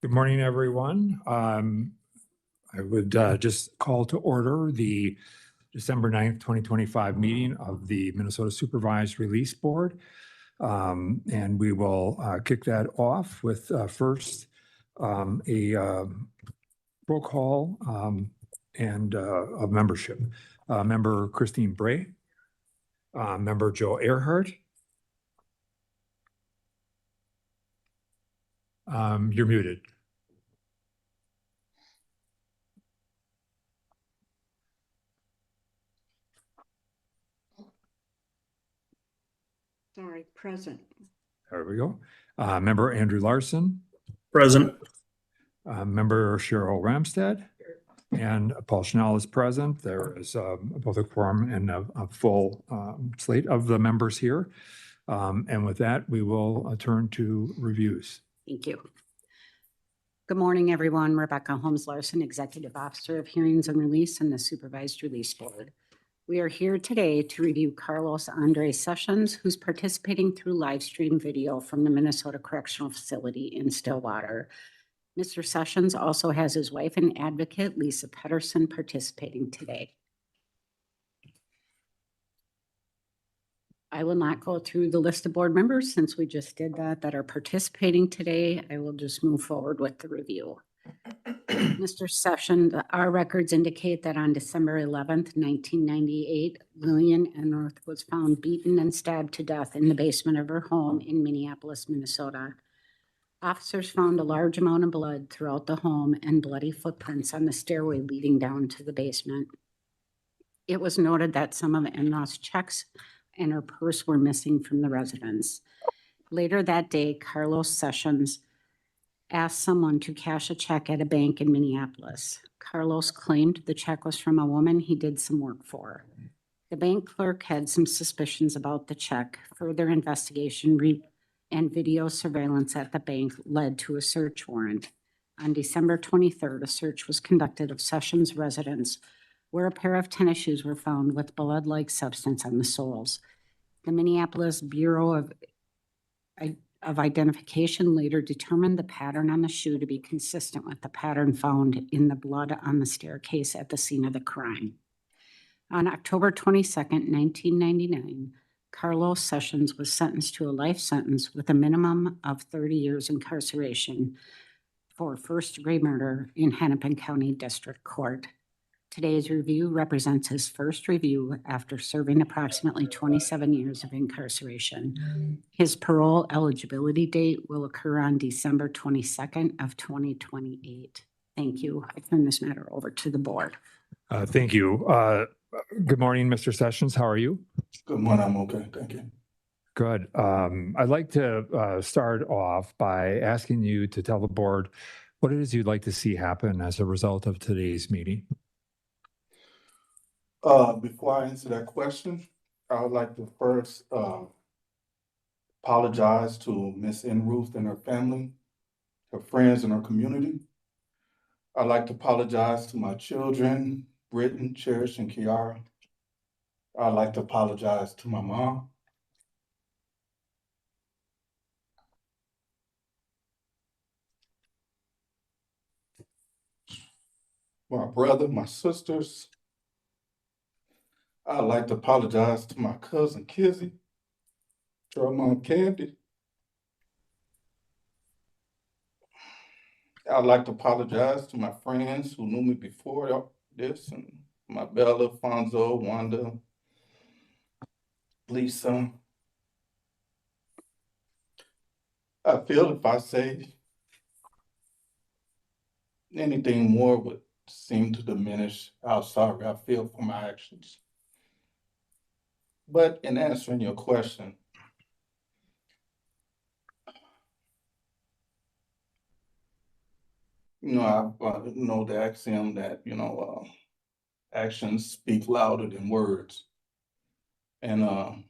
Good morning, everyone. I would just call to order the December 9th, 2025 meeting of the Minnesota Supervised Release Board. And we will kick that off with first a roll call and of membership. Member Christine Bray, Member Joe Earhart. You're muted. Sorry, present. There we go. Member Andrew Larson. Present. Member Cheryl Ramstad. And Paul Schnell is present. There is both a quorum and a full slate of the members here. And with that, we will turn to reviews. Thank you. Good morning, everyone. Rebecca Holmes Larson, Executive Officer of Hearings and Release and the Supervised Release Board. We are here today to review Carlos Andre Sessions, who's participating through live stream video from the Minnesota Correctional Facility in Stillwater. Mr. Sessions also has his wife and advocate, Lisa Pedersen, participating today. I will not go through the list of board members since we just did that are participating today. I will just move forward with the review. Mr. Sessions, our records indicate that on December 11th, 1998, Lillian Enroth was found beaten and stabbed to death in the basement of her home in Minneapolis, Minnesota. Officers found a large amount of blood throughout the home and bloody footprints on the stairway leading down to the basement. It was noted that some of Enroth's checks and her purse were missing from the residence. Later that day, Carlos Sessions asked someone to cash a check at a bank in Minneapolis. Carlos claimed the check was from a woman he did some work for. The bank clerk had some suspicions about the check. Further investigation and video surveillance at the bank led to a search warrant. On December 23rd, a search was conducted of Sessions' residence, where a pair of tennis shoes were found with blood-like substance on the soles. The Minneapolis Bureau of Identification later determined the pattern on the shoe to be consistent with the pattern found in the blood on the staircase at the scene of the crime. On October 22nd, 1999, Carlos Sessions was sentenced to a life sentence with a minimum of 30 years incarceration for first-degree murder in Hennepin County District Court. Today's review represents his first review after serving approximately 27 years of incarceration. His parole eligibility date will occur on December 22nd of 2028. Thank you. I turn this matter over to the board. Thank you. Good morning, Mr. Sessions. How are you? Good morning. I'm okay. Thank you. Good. I'd like to start off by asking you to tell the board what it is you'd like to see happen as a result of today's meeting. Before I answer that question, I would like to first apologize to Miss Enruth and her family, her friends, and her community. I'd like to apologize to my children, Britton, Cherish, and Kiara. I'd like to apologize to my mom. My brother, my sisters. I'd like to apologize to my cousin Kizzy, to her mom Candy. I'd like to apologize to my friends who knew me before this, and my Bella, Fonzo, Wanda, Lisa. I feel if I say anything more would seem to diminish how sorry I feel for my actions. But in answering your question, I know the axiom that, actions speak louder than words. And I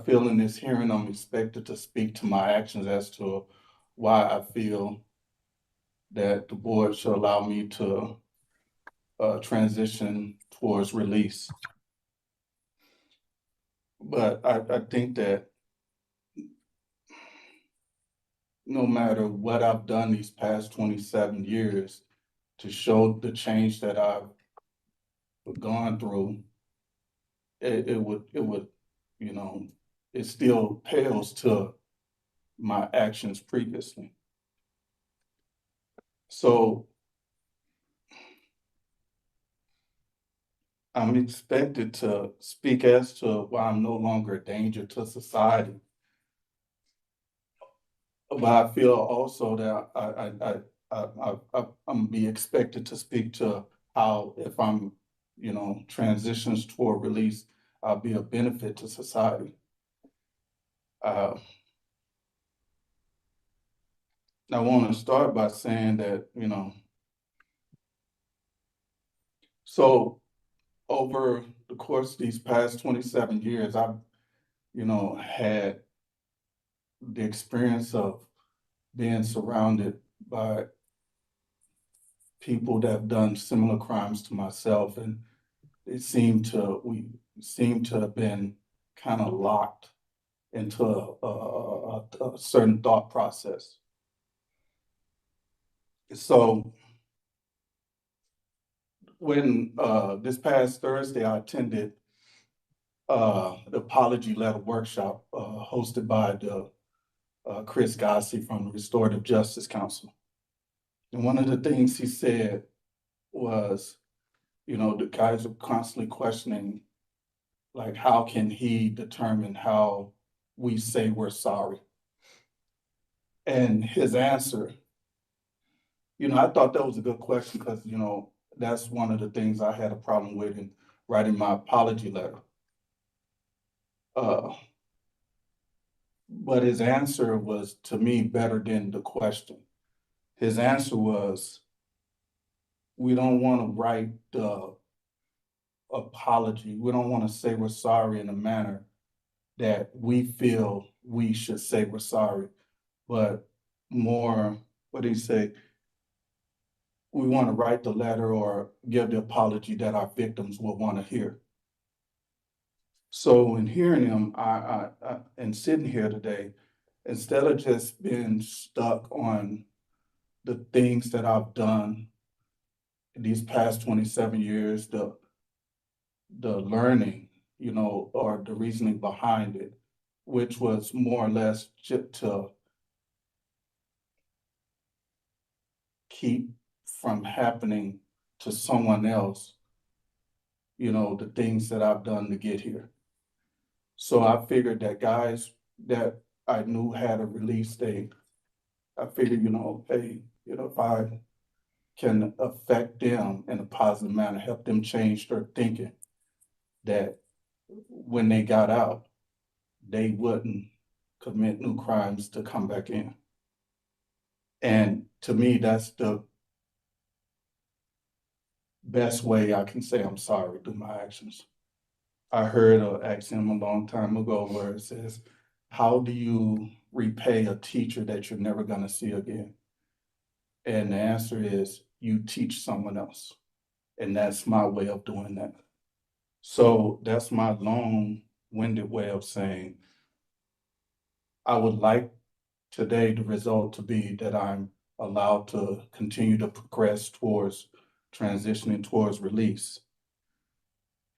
feel in this hearing, I'm expected to speak to my actions as to why I feel that the board should allow me to transition towards release. But I think that no matter what I've done these past 27 years to show the change that I've gone through, it would, you know, it still pales to my actions previously. So I'm expected to speak as to why I'm no longer a danger to society. But I feel also that I'm be expected to speak to how, if I'm, you know, transitions toward release, I'll be a benefit to society. I want to start by saying that, you know, so over the course of these past 27 years, I've, you know, had the experience of being surrounded by people that have done similar crimes to myself, and we seem to have been kind of locked into a certain thought process. So when this past Thursday I attended the apology letter workshop hosted by the Chris Gossi from the Restorative Justice Council. And one of the things he said was, you know, the guys are constantly questioning, like, how can he determine how we say we're sorry? And his answer, you know, I thought that was a good question because, you know, that's one of the things I had a problem with in writing my apology letter. But his answer was, to me, better than the question. His answer was, we don't want to write the apology. We don't want to say we're sorry in a manner that we feel we should say we're sorry, but more, what do you say? We want to write the letter or give the apology that our victims will want to hear. So in hearing him, and sitting here today, instead of just being stuck on the things that I've done these past 27 years, the learning, you know, or the reasoning behind it, which was more or less just to keep from happening to someone else, you know, the things that I've done to get here. So I figured that guys that I knew had a release date, I figured, you know, hey, you know, if I can affect them in a positive manner, help them change their thinking, that when they got out, they wouldn't commit new crimes to come back in. And to me, that's the best way I can say I'm sorry through my actions. I heard an axiom a long time ago where it says, how do you repay a teacher that you're never going to see again? And the answer is, you teach someone else. And that's my way of doing that. So that's my long-winded way of saying, I would like today the result to be that I'm allowed to continue to progress towards transitioning towards release.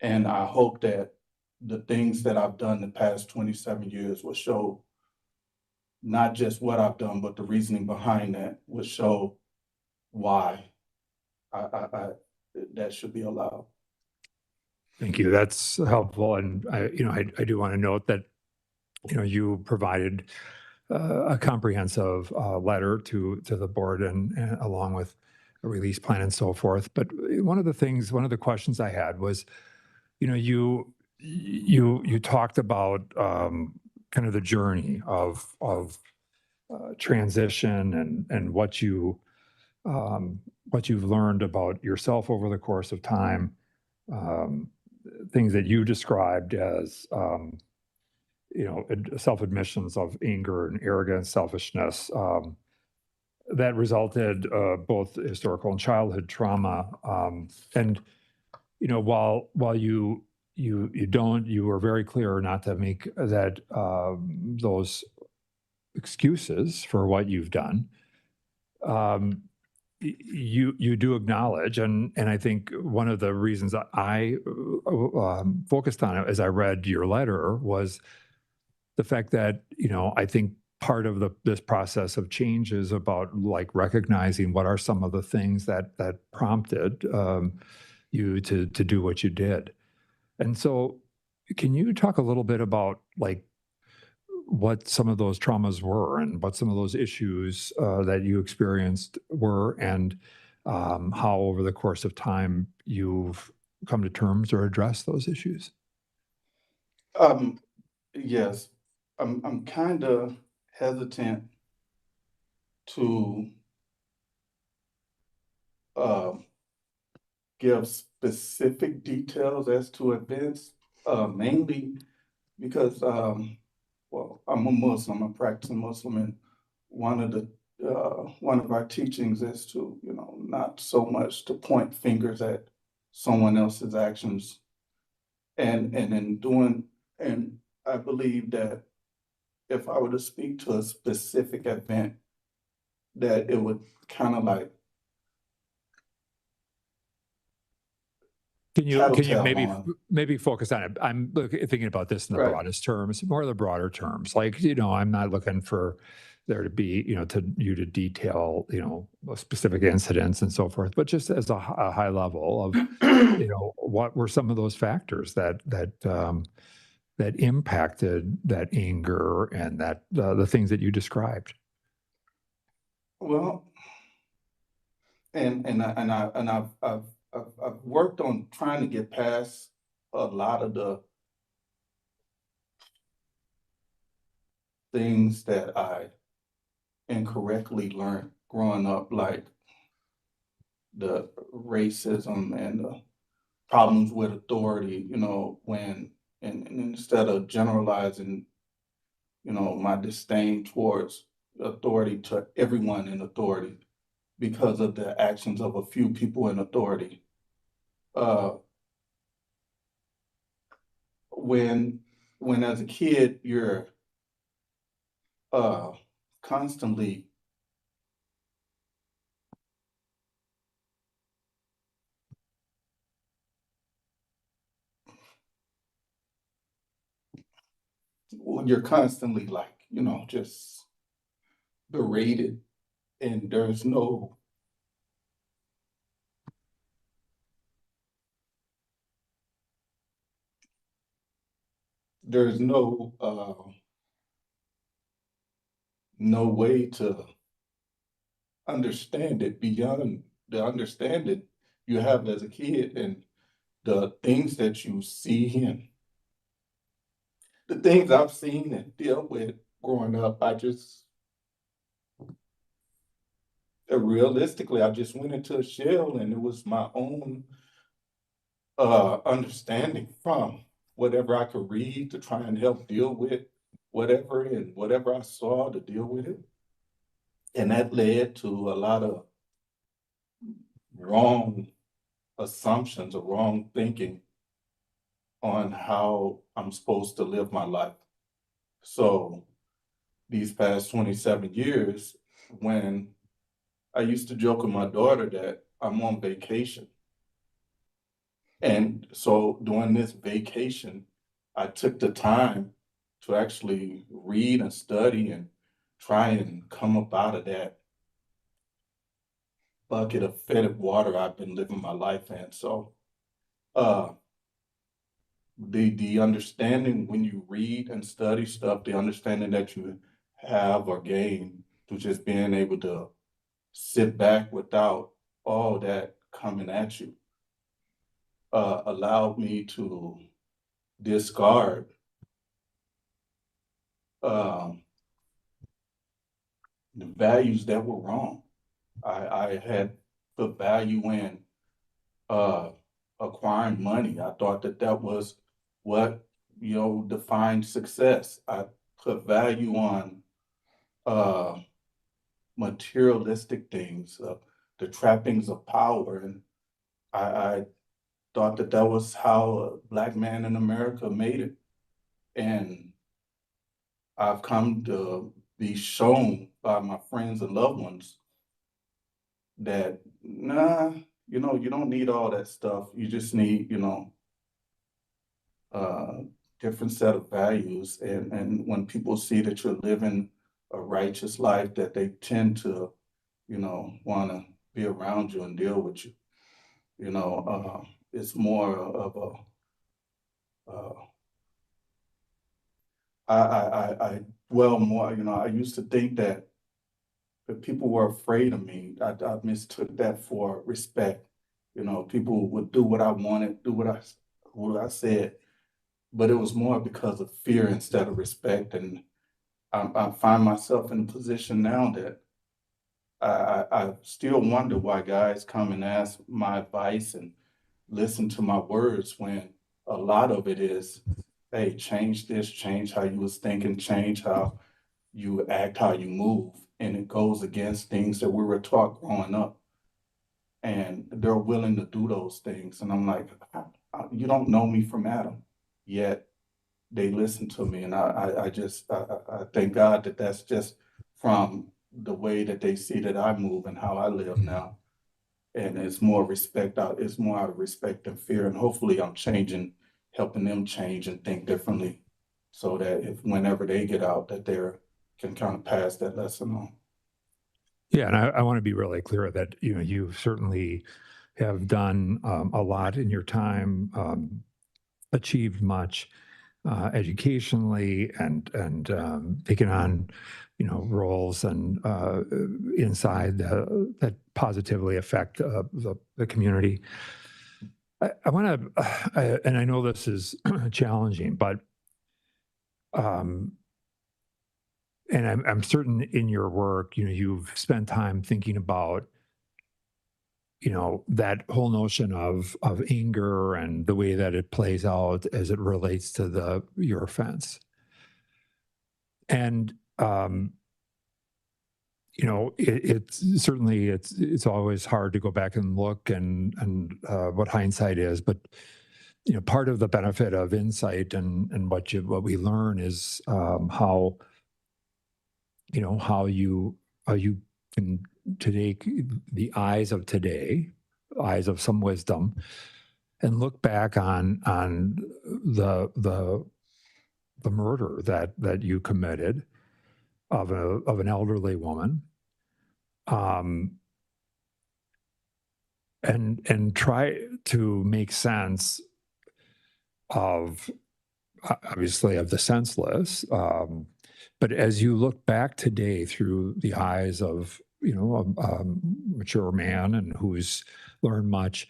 And I hope that the things that I've done the past 27 years will show not just what I've done, but the reasoning behind that will show why that should be allowed. Thank you. That's helpful. And I do want to note that, you provided a comprehensive letter to the board and along with a release plan and so forth. But one of the questions I had was, you talked about kind of the journey of transition and what you've learned about yourself over the course of time, things that you described as self-admissions of anger and arrogance, selfishness, that resulted both historical and childhood trauma. And while you were very clear not to make that those excuses for what you've done. You do acknowledge, and I think one of the reasons that I focused on it as I read your letter was the fact that, I think part of this process of change is about like recognizing what are some of the things that prompted you to do what you did. And so can you talk a little bit about like what some of those traumas were and what some of those issues that you experienced were, and how over the course of time you've come to terms or addressed those issues? Yes, I'm kind of hesitant to uh, give specific details as to events, mainly because, well, I'm a Muslim, I'm a practicing Muslim, and one of our teachings is to, not so much to point fingers at someone else's actions, and in doing, and I believe that if I were to speak to a specific event, that it would kind of like Can you tattletale on. maybe focus on it? I'm thinking about this in the Right. broadest terms, more of the broader terms. Like, I'm not looking for there to be, to detail, specific incidents and so forth, but just as a high level of, what were some of those factors that impacted that anger and that the things that you described? Well, I've worked on trying to get past a lot of the things that I incorrectly learned growing up, like the racism and the problems with authority, and instead of generalizing, my disdain towards authority to everyone in authority because of the actions of a few people in authority. Uh, when when as a kid you're uh constantly you're constantly like, just berated, and there's no way to understand it beyond the understanding you have as a kid, and the things that you see and the things I've seen and dealt with growing up. Realistically, I just went into a shell, and it was my own understanding from whatever I could read to try and help deal with whatever, and whatever I saw to deal with it. And that led to a lot of wrong assumptions or wrong thinking on how I'm supposed to live my life. So these past 27 years, when I used to joke with my daughter that I'm on vacation. And so during this vacation, I took the time to actually read and study and try and come up out of that bucket of fetid water I've been living my life in. So uh the understanding when you read and study stuff, the understanding that you have or gain through just being able to sit back without all that coming at you, allowed me to discard um, the values that were wrong. I had put value in uh, acquiring money. I thought that that was what, defined success. I put value on uh, materialistic things, the trappings of power. And I thought that that was how a Black man in America made it. And I've come to be shown by my friends and loved ones that, nah, you don't need all that stuff. You just need, uh, different set of values. And when people see that you're living a righteous life, that they tend to, want to be around you and deal with you. It's more of uh, I dwell more, I used to think that if people were afraid of me, I mistook that for respect. People would do what I wanted, do what I said, but it was more because of fear instead of respect. And I find myself in a position now that I still wonder why guys come and ask my advice and listen to my words when a lot of it is, hey, change this, change how you was thinking, change how you act, how you move. And it goes against things that we were taught growing up. And they're willing to do those things. And I'm like, you don't know me from Adam, yet they listen to me. And I thank God that that's just from the way that they see that I move and how I live now. And it's more respect out, it's more out of respect and fear. And hopefully I'm changing, helping them change and think differently so that if whenever they get out, that they can kind of pass that lesson on. Yeah, and I want to be really clear that you certainly have done a lot in your time, achieved much educationally, and taken on roles and inside that positively affect the community. I want to, and I know this is challenging, but and I'm certain in your work, you've spent time thinking about, that whole notion of anger and the way that it plays out as it relates to your offense. And it's certainly it's always hard to go back and look and what hindsight is, but part of the benefit of insight and what we learn is how how you can take the eyes of today, eyes of some wisdom, and look back on the murder that you committed of an elderly woman, um, and try to make sense of obviously of the senseless. But as you look back today through the eyes of a mature man and who's learned much,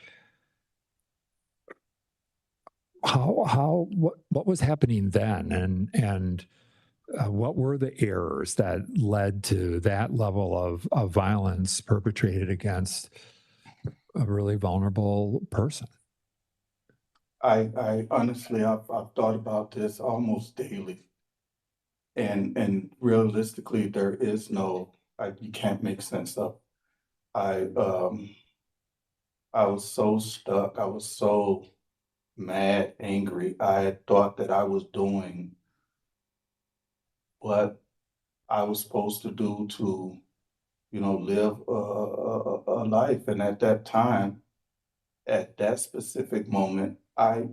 what was happening then, and what were the errors that led to that level of violence perpetrated against a really vulnerable person? I honestly, I've thought about this almost daily. And realistically, there is no, you can't make sense of. I, um, I was so stuck. I was so mad, angry. I had thought that I was doing what I was supposed to do to, live a life. And at that time, at that specific moment, I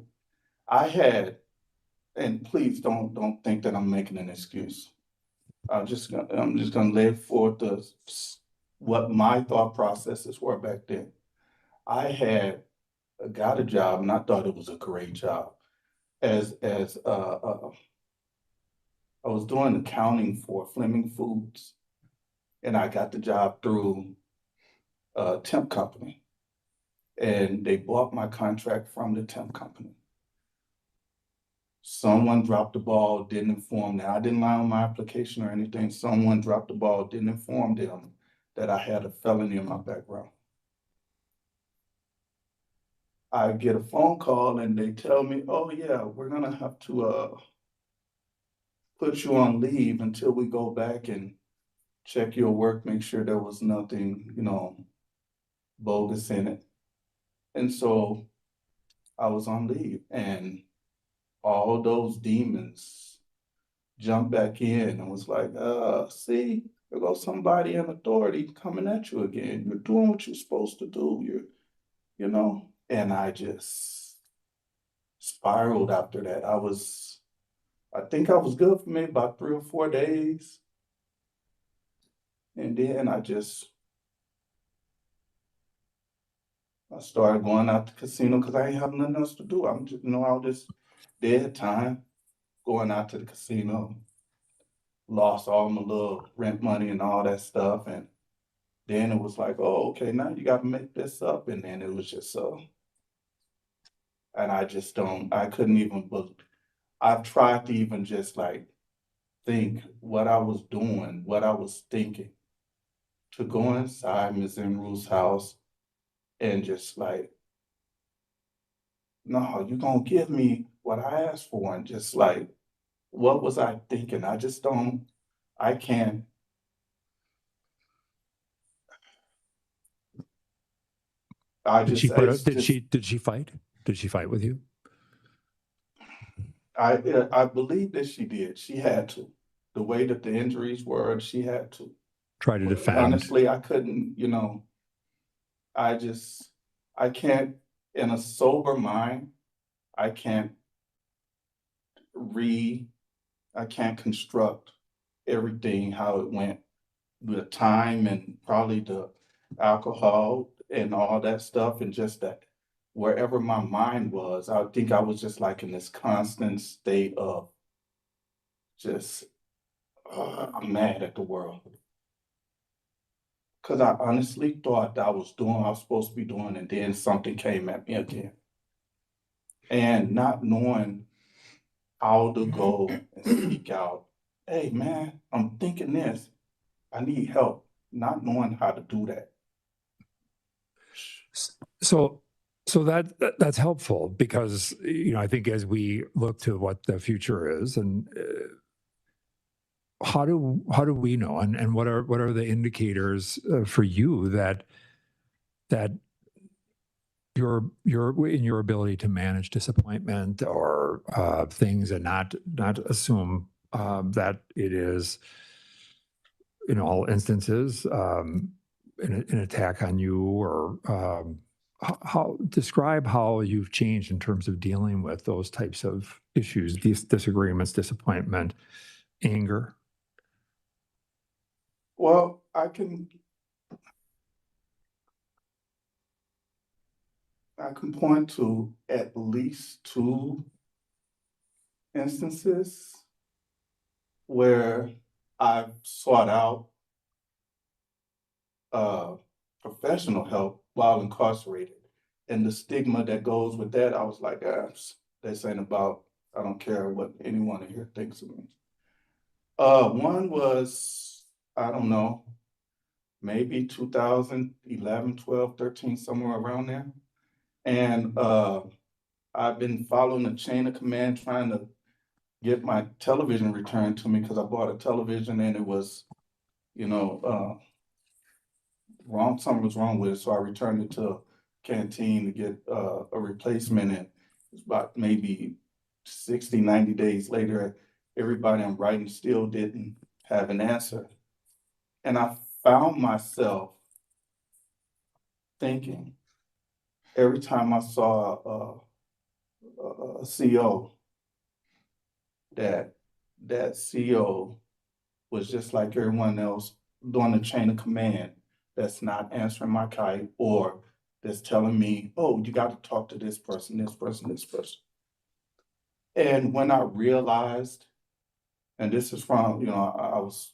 had, and please don't think that I'm making an excuse. I'm just gonna lay forth what my thought processes were back then. I had got a job and I thought it was a great job. As I was doing accounting for Fleming Foods, and I got the job through a temp company, and they bought my contract from the temp company. Someone dropped the ball, didn't inform them. I didn't lie on my application or anything. Someone dropped the ball, didn't inform them that I had a felony in my background. I get a phone call and they tell me, oh yeah, we're gonna have to put you on leave until we go back and check your work, make sure there was nothing, bogus in it. And so I was on leave and all those demons jumped back in and was like, see, there goes somebody in authority coming at you again. You're doing what you're supposed to do. You know, and I just spiraled after that. I think I was good for maybe about 3 or 4 days. And then I started going out to casino because I ain't have nothing else to do. I'm just, I was just dead time going out to the casino. Lost all my little rent money and all that stuff. And then it was like, oh, okay, now you got to make this up. And then it was just and I couldn't even, I've tried to even just like think what I was doing, what I was thinking, to go inside Miss Enru's house and just like, no, you're gonna give me what I asked for. And just like, what was I thinking? I can't, I Did just, she put it's up, did just, she fight? Did she fight with you? I believe that she did. She had to. The way that the injuries were, she had to. Try to defend? Honestly, I couldn't, I just, I can't, in a sober mind, I can't re, I can't construct everything how it went, the time and probably the alcohol and all that stuff, and just that wherever my mind was, I think I was just like in this constant state of just, I'm mad at the world. Because I honestly thought that I was doing what I was supposed to be doing, and then something came at me again. And not knowing how to go and speak out, hey man, I'm thinking this, I need help, not knowing how to do that. So, that's helpful because, I think as we look to what the future is and how do we know and what are the indicators for you that your in your ability to manage disappointment or things and not assume that it is in all instances an attack on you or how describe how you've changed in terms of dealing with those types of issues, these disagreements, disappointment, anger. Well, I can point to at least 2 instances where I've sought out professional help while incarcerated. And the stigma that goes with that, I was like, this ain't about, I don't care what anyone in here thinks of me. One was, I don't know, maybe 2011, 12, 13, somewhere around there. And I've been following the chain of command trying to get my television returned to me because I bought a television and it was, wrong, something was wrong with it. So I returned it to a canteen to get a replacement. And it's about maybe 60, 90 days later, everybody I'm writing still didn't have an answer. And I found myself thinking every time I saw a CO that CO was just like everyone else doing the chain of command that's not answering my kite or that's telling me, oh, you got to talk to this person, this person, this person. And when I realized, and this is from, I was,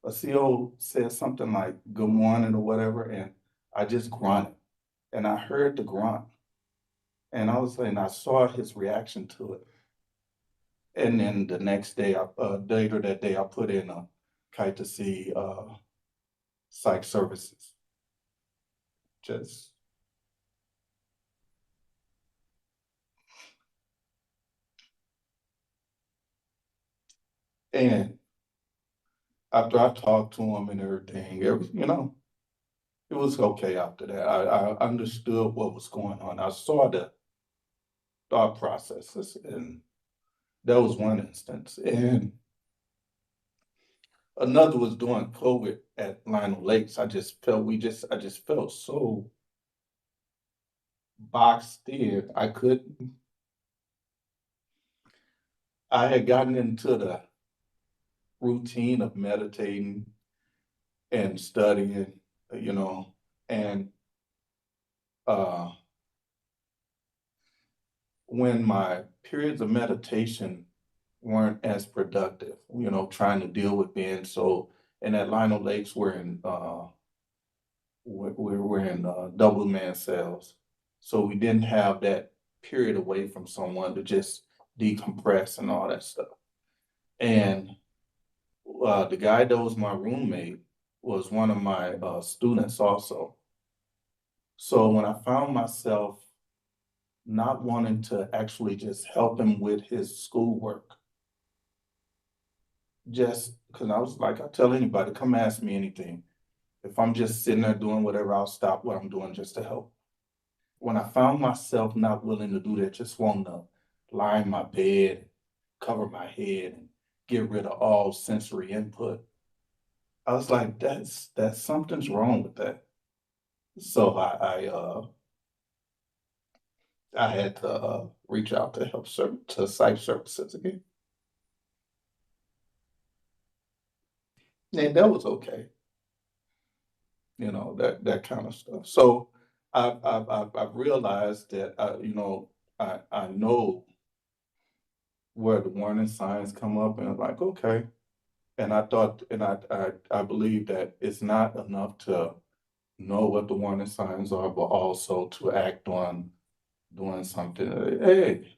a CO said something like good morning or whatever, and I just grunted. And I heard the grunt. And I was like, and I saw his reaction to it. And then the next day, later that day, I put in a kite to see psych services. Just and after I talked to him and everything, it was okay after that. I understood what was going on. I saw the thought processes, and that was one instance. And Another was during COVID at Lionel Lakes. I just felt so boxed in. I had gotten into the routine of meditating and studying, you know, and uh, when my periods of meditation weren't as productive, you know, trying to deal with being so, and at Lionel Lakes, we're in double man cells. So we didn't have that period away from someone to just decompress and all that stuff. And the guy that was my roommate was one of my students also. So when I found myself not wanting to actually just help him with his schoolwork, just because I was like, I tell anybody, come ask me anything. If I'm just sitting there doing whatever, I'll stop what I'm doing just to help. When I found myself not willing to do that, just wanting to lie in my bed, cover my head, and get rid of all sensory input, I was like, that's something's wrong with that. So I had to reach out to to psych services again, and that was okay. You know, that kind of stuff. So I've realized that you know, I know where the warning signs come up, and I'm like, okay. And I thought, and I believe that it's not enough to know what the warning signs are, but also to act on doing something. Hey,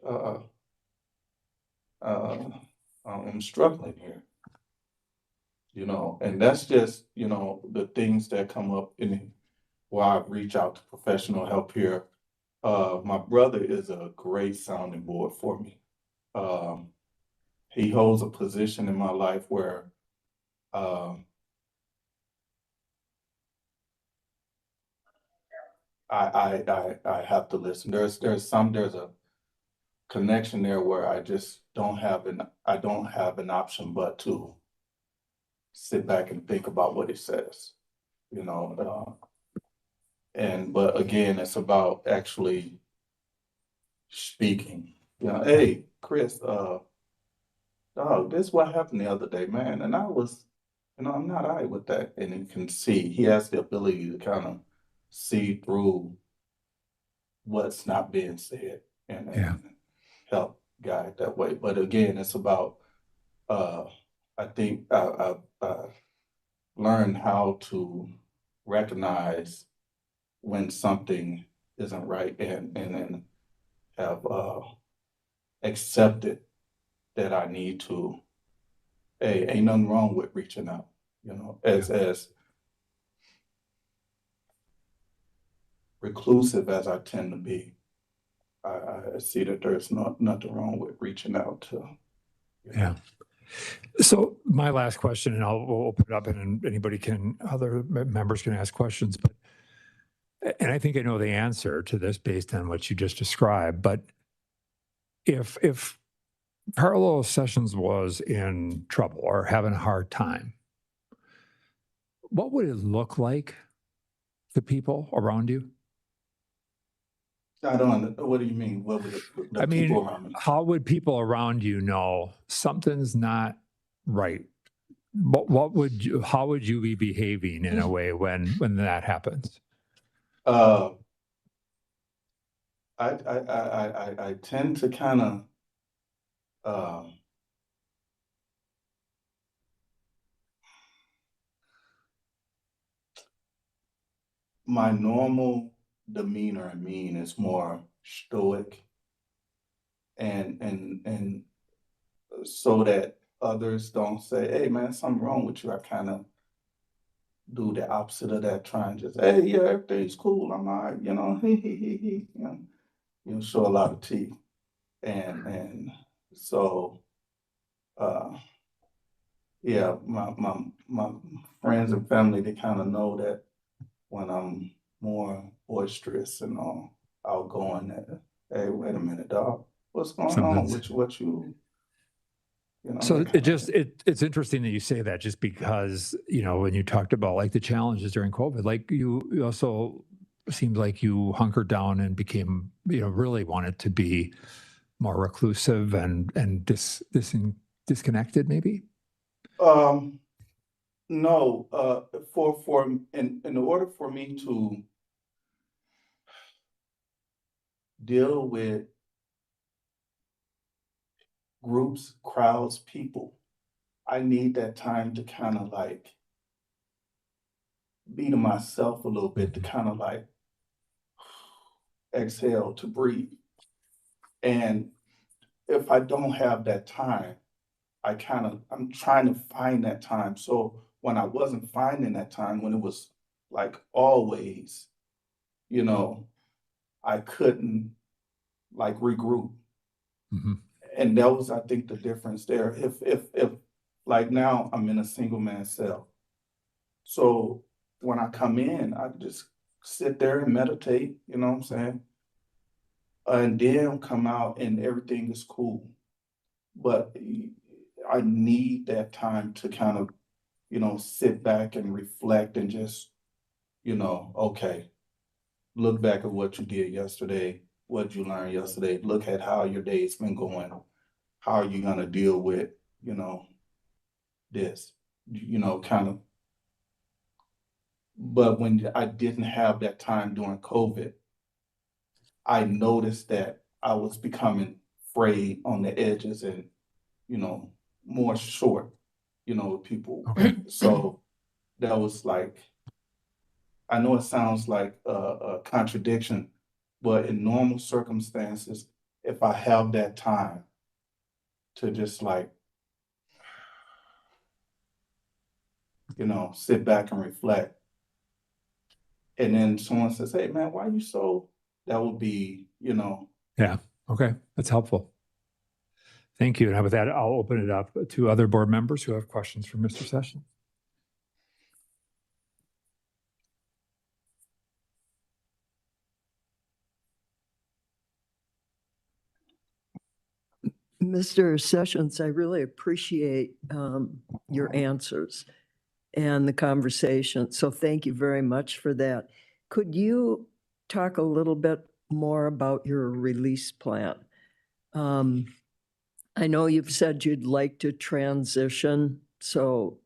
I'm struggling here, you know, and that's just, you know, the things that come up in while I reach out to professional help here. My brother is a great sounding board for me. Um, he holds a position in my life where um, I have to listen. There's a connection there where I just I don't have an option but to sit back and think about what he says, you know. But again, it's about actually speaking. You know, hey, Chris, dog, this is what happened the other day, man. And I was, you know, I'm not all right with that. And you can see he has the ability to kind of see through what's not being said Yeah. and help guide that way. But again, it's about uh I think I learned how to recognize when something isn't right and then have accepted that I need to, hey, ain't nothing wrong with reaching out, you know, as reclusive as I tend to be. I see that there's nothing wrong with reaching out to, you know. Yeah. So my last question, and we'll open it up, and anybody other members can ask questions. But and I think I know the answer to this based on what you just described. But if Parallel Sessions was in trouble or having a hard time, what would it look like to people around you? I don't. What do you mean? What would the I mean, people around me? how would people around you know something's not right? How would you be behaving in a way when that happens? Uh, I tend to kind of my normal demeanor and mean is more stoic and so that others don't say, hey man, something wrong with you. I kind of do the opposite of that, try and just, hey, yeah, everything's cool. I'm all right, you know, you know, show a lot of teeth. And so uh yeah, my friends and family, they kind of know that when I'm more boisterous and outgoing, that, hey, wait a minute, dog, what's going on? Something's What you you know. So that kind of thing. it's interesting that you say that, just because, when you talked about like the challenges during COVID, like you also seemed like you hunkered down and became, really wanted to be more reclusive and disconnected maybe. Um, no, in order for me to deal with groups, crowds, people, I need that time to kind of like be to myself a little bit, to kind of like exhale, to breathe. And if I don't have that time, I'm trying to find that time. So when I wasn't finding that time, when it was like always, you know, I couldn't like regroup. Mhm. And that was, I think, the difference there. If like now I'm in a single man cell. So when I come in, I just sit there and meditate, you know what I'm saying? And then come out and everything is cool. But I need that time to kind of, sit back and reflect and just, okay, look back at what you did yesterday, what you learned yesterday, look at how your day's been going. How are you gonna deal with, you know, this, kind of. But when I didn't have that time during COVID, I noticed that I was becoming frayed on the edges and, you know, more short, with people. Okay. So that was like, I know it sounds like a contradiction, but in normal circumstances, if I have that time to just like, sit back and reflect, and then someone says, "Hey, man, why you so?" That would be, Yeah. Okay. That's helpful. Thank you. And with that, I'll open it up to other board members who have questions for Mr. Sessions. Mr. Sessions, I really appreciate your answers and the conversation. So thank you very much for that. Could you talk a little bit more about your release plan? I know you've said you'd like to transition, so,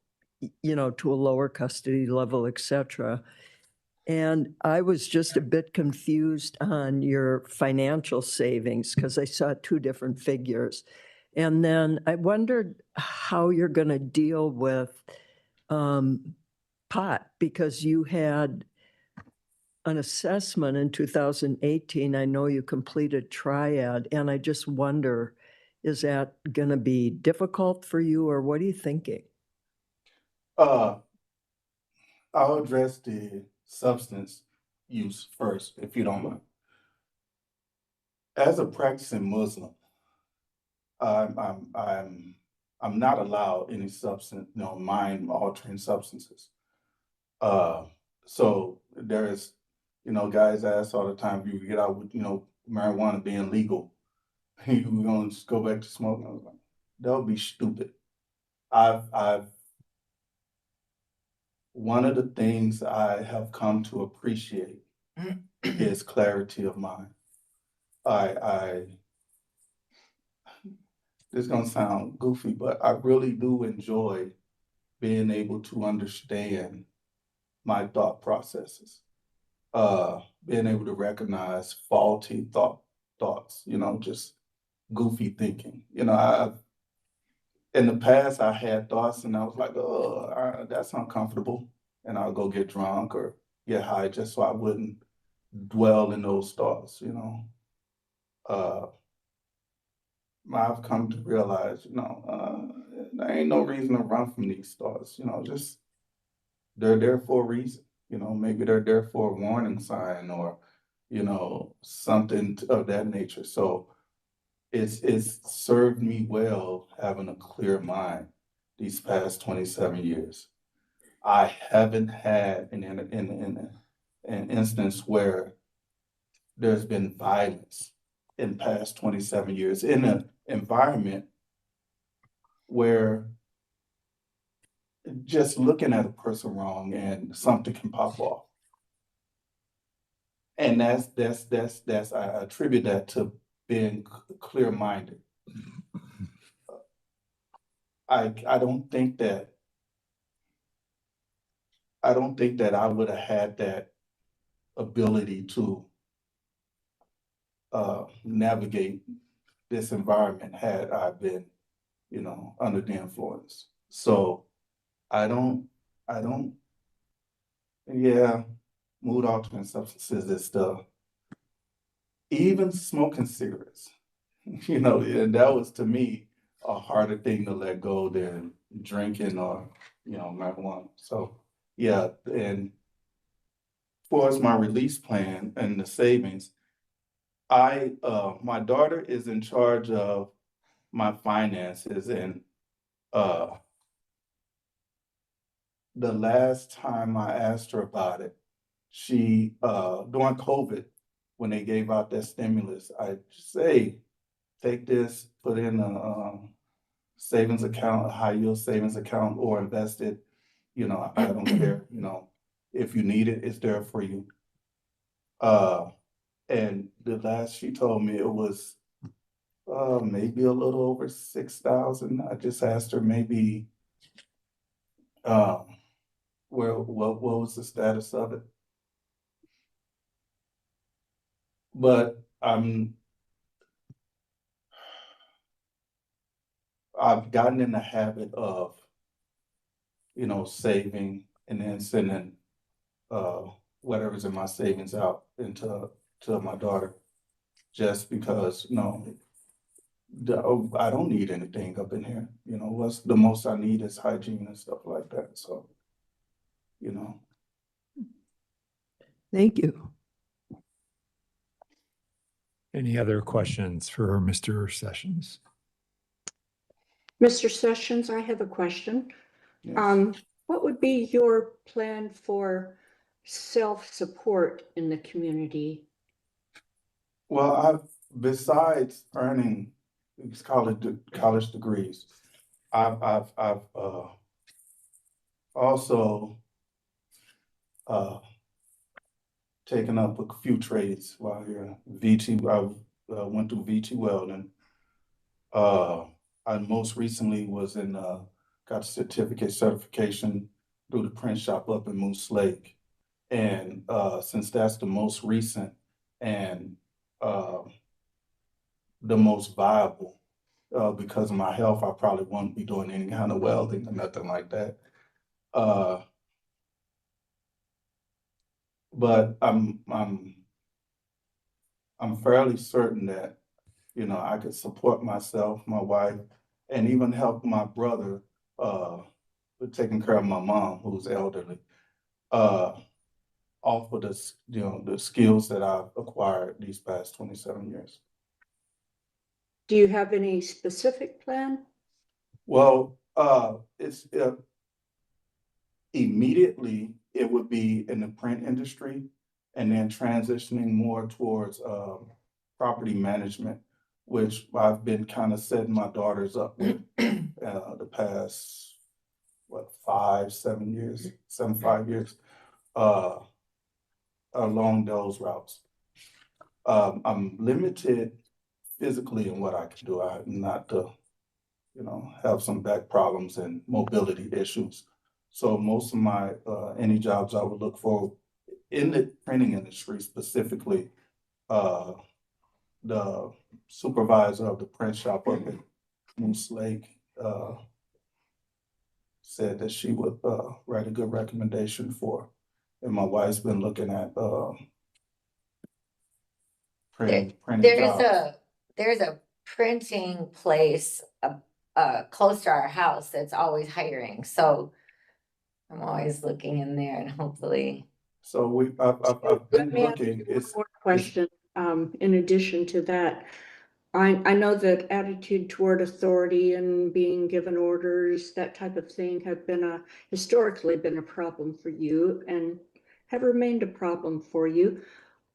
to a lower custody level, et cetera. And I was just a bit confused on your financial savings because I saw two different figures. And then I wondered how you're going to deal with pot, because you had an assessment in 2018. I know you completed triad, and I just wonder, is that going to be difficult for you, or what are you thinking? uh, I'll address the substance use first, if you don't mind. As a practicing Muslim, I'm I'm I'm I'm not allowed any substance, mind altering substances. Uh, so there's, guys ask all the time, if you get out with, marijuana being legal, you gonna just go back to smoking. I was like, that would be stupid. I've One of the things I have come to appreciate is clarity of mind. I This is gonna sound goofy, but I really do enjoy being able to understand my thought processes. Being able to recognize faulty thoughts, just goofy thinking. In the past I had thoughts and I was like, oh, that's uncomfortable, and I'll go get drunk or get high just so I wouldn't dwell in those thoughts. Uh, I've come to realize, there ain't no reason to run from these thoughts. Just they're there for a reason. Maybe they're there for a warning sign or, something of that nature. So it's served me well having a clear mind these past 27 years. I haven't had an instance where there's been violence in past 27 years in an environment where just looking at a person wrong and something can pop off. And that's I attribute that to being clear-minded. I don't think that I would have had that ability to navigate this environment had I been, under the influence. So I don't, yeah, mood altering substances is even smoking cigarettes, and that was to me a harder thing to let go than drinking or, marijuana. So, yeah, and for as my release plan and the savings, my daughter is in charge of my finances, and the last time I asked her about it, she during COVID, when they gave out that stimulus, I say, take this, put in a savings account, a high yield savings account, or invest it. I don't care. If you need it, it's there for you. And the last she told me it was maybe a little over 6,000. I just asked her maybe what was the status of it. But I've gotten in the habit of, saving and then sending whatever's in my savings out to my daughter, just because, I don't need anything up in here. What's the most I need is hygiene and stuff like that. So, Thank you. Any other questions for Mr. Sessions? Mr. Sessions, I have a question. yes. What would be your plan for self-support in the community? Well, besides earning these college degrees, I've also taken up a few trades while here. I went through VT welding. I most recently was got a certification through the print shop up in Moose Lake. And since that's the most recent and the most viable, because of my health, I probably won't be doing any kind of welding or nothing like that. But I'm fairly certain that, I could support myself, my wife, and even help my brother with taking care of my mom, who's elderly, off of the skills that I've acquired these past 27 years. Do you have any specific plan? Well, it's immediately it would be in the print industry, and then transitioning more towards property management, which I've been kind of setting my daughters up with the past 5 years along those routes. I'm limited physically in what I can do. I'm not to, have some back problems and mobility issues. So most of my any jobs I would look for in the printing industry, specifically the supervisor of the print shop up in Moose Lake said that she would write a good recommendation for. And my wife's been looking at printing jobs. There's a printing place close to our house that's always hiring, so I'm always looking in there and hopefully. So I've been Let me ask looking. you one more question. In addition to that, I know that attitude toward authority and being given orders, that type of thing, have historically been a problem for you and have remained a problem for you.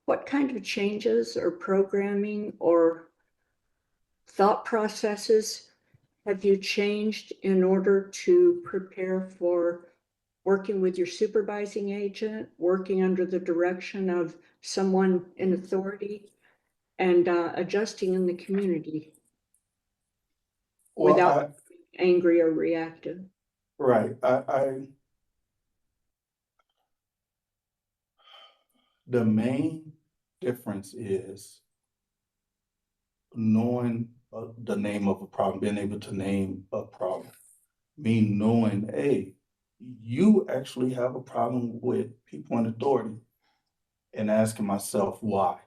What kind of changes or programming or thought processes have you changed in order to prepare for working with your supervising agent, working under the direction of someone in authority, and adjusting in the community Well, without being angry or reactive? right, the main difference is knowing the name of a problem, being able to name a problem. Me knowing, hey, you actually have a problem with people in authority, and asking myself why.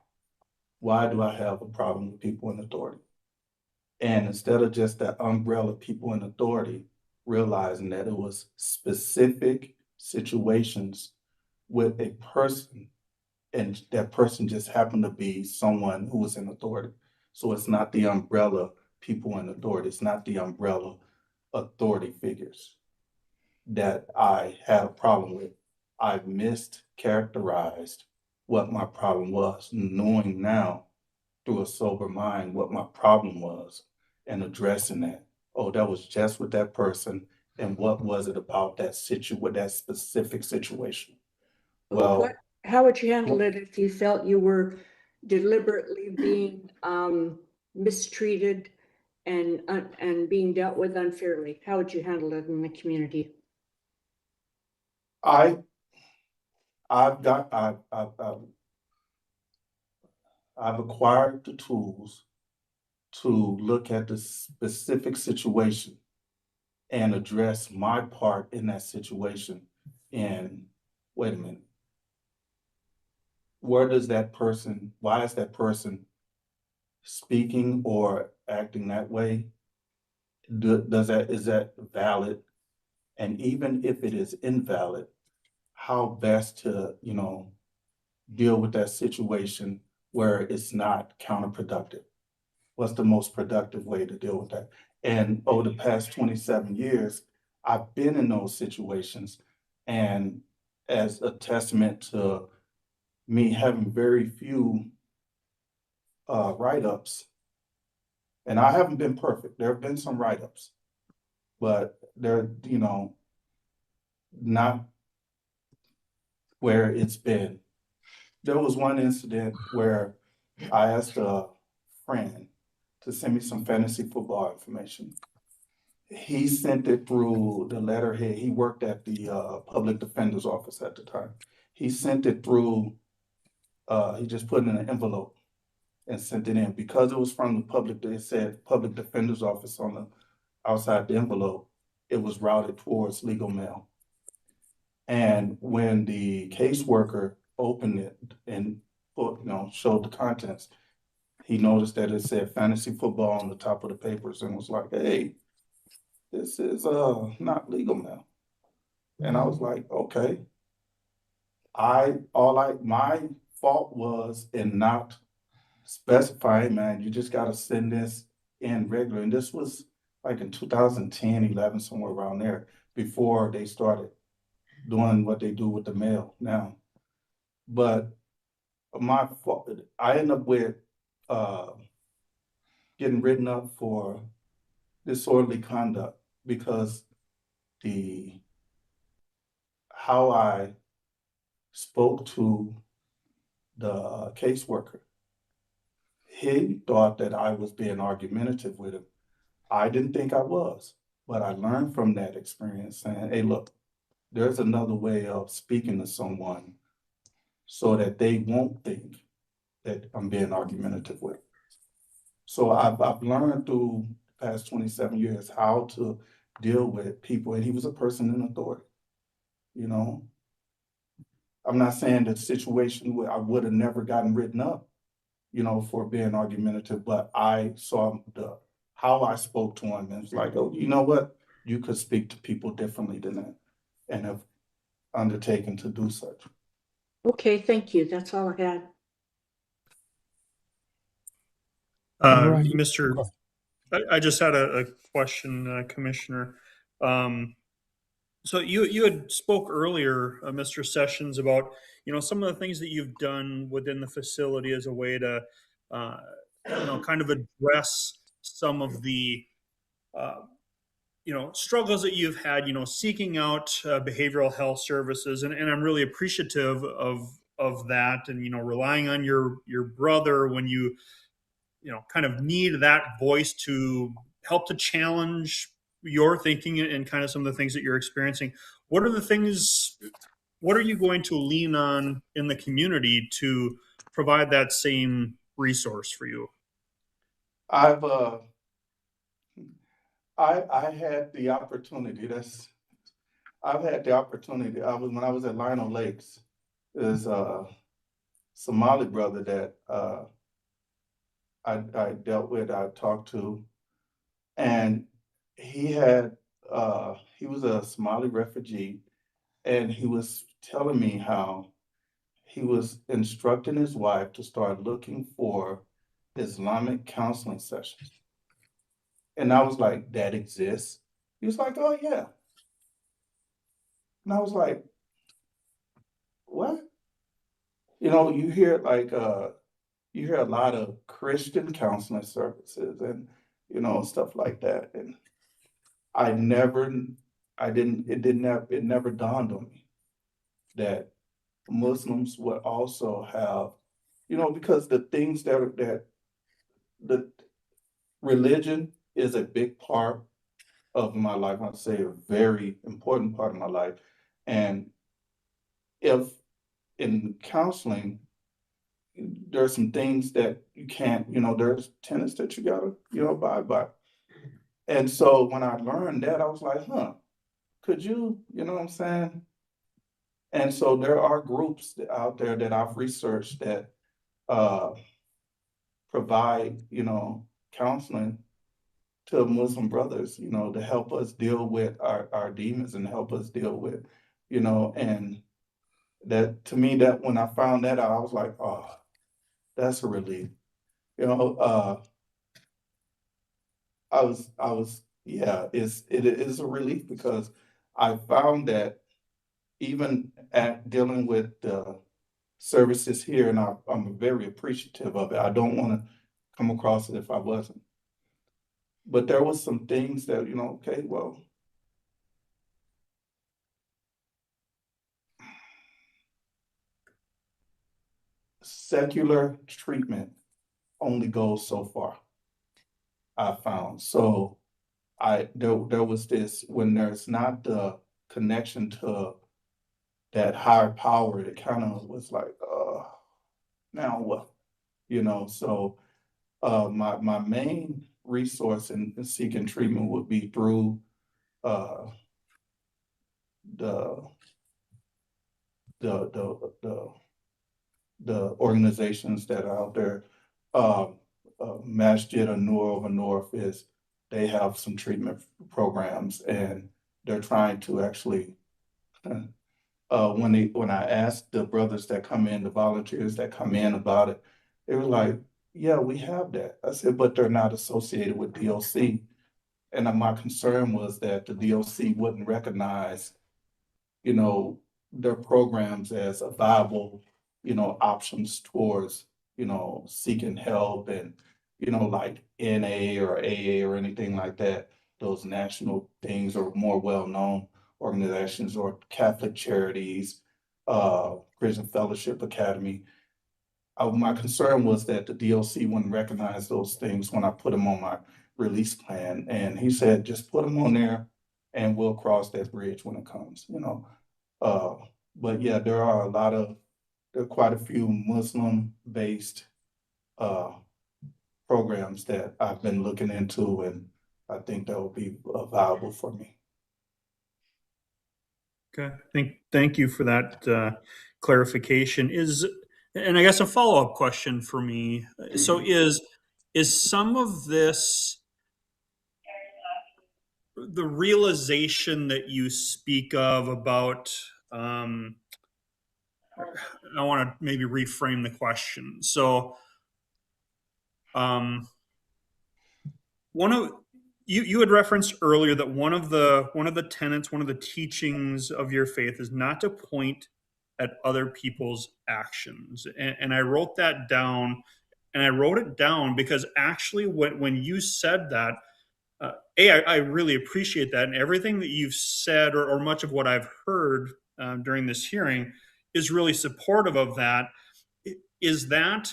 Why do I have a problem with people in authority? And instead of just that umbrella people in authority, realizing that it was specific situations with a person, and that person just happened to be someone who was in authority. So it's not the umbrella people in authority, it's not the umbrella authority figures that I had a problem with. I mischaracterized what my problem was, knowing now through a sober mind what my problem was and addressing that. Oh, that was just with that person. And what was it about that that specific situation? Well, How would you handle it if you felt you were deliberately being mistreated and being dealt with unfairly? How would you handle it in the community? I've acquired the tools to look at the specific situation and address my part in that situation. And wait a minute, why is that person speaking or acting that way? Is that valid? And even if it is invalid, how best to, deal with that situation where it's not counterproductive? What's the most productive way to deal with that? And over the past 27 years, I've been in those situations, and as a testament to me having very few write-ups, and I haven't been perfect. There have been some write-ups, but they're, not where it's been. There was one incident where I asked a friend to send me some fantasy football information. He sent it through the letterhead. He worked at the public defender's office at the time. He sent it through, he just put it in an envelope and sent it in. Because it was from the public, it said public defender's office on the outside the envelope, it was routed towards legal mail. And when the caseworker opened it and showed the contents, he noticed that it said fantasy football on the top of the papers and was like, hey, this is not legal mail. And I was like, okay. My fault was in not specifying, man, you just gotta send this in regular. And this was like in 2010, 11, somewhere around there, before they started doing what they do with the mail now. But my fault, I ended up with getting written up for disorderly conduct because how I spoke to the caseworker. He thought that I was being argumentative with him. I didn't think I was, but I learned from that experience saying, hey, look, there's another way of speaking to someone so that they won't think that I'm being argumentative with. So I've learned through the past 27 years how to deal with people, and he was a person in authority. I'm not saying the situation where I would have never gotten written up, for being argumentative, but I saw how I spoke to him, and it's like, oh, you know what? You could speak to people differently than that, and have undertaken to do such. Okay, thank you. That's all I had. All right. Mr. I just had a question, Commissioner. So you had spoke earlier, Mr. Sessions, about some of the things that you've done within the facility as a way to kind of address some of the struggles that you've had, seeking out behavioral health services, and I'm really appreciative of that, and relying on your brother when you kind of need that voice to help to challenge your thinking and kind of some of the things that you're experiencing. What are you going to lean on in the community to provide that same resource for you? I've I had the opportunity. I've had the opportunity. When I was at Lionel Lakes, there's a Somali brother that I dealt with, I talked to, and he was a Somali refugee, and he was telling me how he was instructing his wife to start looking for Islamic counseling sessions. And I was like, that exists? He was like, oh yeah. And I was like, what? You hear you hear a lot of Christian counseling services and stuff like that. And I never I didn't it never dawned on me that Muslims would also have, because the things that the religion is a big part of my life. I'd say a very important part of my life. And if in counseling, there's some things that you can't, there's tenets that you gotta, abide by. And so when I learned that, I was like, could you know what I'm saying? And so there are groups out there that I've researched that uh, provide, counseling to Muslim brothers, to help us deal with our demons and help us deal with, and that to me, that when I found that out, I was like, oh, that's a relief. You know, yeah, it is a relief because I found that even at dealing with the services here, and I'm very appreciative of it. I don't want to come across it if I wasn't. But there was some things that, okay, well, secular treatment only goes so far, I found. So there was this, when there's not the connection to that higher power, it kind of was like, now what? So my main resource in seeking treatment would be through uh, the the the the the organizations that are out there. Masjid Nur over North they have some treatment programs, and they're trying to actually when I asked the brothers that come in, the volunteers that come in about it, they were like, yeah, we have that. I said, but they're not associated with DOC. And my concern was that the DOC wouldn't recognize, their programs as a viable, options towards, seeking help and, like NA or AA or anything like that. Those national things are more well-known organizations or Catholic Charities, Prison Fellowship Academy. My concern was that the DOC wouldn't recognize those things when I put them on my release plan. And he said, just put them on there and we'll cross that bridge when it comes. Uh, but yeah, there are quite a few Muslim-based programs that I've been looking into, and I think that will be viable for me. Okay, thank you for that clarification. And I guess a follow-up question for me. So is some of this the realization that you speak of about I want to maybe reframe the question. So one of you had referenced earlier that one of the tenets, one of the teachings of your faith is not to point at other people's actions. And I wrote that down, and I wrote it down because actually when you said that, I really appreciate that, and everything that you've said, or much of what I've heard during this hearing, is really supportive of that. Is that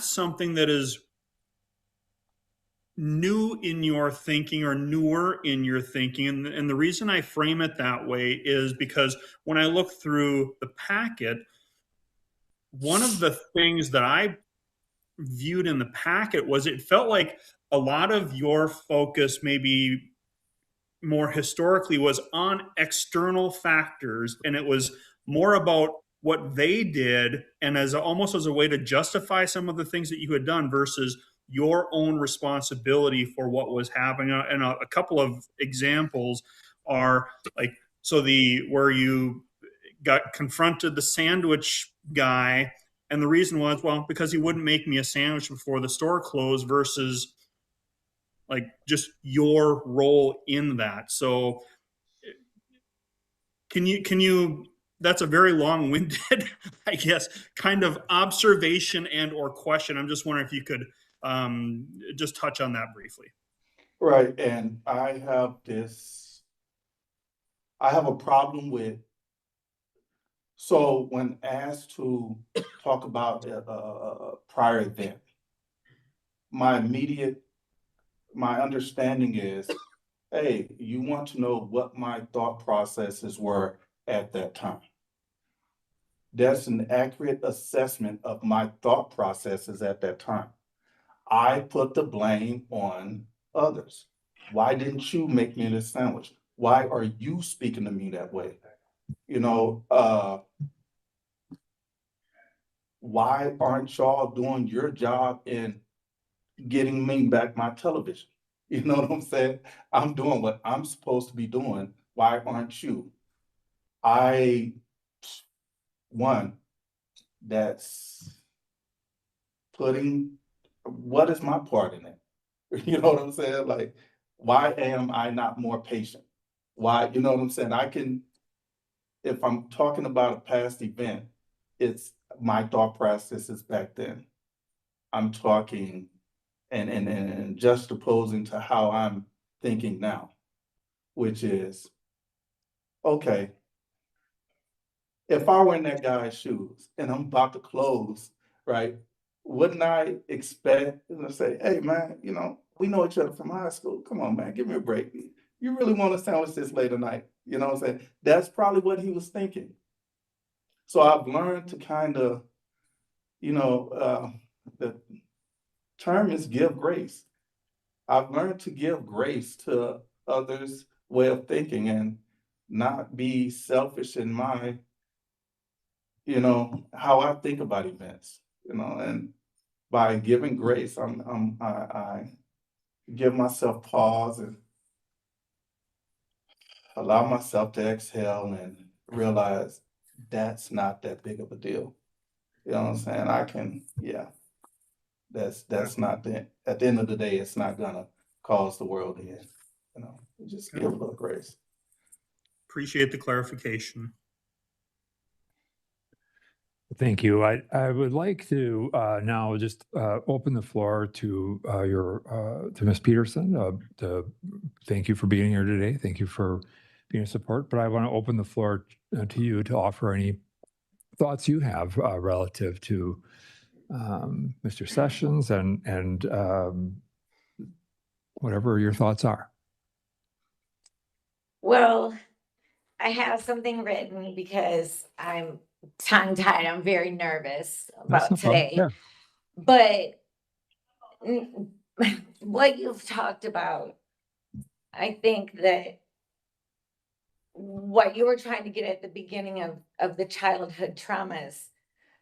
something that is new in your thinking, or newer in your thinking? And the reason I frame it that way is because when I look through the packet, one of the things that I viewed in the packet was, it felt like a lot of your focus, maybe more historically, was on external factors, and it was more about what they did, and as almost as a way to justify some of the things that you had done, versus your own responsibility for what was happening. And a couple of examples are like, so the where you got confronted the sandwich guy, and the reason was, well, because he wouldn't make me a sandwich before the store closed, versus like just your role in that. So can you that's a very long-winded, I guess, kind of observation and or question. I'm just wondering if you could just touch on that briefly. Right, and I have a problem with, so when asked to talk about a prior event, my understanding is, hey, you want to know what my thought processes were at that time. That's an accurate assessment of my thought processes at that time. I put the blame on others. Why didn't you make me this sandwich? Why are you speaking to me that way? You know, why aren't y'all doing your job in getting me back my television? You know what I'm saying? I'm doing what I'm supposed to be doing. Why aren't you? One, that's what is my part in it? You know what I'm saying? Like, why am I not more patient? Why, you know what I'm saying? If I'm talking about a past event, it's my thought processes back then. I'm talking and juxtaposing to how I'm thinking now, which is, okay, if I were in that guy's shoes and I'm about to close, right? Wouldn't I expect, say, hey man, we know each other from high school. Come on, man, give me a break. You really want to sandwich this late at night? You know what I'm saying? That's probably what he was thinking. So I've learned to kind of, the term is give grace. I've learned to give grace to others' way of thinking and not be selfish in my, how I think about events, and by giving grace, I give myself pause and allow myself to exhale and realize that's not that big of a deal. You know what I'm saying? That's not at the end of the day, it's not gonna cause the world to end. Just give a little grace. Appreciate the clarification. Thank you. I would like to now just open the floor to to Ms. Peterson. Thank you for being here today. Thank you for being a support. But I want to open the floor to you to offer any thoughts you have relative to Mr. Sessions and whatever your thoughts are. Well, I have something written because I'm tongue-tied. I'm very nervous That's about no problem. today. Yeah. But what you've talked about, I think that what you were trying to get at the beginning of the childhood traumas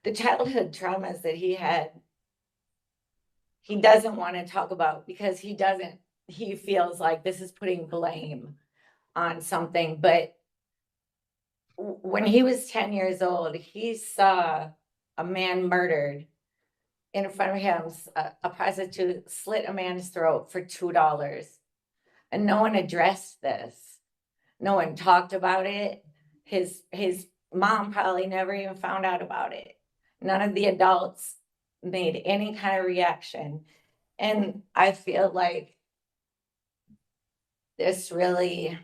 that he had, he doesn't want to talk about, because he feels like this is putting blame on something. But when he was 10 years old, he saw a man murdered in front of him. A prostitute slit a man's throat for $2. And no one addressed this. No one talked about it. His mom probably never even found out about it. None of the adults made any kind of reaction. And I feel like this really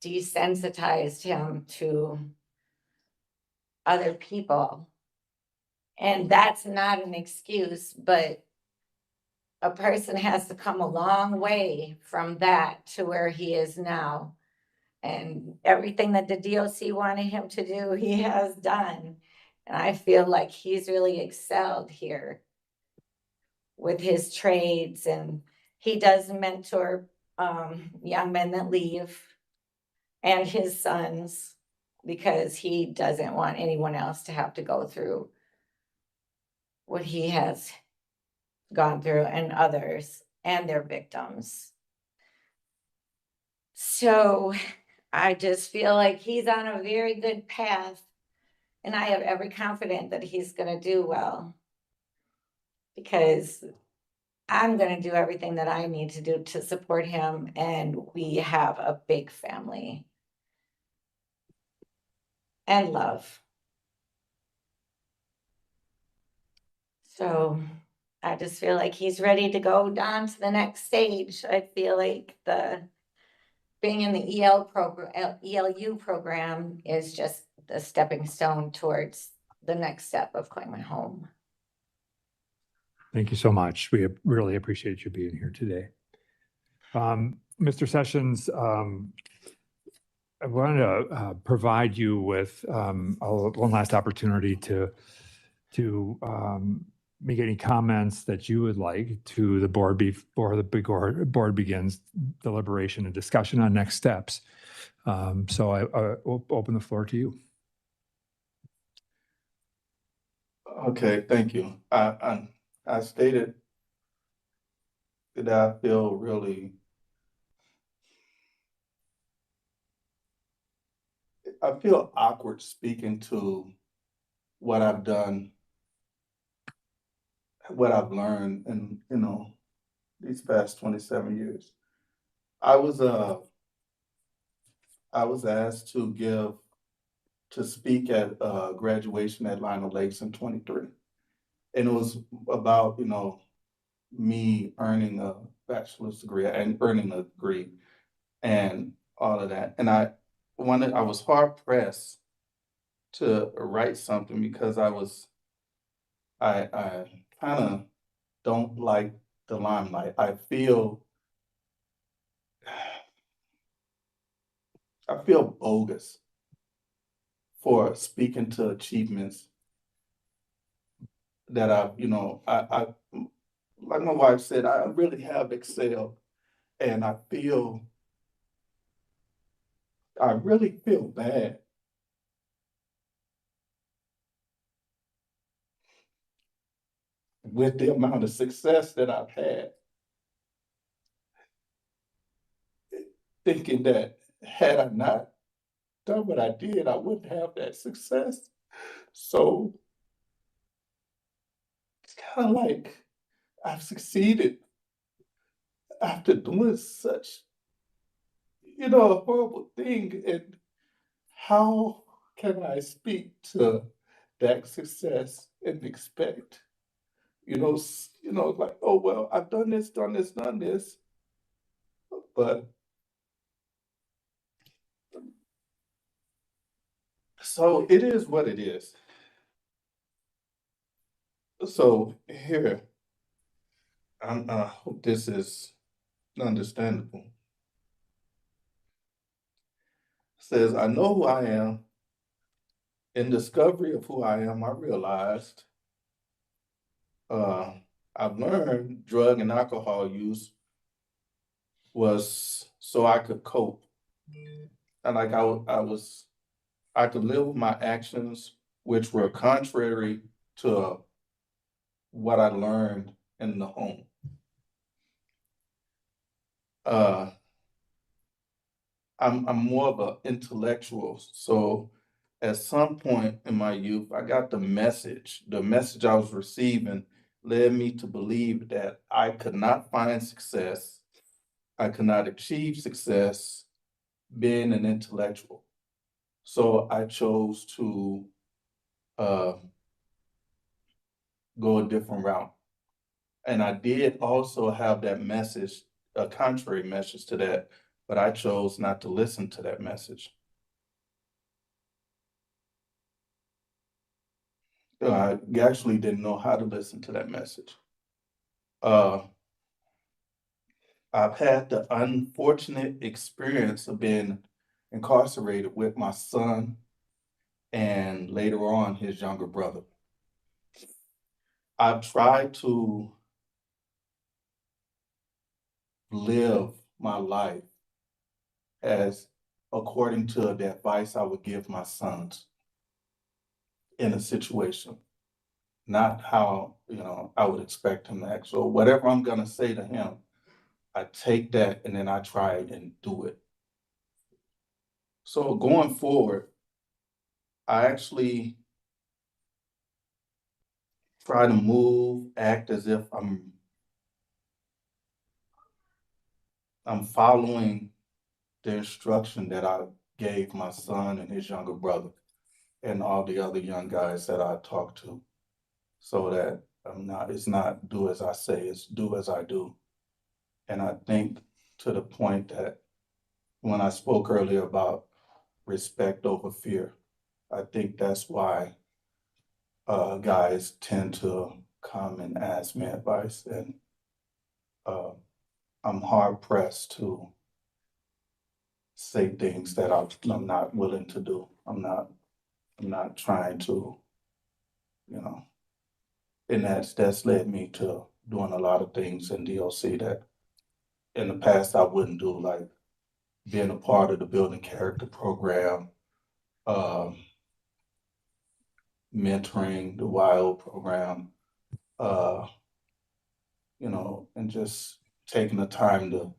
desensitized him to other people. And that's not an excuse, but a person has to come a long way from that to where he is now. And everything that the DOC wanted him to do, he has done. And I feel like he's really excelled here with his trades, and he does mentor young men that leave and his sons, because he doesn't want anyone else to have to go through what he has gone through, and others and their victims. So I just feel like he's on a very good path, and I have every confidence that he's going to do well, because I'm going to do everything that I need to do to support him, and we have a big family and love. So I just feel like he's ready to go down to the next stage. I feel like being in the ELU program is just the stepping stone towards the next step of claiming home. Thank you so much. We really appreciate you being here today. Mr. Sessions, I wanted to provide you with one last opportunity to make any comments that you would like to the board before the board begins deliberation and discussion on next steps. So I will open the floor to you. Okay, thank you. I stated that I feel I feel awkward speaking to what I've done, what I've learned in, these past 27 years. I was asked to speak at graduation at Lionel Lakes in 23. And it was about, me earning a bachelor's degree and earning a degree and all of that. And I was hard pressed to write something because I kind of don't like the limelight. I feel bogus for speaking to achievements that I like my wife said, I really have excelled, and I really feel bad with the amount of success that I've had, thinking that had I not done what I did, I wouldn't have that success. So it's kind of like I've succeeded after doing such, a horrible thing. And how can I speak to that success and expect, like, oh, well, I've done this, done this, done this. But so it is what it is. So here, I hope this is understandable. Says, I know who I am. In discovery of who I am, I realized I've learned drug and alcohol use was so I could cope. And like I could live with my actions, which were contrary to what I learned in the home. I'm more of an intellectual. So at some point in my youth, I got the message. The message I was receiving led me to believe that I could not find success. I could not achieve success being an intellectual. So I chose to go a different route. And I did also have that message, a contrary message to that, but I chose not to listen to that message. I actually didn't know how to listen to that message. I've had the unfortunate experience of being incarcerated with my son and later on his younger brother. I've tried to live my life as according to the advice I would give my sons in a situation, not how, I would expect him to act. So whatever I'm gonna say to him, I take that and then I try and do it. So going forward, I actually try to move, act as if I'm following the instruction that I gave my son and his younger brother and all the other young guys that I talk to, so that it's not do as I say, it's do as I do. And I think to the point that when I spoke earlier about respect over fear, I think that's why guys tend to come and ask me advice, and I'm hard pressed to say things that I'm not willing to do. I'm not trying to, and that's led me to doing a lot of things in DOC that in the past I wouldn't do, like being a part of the Building Character program, mentoring the YO program, and just taking the time to,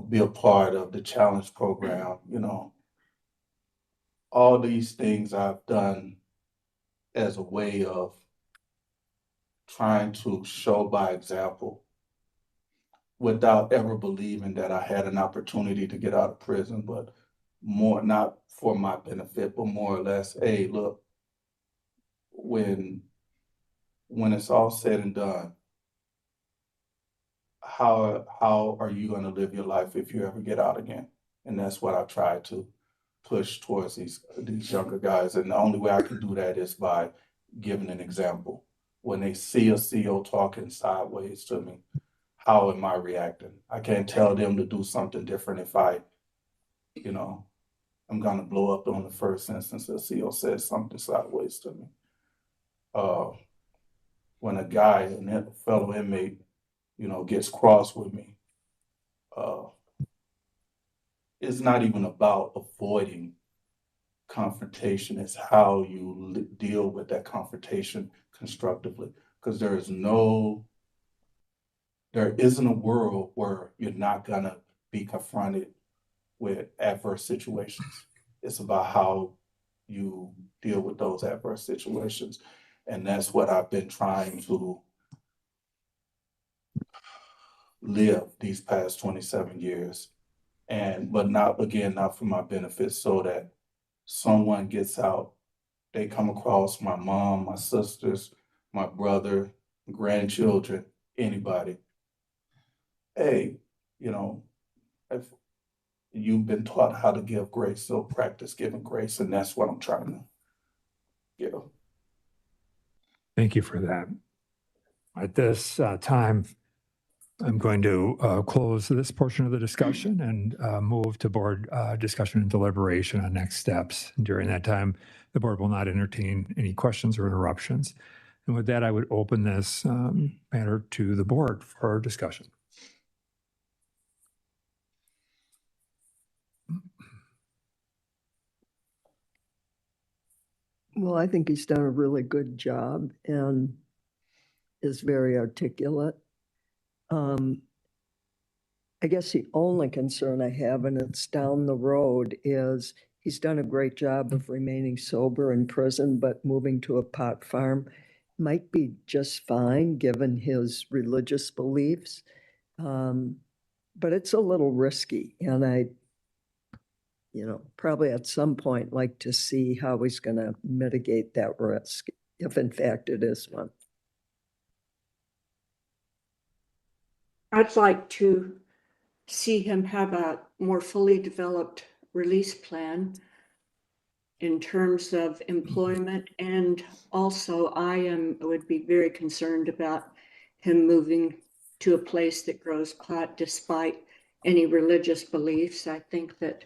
be a part of the challenge program, all these things I've done as a way of trying to show by example without ever believing that I had an opportunity to get out of prison, but more not for my benefit, but more or less, hey, look, when it's all said and done, how are you going to live your life if you ever get out again? And that's what I try to push towards these younger guys. And the only way I can do that is by giving an example. When they see a CO talking sideways to me, how am I reacting? I can't tell them to do something different if I'm gonna blow up on the first instance a CO says something sideways to me. When a guy, a fellow inmate, gets cross with me, it's not even about avoiding confrontation. It's how you deal with that confrontation constructively. Because there isn't a world where you're not gonna be confronted with adverse situations. It's about how you deal with those adverse situations. And that's what I've been trying to live these past 27 years. But not for my benefit, so that someone gets out, they come across my mom, my sisters, my brother, grandchildren, anybody. Hey, if you've been taught how to give grace, so practice giving grace. And that's what I'm trying to give. Thank you for that. At this time, I'm going to close this portion of the discussion and move to board discussion and deliberation on next steps. During that time, the board will not entertain any questions or interruptions. And with that, I would open this matter to the board for discussion. Well, I think he's done a really good job and is very articulate. I guess the only concern I have, and it's down the road, is he's done a great job of remaining sober in prison, but moving to a pot farm might be just fine given his religious beliefs. But it's a little risky, and I probably at some point like to see how he's going to mitigate that risk, if in fact it is one. I'd like to see him have a more fully developed release plan in terms of employment. And also would be very concerned about him moving to a place that grows pot despite any religious beliefs. I think that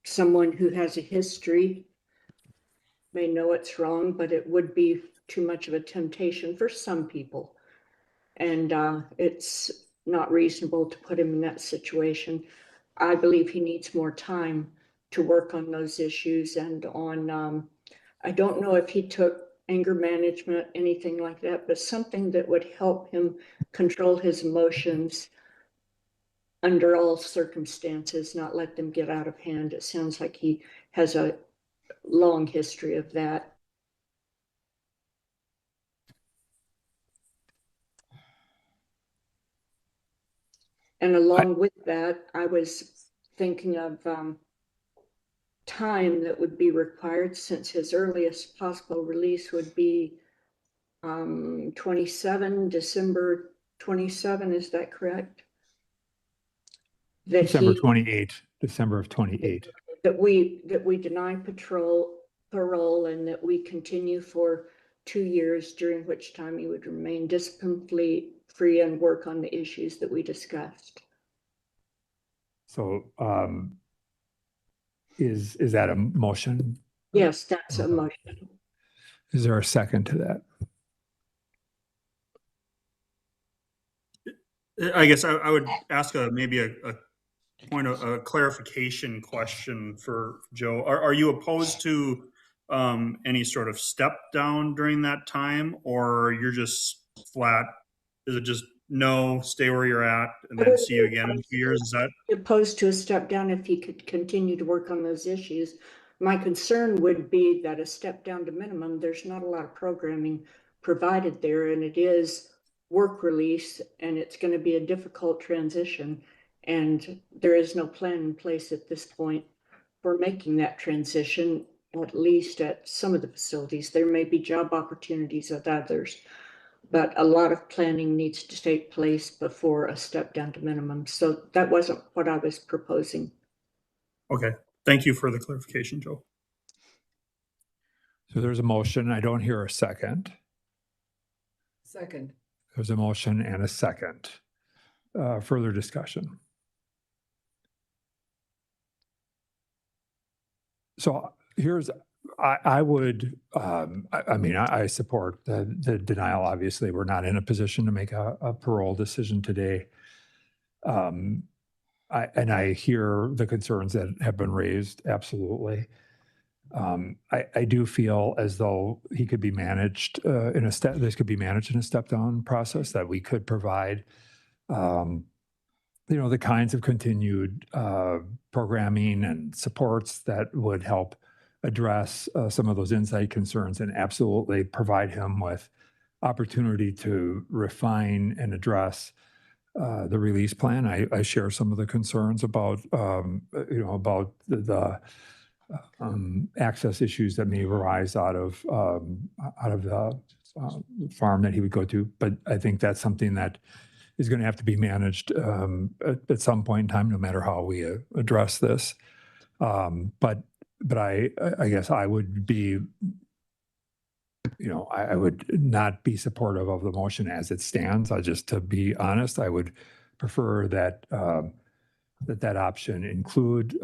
someone who has a history may know it's wrong, but it would be too much of a temptation for some people. And it's not reasonable to put him in that situation. I believe he needs more time to work on those issues and on, I don't know if he took anger management, anything like that, but something that would help him control his emotions under all circumstances, not let them get out of hand. It sounds like he has a long history of that. And along with that, I was thinking of time that would be required, since his earliest possible release would be 27, December 27, is that correct? That December 28, December of 28. that we deny parole and that we continue for 2 years, during which time he would remain discipline-free and work on the issues that we discussed. So is that a motion? Yes, that's a motion. Is there a second to that? I guess I would ask maybe a point of a clarification question for Joe. Are you opposed to any sort of step down during that time, or you're just flat? Is it just no, stay where you're at, and then see you again in 2 years? Is that Opposed to a step down if he could continue to work on those issues? My concern would be that a step down to minimum, there's not a lot of programming provided there, and it is work release, and it's going to be a difficult transition. And there is no plan in place at this point for making that transition, at least at some of the facilities. There may be job opportunities at others, but a lot of planning needs to take place before a step down to minimum. So that wasn't what I was proposing. okay? Thank you for the clarification, Joe. So there's a motion. I don't hear a second. Second. There's a motion and a second. Further discussion. So here's, I would, I mean, I support the denial. Obviously, we're not in a position to make a parole decision today. And I hear the concerns that have been raised, absolutely. I do feel as though he could be managed this could be managed in a step down process, that we could provide, the kinds of continued programming and supports that would help address some of those insight concerns, and absolutely provide him with opportunity to refine and address the release plan. I share some of the concerns about, about the access issues that may arise out of the farm that he would go to. But I think that's something that is going to have to be managed at some point in time, no matter how we address this. But I guess I would be, I would not be supportive of the motion as it stands. Just to be honest, I would prefer that that option include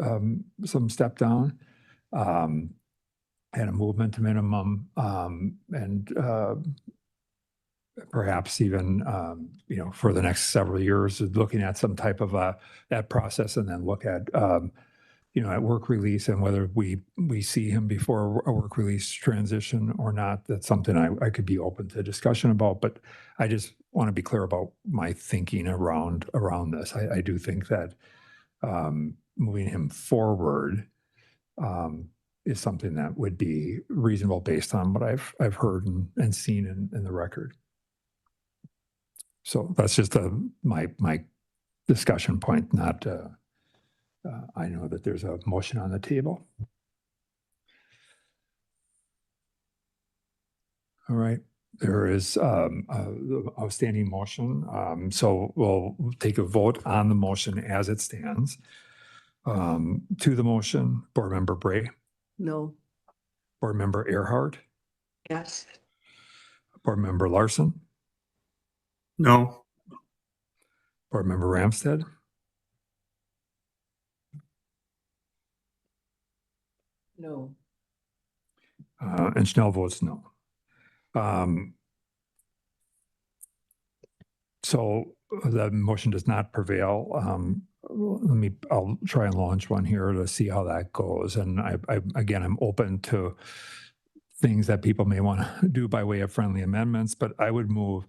some step down and a movement to minimum, and perhaps even, for the next several years, looking at some type of that process, and then look at, at work release, and whether we see him before a work release transition or not. That's something I could be open to discussion about, but I just want to be clear about my thinking around this. I do think that moving him forward is something that would be reasonable based on what I've heard and seen in the record. So that's just my discussion point. Not I know that there's a motion on the table. All right. There is the outstanding motion. So we'll take a vote on the motion as it stands. To the motion, Board Member Bray, No. Board Member Earhart, Yes. Board Member Larson, No. Board Member Ramstead, No. and Schnell votes no. So the motion does not prevail. I'll try and launch one here to see how that goes. And again, I'm open to things that people may want to do by way of friendly amendments, but I would move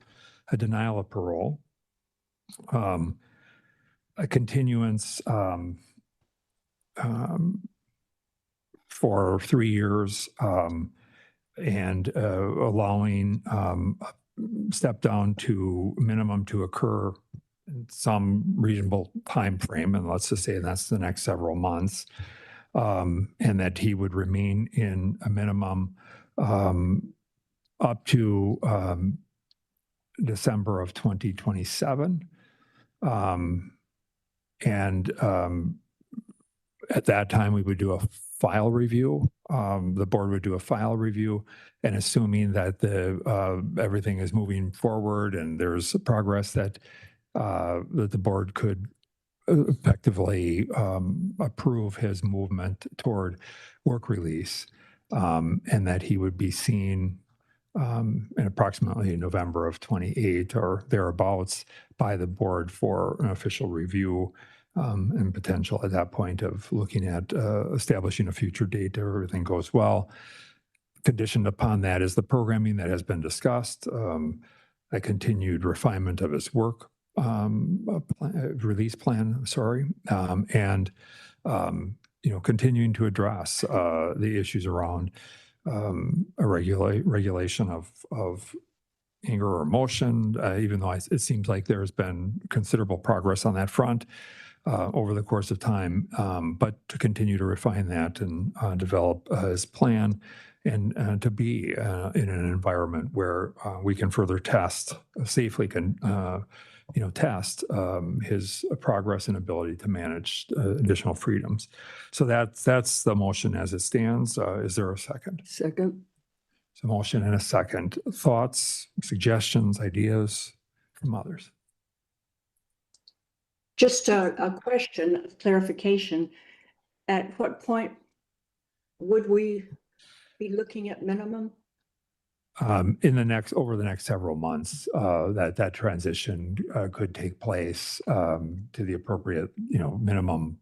a denial of parole, a continuance for 3 years, and allowing step down to minimum to occur in some reasonable time frame, and let's just say that's the next several months, and that he would remain in a minimum up to December of 2027. And at that time, we would do a file review. The board would do a file review, and assuming that everything is moving forward and there's progress that the board could effectively approve his movement toward work release, and that he would be seen in approximately November of 28 or thereabouts by the board for an official review, and potential at that point of looking at establishing a future date if everything goes well. Conditioned upon that is the programming that has been discussed, a continued refinement of his work release plan, and continuing to address the issues around a regulation of anger or emotion, even though it seems like there's been considerable progress on that front over the course of time, but to continue to refine that and develop his plan, and to be in an environment where we can further safely test his progress and ability to manage additional freedoms. So that's the motion as it stands. Is there a second? Second. So motion and a second. Thoughts, suggestions, ideas from others? Just a question, clarification. At what point would we be looking at minimum? Over the next several months, that transition could take place to the appropriate, minimum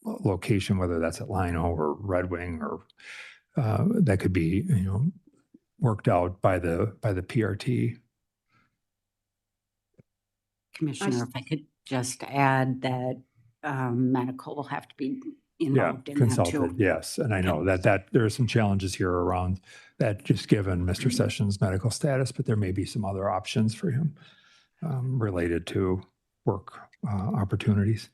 location, whether that's at Lino or Red Wing, or that could be, worked out by the PRT. Commissioner, if I could just add that medical will have to be involved in that Consulted, too. yes. And I know that there are some challenges here around that, just given Mr. Sessions' medical status, but there may be some other options for him related to work opportunities.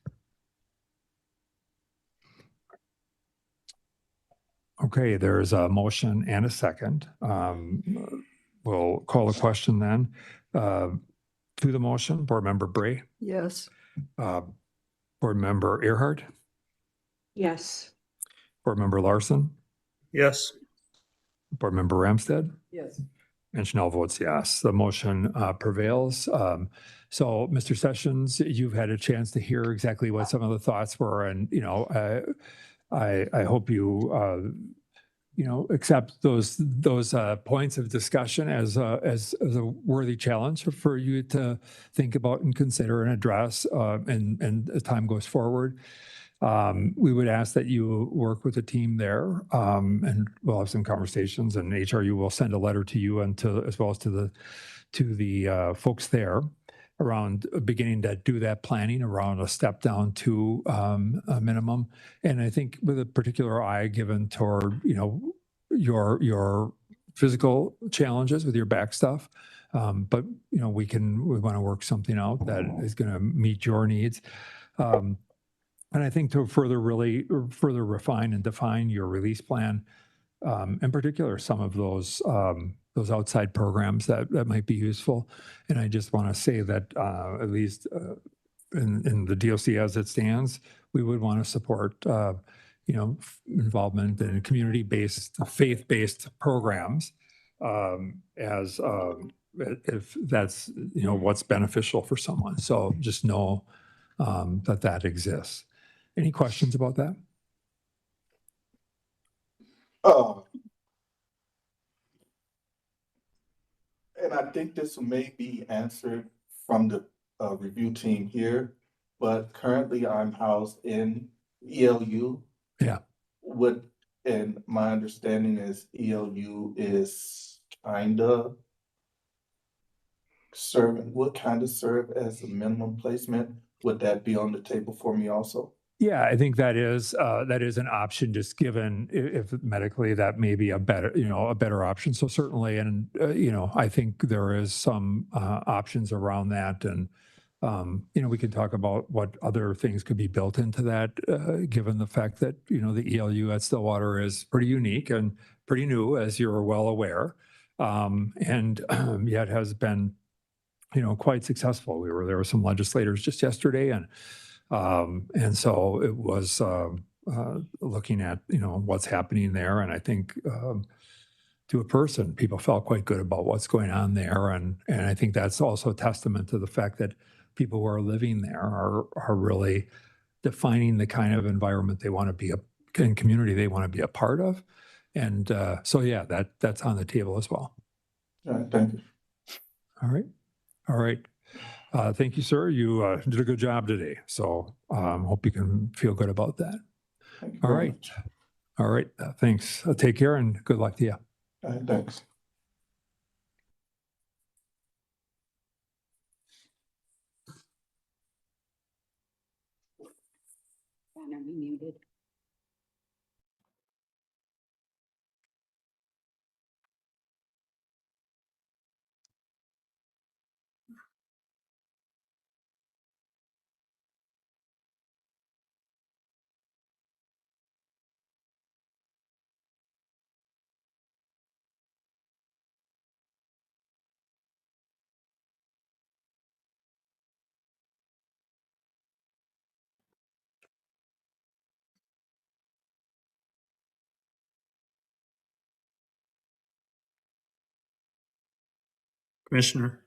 Okay, there's a motion and a second. We'll call the question then. To the motion, Board Member Bray, Yes. Board Member Earhart, Yes. Board Member Larson, Yes. Board Member Ramstead, Yes. and Schnell votes yes. The motion prevails. So, Mr. Sessions, you've had a chance to hear exactly what some of the thoughts were, and I hope you accept those points of discussion as a worthy challenge for you to think about and consider and address, and as time goes forward. We would ask that you work with the team there, and we'll have some conversations, and HRU will send a letter to you and as well as to the folks there around beginning to do that planning around a step down to a minimum. And I think with a particular eye given toward, your physical challenges with your back stuff. But, we want to work something out that is going to meet your needs. And I think to further refine and define your release plan, in particular, some of those those outside programs that might be useful. And I just want to say that at least in the DOC as it stands, we would want to support involvement in community-based, faith-based programs as if that's what's beneficial for someone. So just know that exists. Any questions about that? And I think this may be answered from the review team here, but currently I'm housed in ELU. Yeah. And my understanding is ELU is would kind of serve as a minimum placement. Would that be on the table for me also? Yeah, I think that is an option, just given if medically that may be a better option. So certainly, and I think there is some options around that, and we can talk about what other things could be built into that, given the fact that the ELU at Stillwater is pretty unique and pretty new, as you're well aware, and yet has been quite successful. There were some legislators just yesterday, and so it was looking at what's happening there, and I think to a person, people felt quite good about what's going on there, and I think that's also a testament to the fact that people who are living there are really defining the kind of environment they want to be and community they want to be a part of, and so yeah, that's on the table as well. All right, thank you. All right. Thank you, sir. You did a good job today. So hope you can feel good about that. Thank you All very right. much. All right. Thanks. Take care and good luck to you. All right, thanks. Banner be muted. Commissioner.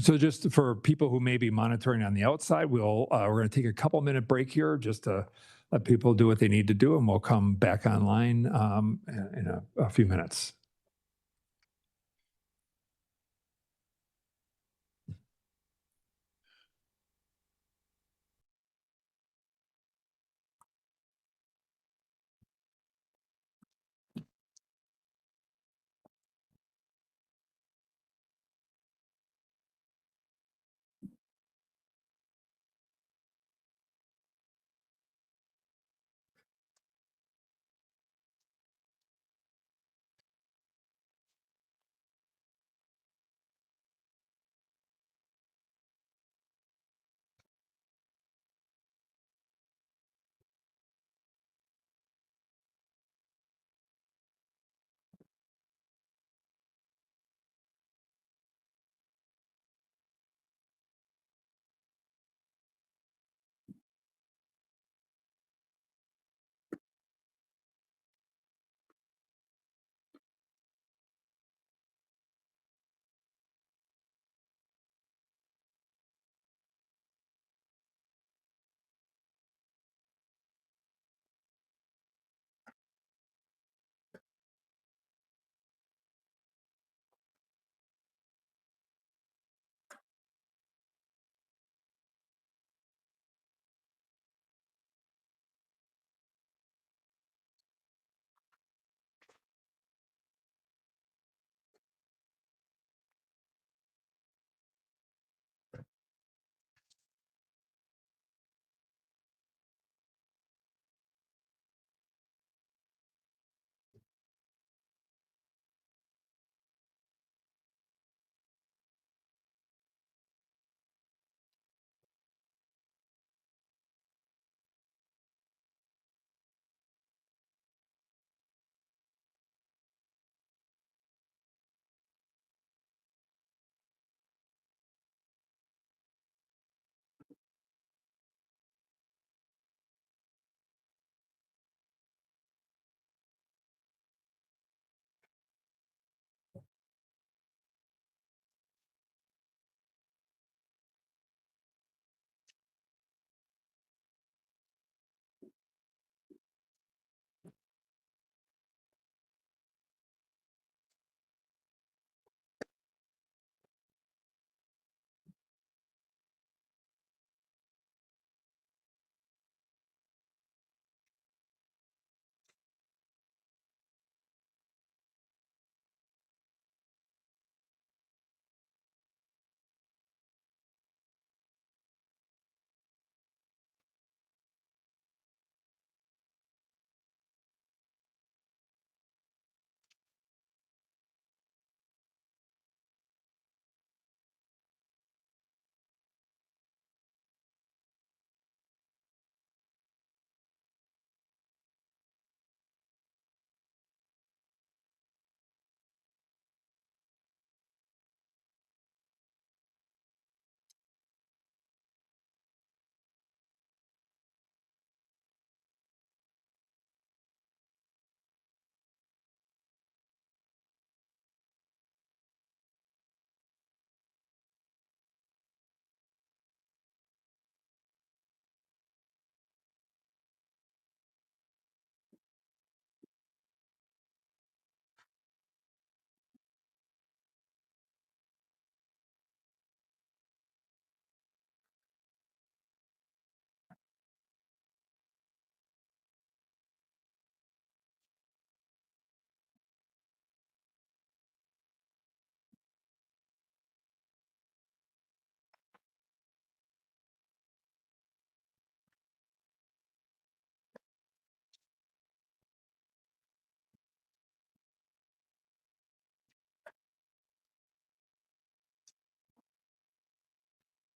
So just for people who may be monitoring on the outside, we're going to take a couple minute break here just to let people do what they need to do, and we'll come back online in a few minutes.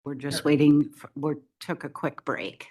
We're just waiting, we took a quick break.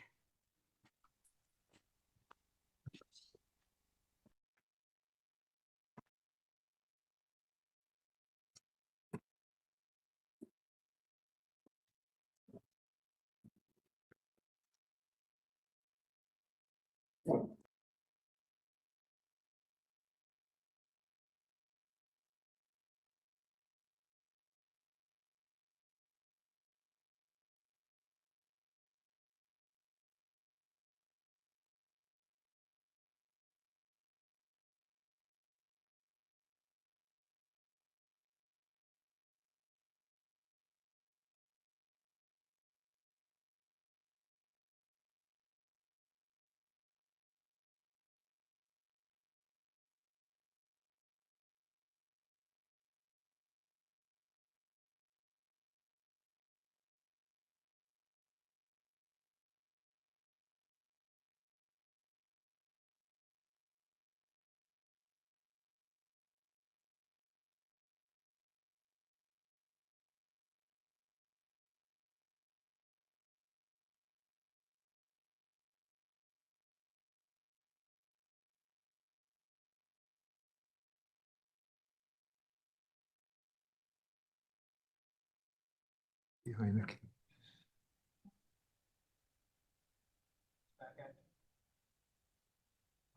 Behind the.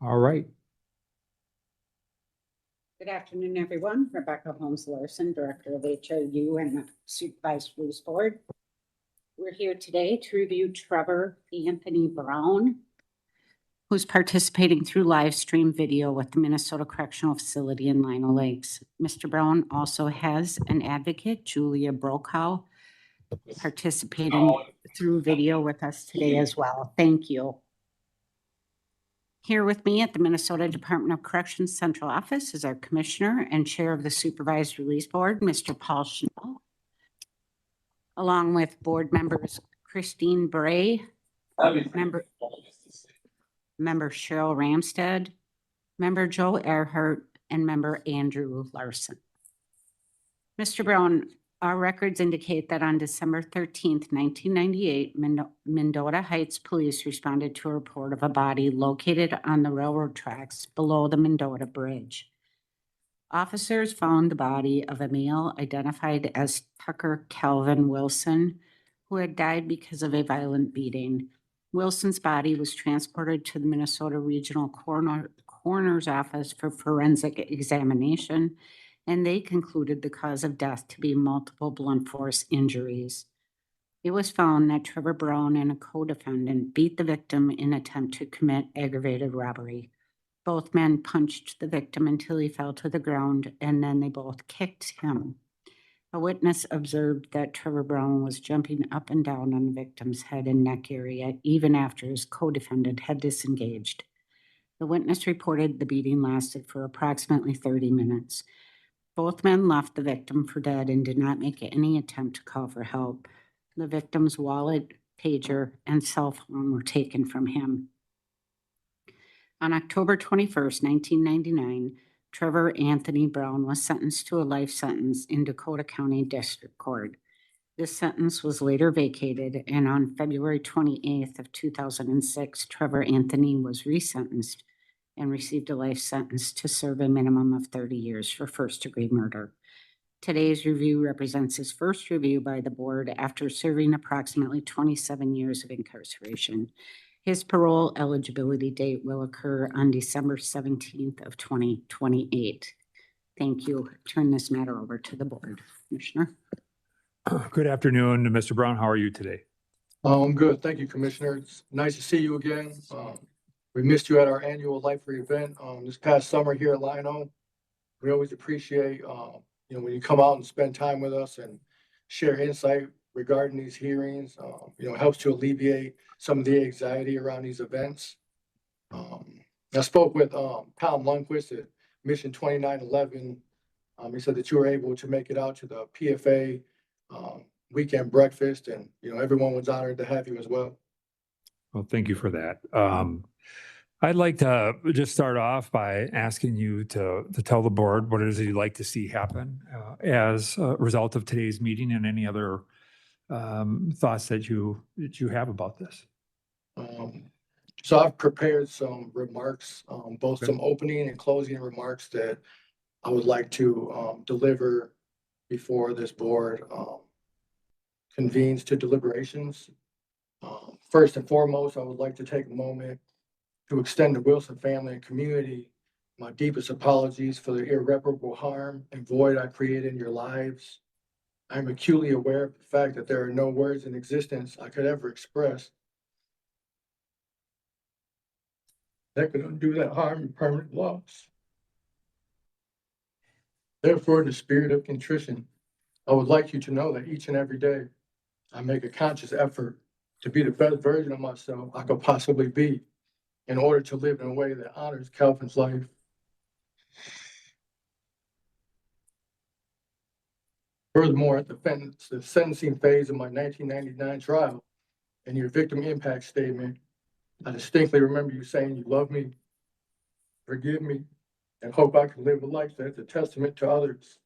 All right. Good afternoon, everyone. Rebecca Holmes Larson, Director of HRU and the Supervised Release Board. We're here today to review Trevor Anthony Brown, who's participating through live stream video with the Minnesota Correctional Facility in Lino Lakes. Mr. Brown also has an advocate, Julia Brokow, participating through video with us today as well. Thank you. Here with me at the Minnesota Department of Corrections Central Office is our Commissioner and Chair of the Supervised Release Board, Mr. Paul Schnell, along with board members Christine Bray, member Cheryl Ramstead, member Joe Earhart, and member Andrew Larson. Mr. Brown, our records indicate that on December 13th, 1998, Mendota Heights Police responded to a report of a body located on the railroad tracks below the Mendota Bridge. Officers found the body of a male identified as Tucker Calvin Wilson, who had died because of a violent beating. Wilson's body was transported to the Minnesota Regional Coroner's Office for forensic examination, and they concluded the cause of death to be multiple blunt force injuries. It was found that Trevor Brown and a co-defendant beat the victim in an attempt to commit aggravated robbery. Both men punched the victim until he fell to the ground, and then they both kicked him. A witness observed that Trevor Brown was jumping up and down on the victim's head and neck area even after his co-defendant had disengaged. The witness reported the beating lasted for approximately 30 minutes. Both men left the victim for dead and did not make any attempt to call for help. The victim's wallet, pager, and cell phone were taken from him. On October 21st, 1999, Trevor Anthony Brown was sentenced to a life sentence in Dakota County District Court. This sentence was later vacated, and on February 28th of 2006, Trevor Anthony was resentenced and received a life sentence to serve a minimum of 30 years for first-degree murder. Today's review represents his first review by the board after serving approximately 27 years of incarceration. His parole eligibility date will occur on December 17th of 2028. Thank you. Turn this matter over to the board. Commissioner. Good afternoon, Mr. Brown. How are you today? I'm good. Thank you, Commissioner. It's nice to see you again. We missed you at our annual Life Free event this past summer here at Lino. We always appreciate, when you come out and spend time with us and share insight regarding these hearings. It helps to alleviate some of the anxiety around these events. I spoke with Tom Lundquist at Mission 2911. He said that you were able to make it out to the PFA weekend breakfast, and everyone was honored to have you as well. Well, thank you for that. I'd like to just start off by asking you to tell the board what it is you'd like to see happen as a result of today's meeting and any other thoughts that you have about this. So I've prepared some remarks, both Okay. some opening and closing remarks that I would like to deliver before this board convenes to deliberations. First and foremost, I would like to take a moment to extend the Wilson family and community my deepest apologies for the irreparable harm and void I created in your lives. I'm acutely aware of the fact that there are no words in existence I could ever express that could undo that harm and permanent loss. Therefore, in the spirit of contrition, I would like you to know that each and every day, I make a conscious effort to be the best version of myself I could possibly be in order to live in a way that honors Calvin's life. Furthermore, at the sentencing phase of my 1999 trial and your victim impact statement, I distinctly remember you saying you love me, forgive me, and hope I can live a life that's a testament to others.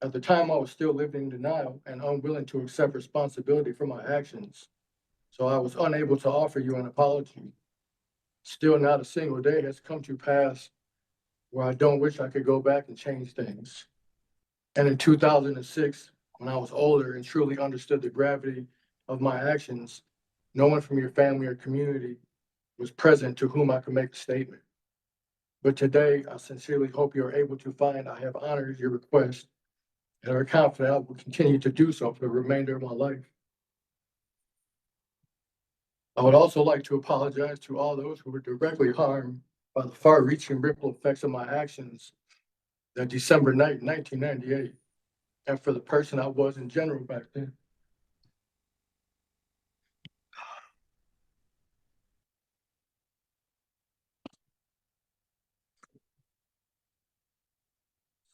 At the time, I was still living in denial and unwilling to accept responsibility for my actions, so I was unable to offer you an apology. Still, not a single day has come to pass where I don't wish I could go back and change things. And in 2006, when I was older and truly understood the gravity of my actions, no one from your family or community was present to whom I could make a statement. But today, I sincerely hope you are able to find I have honored your request and are confident I will continue to do so for the remainder of my life. I would also like to apologize to all those who were directly harmed by the far-reaching ripple effects of my actions that December night, 1998, and for the person I was in general back then.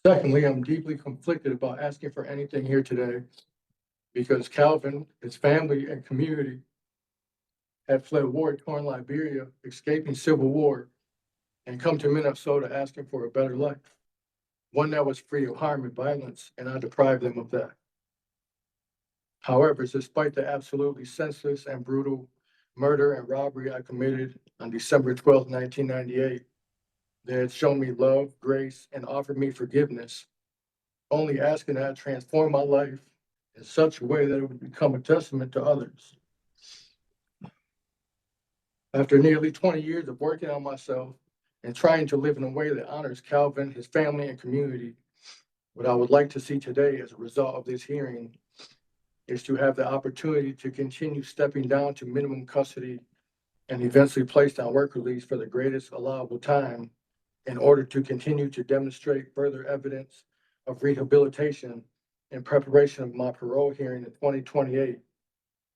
Secondly, I'm deeply conflicted about asking for anything here today because Calvin, his family, and community had fled war-torn Liberia, escaping civil war, and come to Minnesota asking for a better life, one that was free of harm and violence, and I deprived them of that. However, despite the absolutely senseless and brutal murder and robbery I committed on December 12, 1998, they had shown me love, grace, and offered me forgiveness, only asking that I transform my life in such a way that it would become a testament to others. After nearly 20 years of working on myself and trying to live in a way that honors Calvin, his family, and community, what I would like to see today as a result of this hearing is to have the opportunity to continue stepping down to minimum custody and eventually placed on work release for the greatest allowable time in order to continue to demonstrate further evidence of rehabilitation in preparation of my parole hearing in 2028.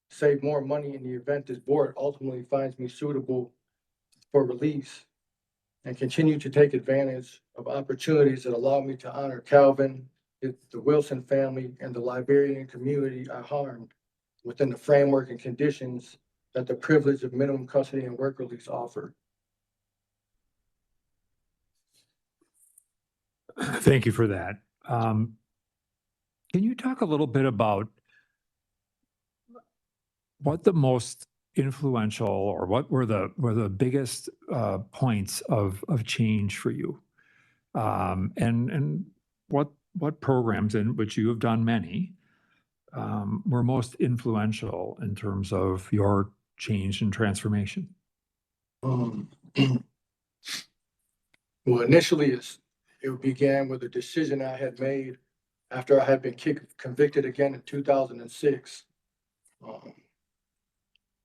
Save more money in the event this board ultimately finds me suitable for release, and continue to take advantage of opportunities that allow me to honor Calvin, the Wilson family, and the Liberian community I harmed within the framework and conditions that the privilege of minimum custody and work release offer. Thank you for that. Can you talk a little bit about what the most influential or what were the biggest points of change for you? And what programs, in which you have done many, were most influential in terms of your change and transformation? Well, initially, it began with a decision I had made after I had been convicted again in 2006.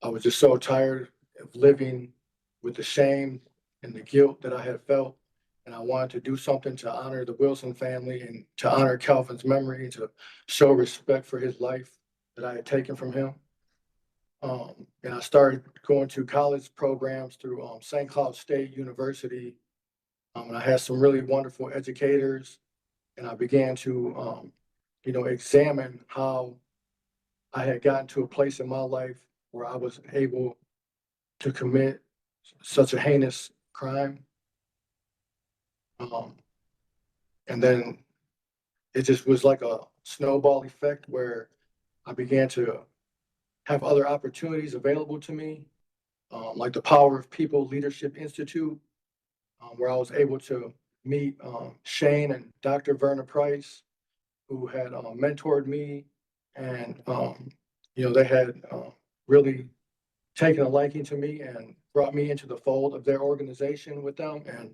I was just so tired of living with the shame and the guilt that I had felt. And I wanted to do something to honor the Wilson family and to honor Calvin's memory and to show respect for his life that I had taken from him. And I started going to college programs through St. Cloud State University. And I had some really wonderful educators. And I began to, examine how I had gotten to a place in my life where I was able to commit such a heinous crime. And then it just was like a snowball effect where I began to have other opportunities available to me, like the Power of People Leadership Institute, where I was able to meet Shane and Dr. Verna Price, who had mentored me, and they had really taken a liking to me and brought me into the fold of their organization with them, and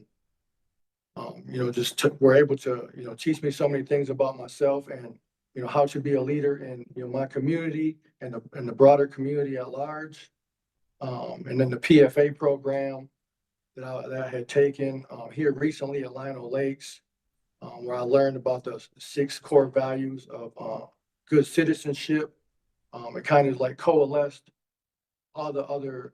were able to teach me so many things about myself and how to be a leader in my community and the broader community at large. And then the PFA program that I had taken here recently at Lino Lakes, where I learned about the 6 core values of good citizenship. It kind of like coalesced all the other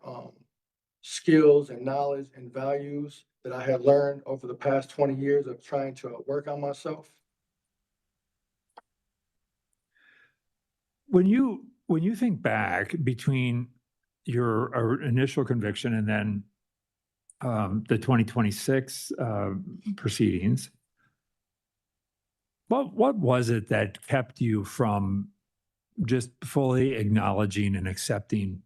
skills and knowledge and values that I had learned over the past 20 years of trying to work on myself. When you think back between your initial conviction and then the 2026 proceedings, what was it that kept you from just fully acknowledging and accepting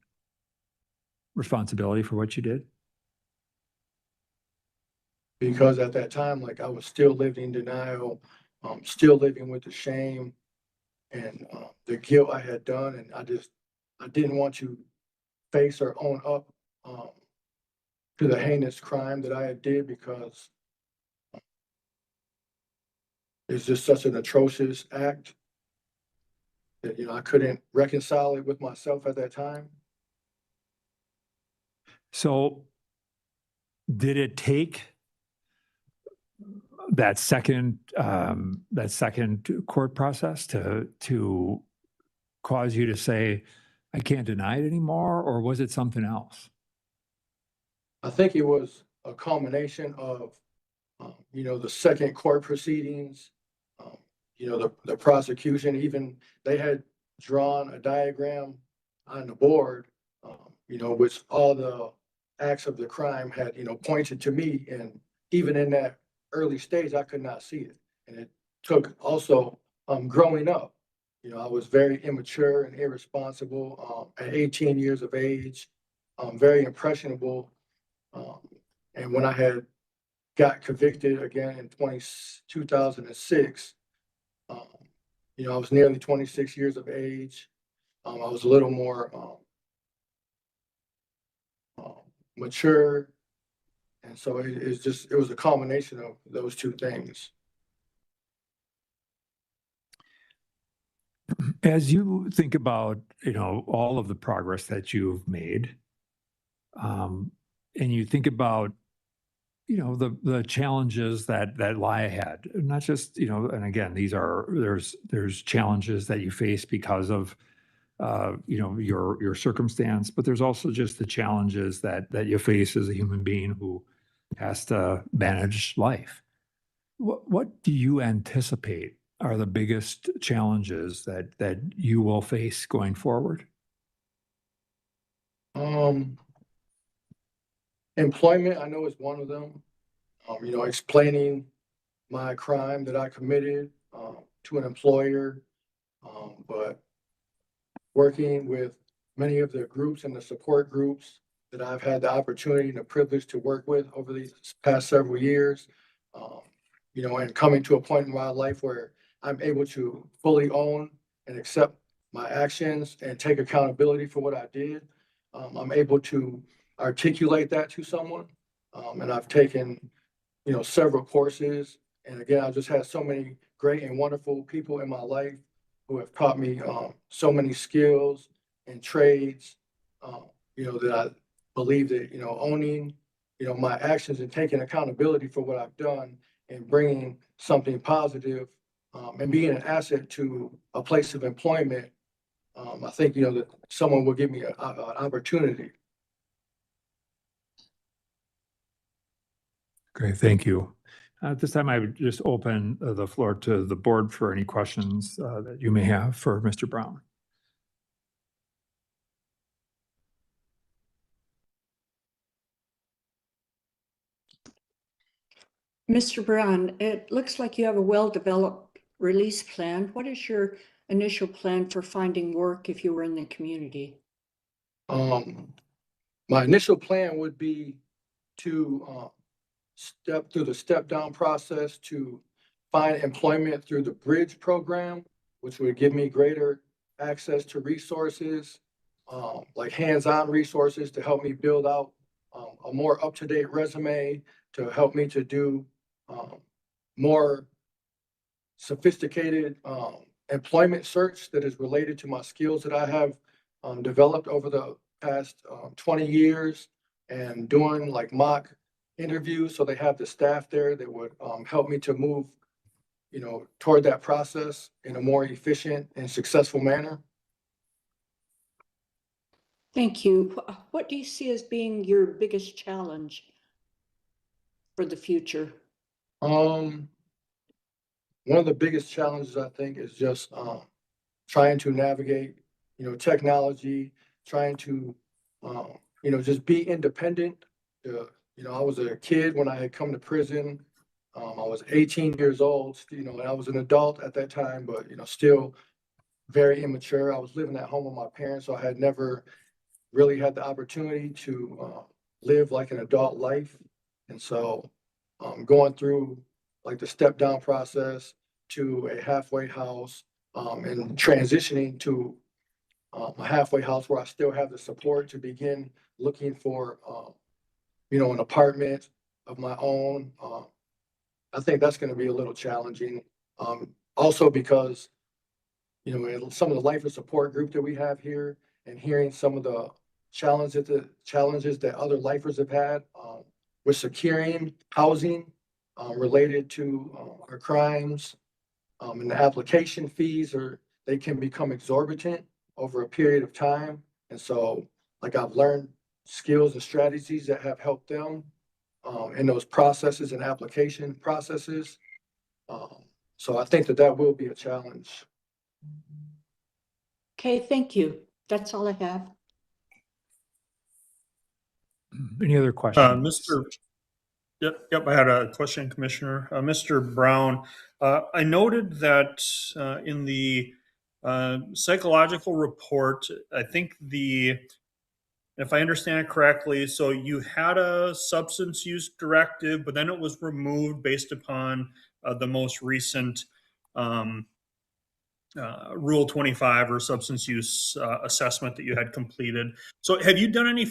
responsibility for what you did? Because at that time, like, I was still living in denial, still living with the shame and the guilt I had done, and I didn't want to face or own up to the heinous crime that I had did, because it's just such an atrocious act that I couldn't reconcile it with myself at that time. So did it take that second court process to cause you to say, I can't deny it anymore, or was it something else? I think it was a culmination of the second court proceedings, the prosecution, even they had drawn a diagram on the board, which all the acts of the crime had, pointed to me. And even in that early stage, I could not see it. And it took also growing up. I was very immature and irresponsible at 18 years of age, very impressionable. And when I had got convicted again in 2006, I was nearly 26 years of age. I was a little more mature. And so it was a combination of those two things. As you think about, all of the progress that you've made, and you think about, the challenges that lie ahead, not just, and again, there's challenges that you face because of, your circumstance, but there's also just the challenges that you face as a human being who has to manage life. What do you anticipate are the biggest challenges that you will face going forward? Employment, I know, is one of them. Explaining my crime that I committed to an employer, but working with many of the groups and the support groups that I've had the opportunity and the privilege to work with over these past several years, and coming to a point in my life where I'm able to fully own and accept my actions and take accountability for what I did. I'm able to articulate that to someone. And I've taken, several courses. And again, I've just had so many great and wonderful people in my life who have taught me so many skills and trades, that I believe that, owning, my actions and taking accountability for what I've done and bringing something positive and being an asset to a place of employment, I think, that someone will give me an opportunity. Great, thank you. At this time, I would just open the floor to the board for any questions that you may have for Mr. Brown. Mr. Brown, it looks like you have a well-developed release plan. What is your initial plan for finding work if you were in the community? My initial plan would be to step through the step down process to find employment through the bridge program, which would give me greater access to resources, like hands-on resources to help me build out a more up-to-date resume, to help me to do more sophisticated employment search that is related to my skills that I have developed over the past 20 years, and doing like mock interviews. So they have the staff there that would help me to move, toward that process in a more efficient and successful manner. Thank you. What do you see as being your biggest challenge for the future? One of the biggest challenges I think is just trying to navigate, technology, trying to, just be independent. I was a kid when I had come to prison. I was 18 years old, and I was an adult at that time, but, still very immature. I was living at home with my parents, so I had never really had the opportunity to live like an adult life. And so going through like the step down process to a halfway house, and transitioning to a halfway house where I still have the support to begin looking for, an apartment of my own. I think that's going to be a little challenging. Also because, in some of the life and support group that we have here, and hearing some of the challenges that other lifers have had with securing housing related to our crimes, and the application fees they can become exorbitant over a period of time. And so, like, I've learned skills and strategies that have helped them in those processes and application processes. So I think that will be a challenge. Okay, thank you. That's all I have. Any other questions? Mr. Yep, I had a question, Commissioner. Mr. Brown, I noted that in the psychological report, I think if I understand it correctly, so you had a substance use directive, but then it was removed based upon the most recent Rule 25 or substance use assessment that you had completed. So have you done any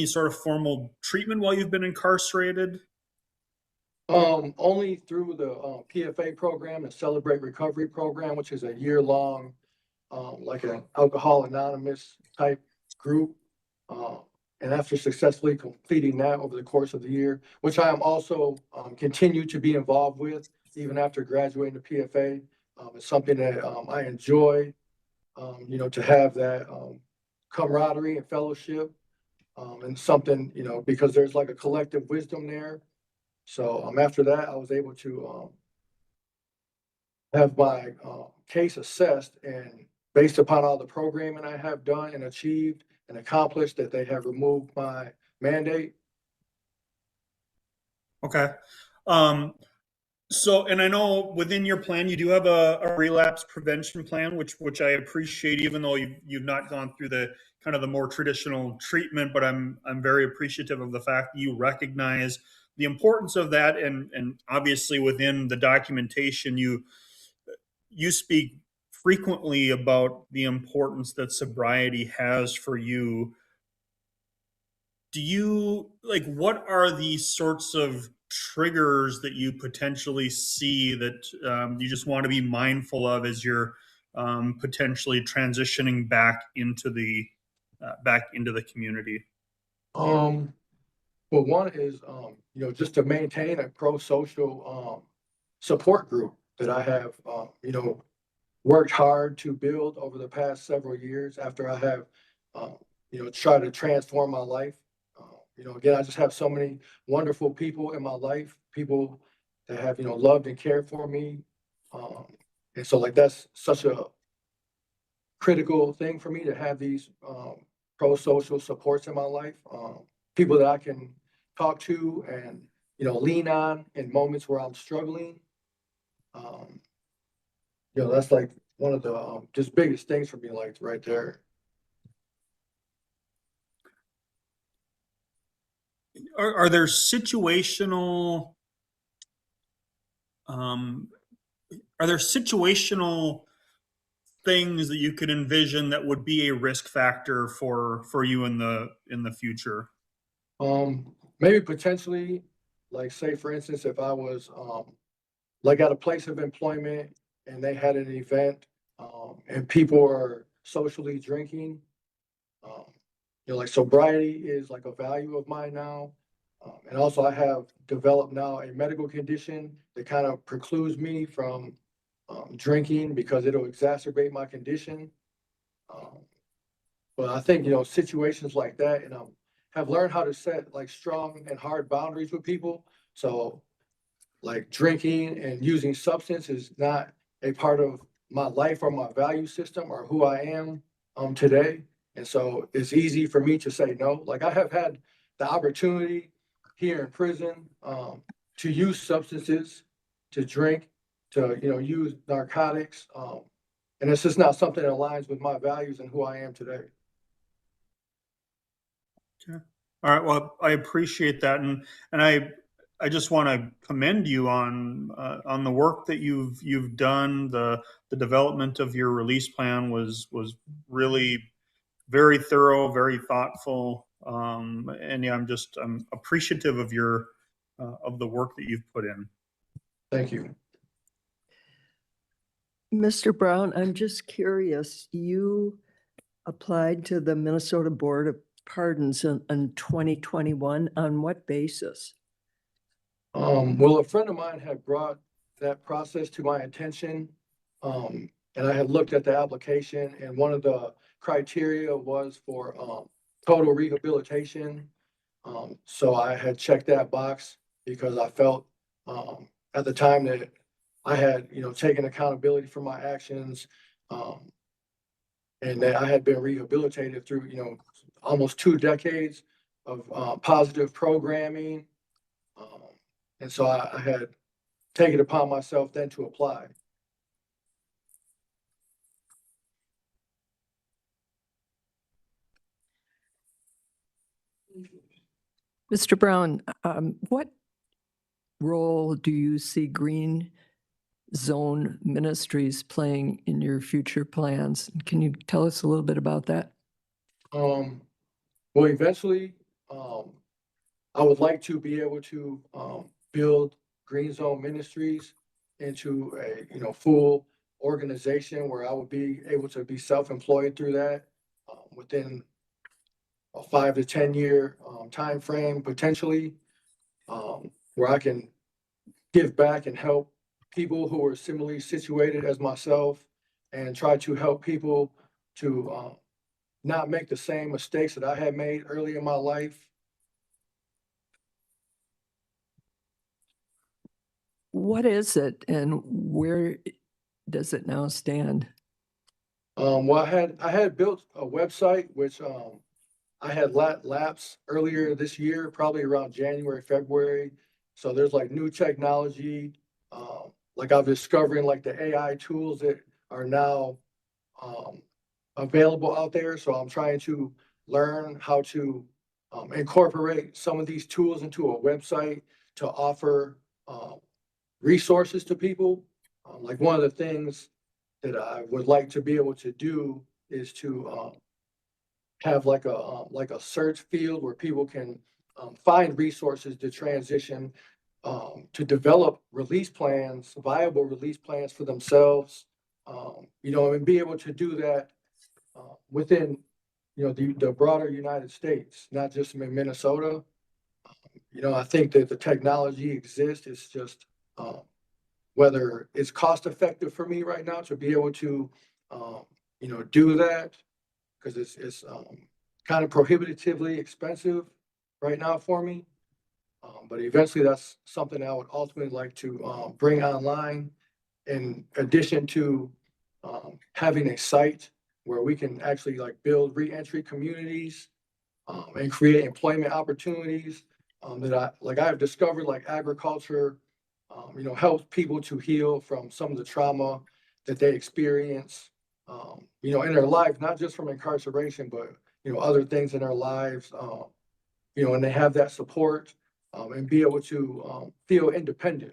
sort of formal treatment while you've been incarcerated? Only through the PFA program, the Celebrate Recovery program, which is a year-long, like an Alcohol Anonymous type group. And after successfully completing that over the course of the year, which I am also continue to be involved with even after graduating to PFA, it's something that I enjoy, to have that camaraderie and fellowship, and something, because there's like a collective wisdom there. So after that, I was able to have my case assessed, and based upon all the programming I have done and achieved and accomplished, that they have removed my mandate. Okay. So, and I know within your plan, you do have a relapse prevention plan, which I appreciate, even though you've not gone through the kind of the more traditional treatment, but I'm very appreciative of the fact that you recognize the importance of that. And obviously within the documentation, you speak frequently about the importance that sobriety has for you. Do you, like, what are the sorts of triggers that you potentially see that you just want to be mindful of as you're potentially transitioning back into the community? Well, one is, just to maintain a pro-social support group that I have, worked hard to build over the past several years after I have, tried to transform my life. Again, I just have so many wonderful people in my life, people that have, loved and cared for me. And so, like, that's such a critical thing for me to have these pro-social supports in my life, people that I can talk to and, lean on in moments where I'm struggling. you know, that's like one of the just biggest things for me, like right there. Are there situational, um, are there situational things that you could envision that would be a risk factor for you in the future? Maybe potentially, like say for instance, if I was like at a place of employment and they had an event and people are socially drinking, um, you know, like sobriety is like a value of mine now. And also I have developed now a medical condition that kind of precludes me from drinking because it'll exacerbate my condition. Um, but I think, you know, situations like that, and have learned how to set like strong and hard boundaries with people. So like drinking and using substance is not a part of my life or my value system or who I am today. And so it's easy for me to say no. Like I have had the opportunity here in prison to use substances, to drink, to, you know, use narcotics. And it's just not something that aligns with my values and who I am today. Okay. All right. Well, I appreciate that, and I just want to commend you on the work that you've done. The development of your release plan was really very thorough, very thoughtful, and yeah, I'm appreciative of your of the work that you've put in. Thank you. Mr. Brown, I'm just curious, you applied to the Minnesota Board of Pardons in 2021. On what basis? Well, a friend of mine had brought that process to my attention. And I had looked at the application, and one of the criteria was for total rehabilitation. So I had checked that box because I felt at the time that I had, you know, taken accountability for my actions, and that I had been rehabilitated through, you know, almost 2 decades of positive programming. Um, and so I had taken it upon myself then to apply. Mr. Brown, what role do you see Green Zone Ministries playing in your future plans? Can you tell us a little bit about that? Well, eventually, I would like to be able to build Green Zone Ministries into a, you know, full organization where I would be able to be self-employed through that within a 5 to 10 year time frame potentially, where I can give back and help people who are similarly situated as myself and try to help people to not make the same mistakes that I had made early in my life. What is it and where does it now stand? Well, I had built a website which I had lapsed earlier this year, probably around January, February. So there's like new technology, like I'm discovering like the AI tools that are now um, available out there. So I'm trying to learn how to incorporate some of these tools into a website to offer resources to people. Like one of the things that I would like to be able to do is to have like a search field where people can find resources to transition to develop release plans, viable release plans for themselves. You know, and be able to do that within, you know, the broader United States, not just in Minnesota. You know, I think that the technology exists. It's just whether it's cost effective for me right now to be able to, you know, do that because it's kind of prohibitively expensive right now for me. But eventually that's something I would ultimately like to bring online in addition to having a site where we can actually like build reentry communities and create employment opportunities that I have discovered like agriculture, you know, helps people to heal from some of the trauma that they experience, you know, in their life, not just from incarceration, but, you know, other things in their lives, you know, and they have that support, and be able to, feel independent.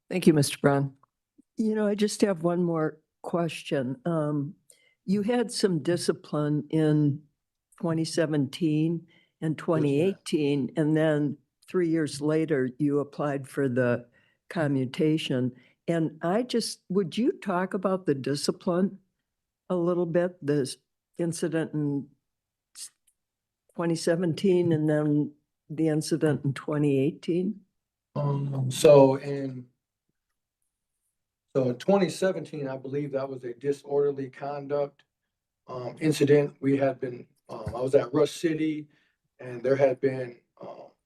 Thank you, Mr. Brown. You know, I just have one more question. You had some discipline in 2017 and 2018, and then 3 years later, you applied for the commutation. And would you talk about the discipline a little bit, this incident in 2017 and then the incident in 2018? So in 2017, I believe that was a disorderly conduct incident. I was at Rush City, and there had been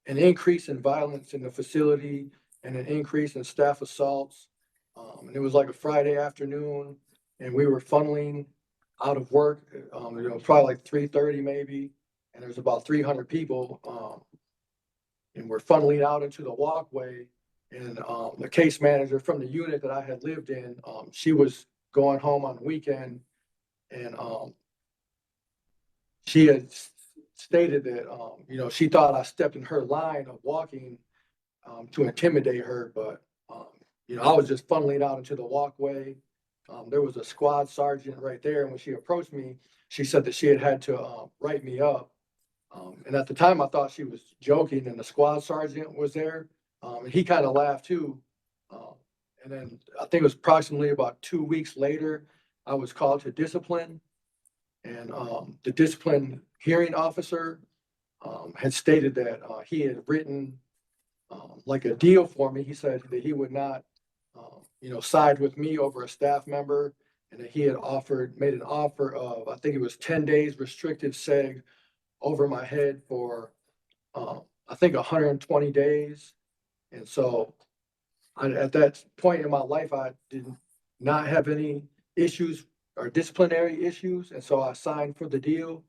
an increase in violence in the facility and an increase in staff assaults. And it was like a Friday afternoon, and we were funneling out of work, you know, probably like 3:30 maybe, and there's about 300 people, and we're funneling out into the walkway. And the case manager from the unit that I had lived in, she was going home on the weekend, and she had stated that, you know, she thought I stepped in her line of walking to intimidate her, but, you know, I was just funneling out into the walkway. There was a squad sergeant right there, and when she approached me, she said that she had to write me up. And at the time, I thought she was joking, and the squad sergeant was there. And he kind of laughed too. And then I think it was approximately about 2 weeks later, I was called to discipline. And the discipline hearing officer had stated that he had written like a deal for me. He said that he would not, you know, side with me over a staff member, and that he had made an offer of, I think it was 10 days restricted seg over my head for, I think 120 days. And so at that point in my life, I did not have any issues or disciplinary issues. And so I signed for the deal.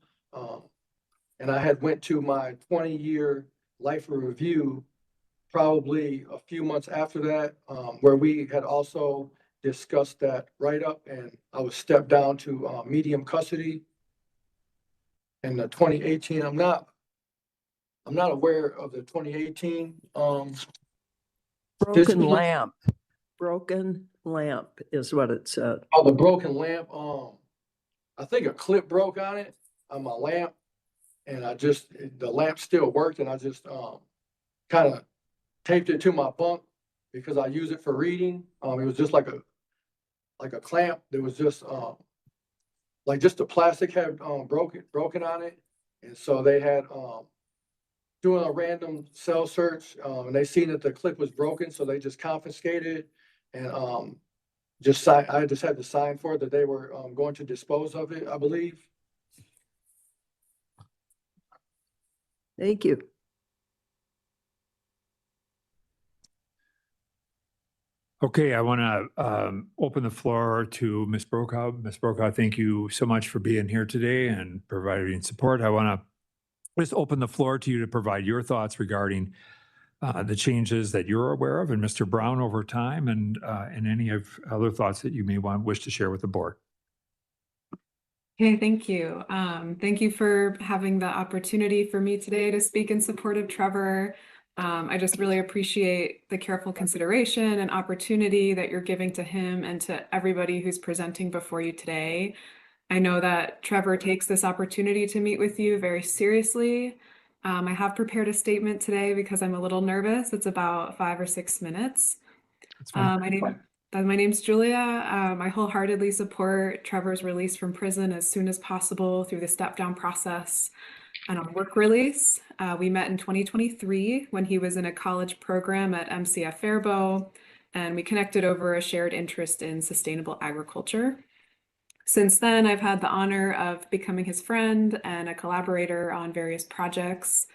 And I had went to my 20-year life review probably a few months after that, where we had also discussed that write-up, and I was stepped down to medium custody. In the 2018, I'm not aware of the 2018 Broken discipline. lamp. Broken lamp is what it said. Oh, the broken lamp. I think a clip broke on it, on my lamp, and the lamp still worked, and I just kind of taped it to my bunk because I use it for reading. It was just like a clamp. There was just like just the plastic had broken on it, and so they had doing a random cell search, and they seen that the clip was broken, so they just confiscated it, and I just had to sign for it that they were going to dispose of it, I believe. Thank you. Okay, I want to open the floor to Ms. Brokaw. Ms. Brokaw, thank you so much for being here today and providing support. I want to just open the floor to you to provide your thoughts regarding the changes that you're aware of, and Mr. Brown over time, and any of other thoughts that you may wish to share with the board. Okay, thank you. Thank you for having the opportunity for me today to speak in support of Trevor. I just really appreciate the careful consideration and opportunity that you're giving to him and to everybody who's presenting before you today. I know that Trevor takes this opportunity to meet with you very seriously. I have prepared a statement today because I'm a little nervous. It's about 5 or 6 minutes. That's fine. My name's Julia. I wholeheartedly support Trevor's release from prison as soon as possible through the step-down process and on work release. We met in 2023 when he was in a college program at MCF Faribault, and we connected over a shared interest in sustainable agriculture. Since then, I've had the honor of becoming his friend and a collaborator on various projects.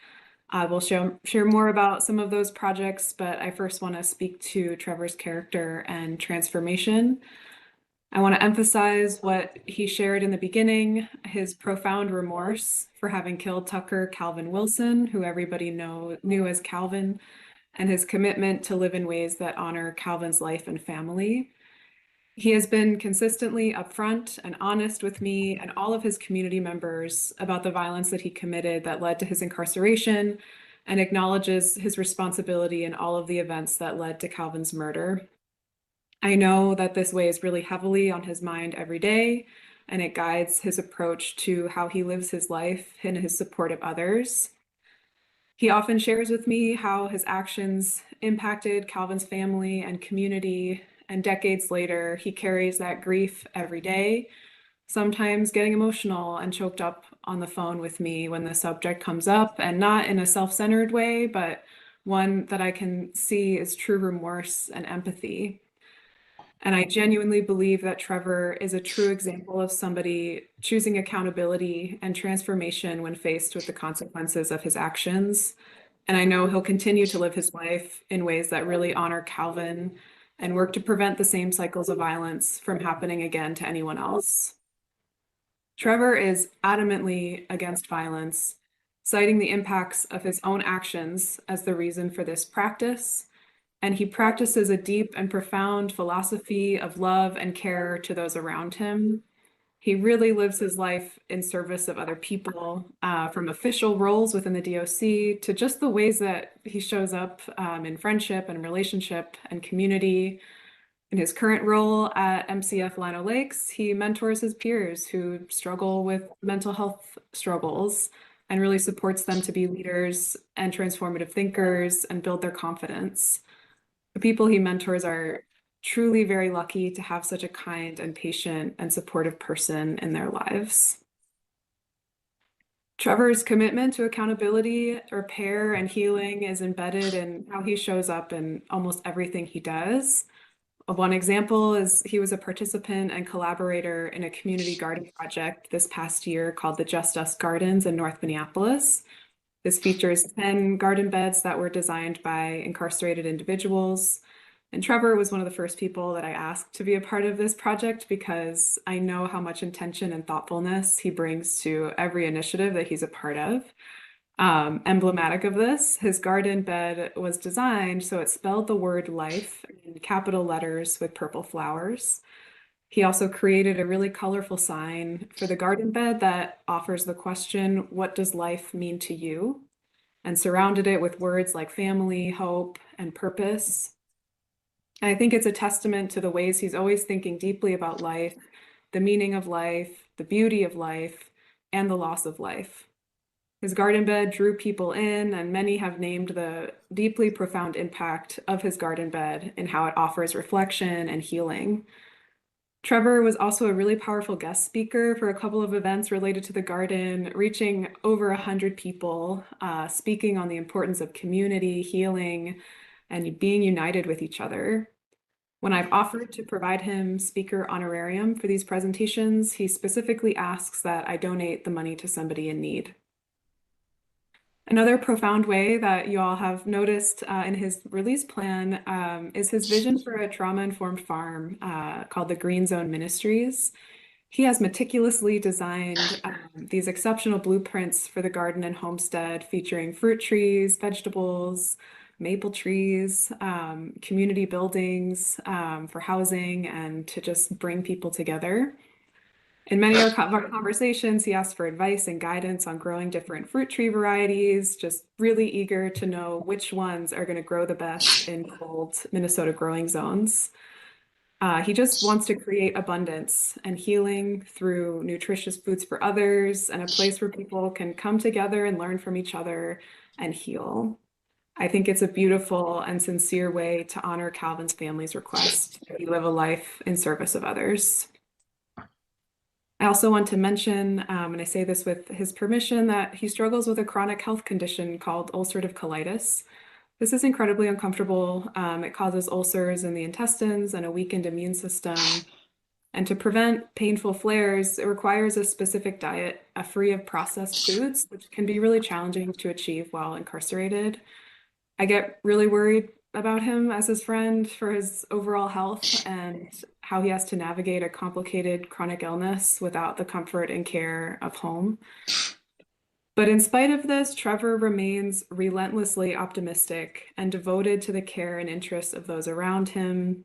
I will share more about some of those projects, but I first want to speak to Trevor's character and transformation. I want to emphasize what he shared in the beginning, his profound remorse for having killed Tucker Calvin Wilson, who everybody knew as Calvin. and his commitment to live in ways that honor Calvin's life and family. He has been consistently upfront and honest with me and all of his community members about the violence that he committed that led to his incarceration, and acknowledges his responsibility in all of the events that led to Calvin's murder. I know that this weighs really heavily on his mind every day, and it guides his approach to how he lives his life and his support of others. He often shares with me how his actions impacted Calvin's family and community, and decades later, he carries that grief every day, sometimes getting emotional and choked up on the phone with me when the subject comes up, and not in a self-centered way, but one that I can see is true remorse and empathy. And I genuinely believe that Trevor is a true example of somebody choosing accountability and transformation when faced with the consequences of his actions. And I know he'll continue to live his life in ways that really honor Calvin and work to prevent the same cycles of violence from happening again to anyone else. Trevor is adamantly against violence, citing the impacts of his own actions as the reason for this practice. And he practices a deep and profound philosophy of love and care to those around him. He really lives his life in service of other people, from official roles within the DOC to just the ways that he shows up in friendship and relationship and community. In his current role at MCF Lino Lakes, he mentors his peers who struggle with mental health struggles and really supports them to be leaders and transformative thinkers and build their confidence. The people he mentors are truly very lucky to have such a kind and patient and supportive person in their lives. Trevor's commitment to accountability, repair, and healing is embedded in how he shows up in almost everything he does. One example is he was a participant and collaborator in a community garden project this past year called the Just Us Gardens in North Minneapolis. This features 10 garden beds that were designed by incarcerated individuals. And Trevor was one of the first people that I asked to be a part of this project because I know how much intention and thoughtfulness he brings to every initiative that he's a part of. Emblematic of this, his garden bed was designed so it spelled the word life in capital letters with purple flowers. He also created a really colorful sign for the garden bed that offers the question, "What does life mean to you?" and surrounded it with words like family, hope, and purpose. And I think it's a testament to the ways he's always thinking deeply about life, the meaning of life, the beauty of life, and the loss of life. His garden bed drew people in, and many have named the deeply profound impact of his garden bed in how it offers reflection and healing. Trevor was also a really powerful guest speaker for a couple of events related to the garden, reaching over 100 people, speaking on the importance of community, healing, and being united with each other. When I've offered to provide him speaker honorarium for these presentations, he specifically asks that I donate the money to somebody in need. Another profound way that you all have noticed in his release plan is his vision for a trauma-informed farm called the Green Zone Ministries. He has meticulously designed these exceptional blueprints for the garden and homestead, featuring fruit trees, vegetables, maple trees, community buildings for housing, and to just bring people together. In many of our conversations, he asked for advice and guidance on growing different fruit tree varieties, just really eager to know which ones are going to grow the best in cold Minnesota growing zones. He just wants to create abundance and healing through nutritious foods for others and a place where people can come together and learn from each other and heal. I think it's a beautiful and sincere way to honor Calvin's family's request that he live a life in service of others. I also want to mention, and I say this with his permission, that he struggles with a chronic health condition called ulcerative colitis. This is incredibly uncomfortable. It causes ulcers in the intestines and a weakened immune system. And to prevent painful flares, it requires a specific diet free of processed foods, which can be really challenging to achieve while incarcerated. I get really worried about him as his friend for his overall health and how he has to navigate a complicated chronic illness without the comfort and care of home. But in spite of this, Trevor remains relentlessly optimistic and devoted to the care and interests of those around him.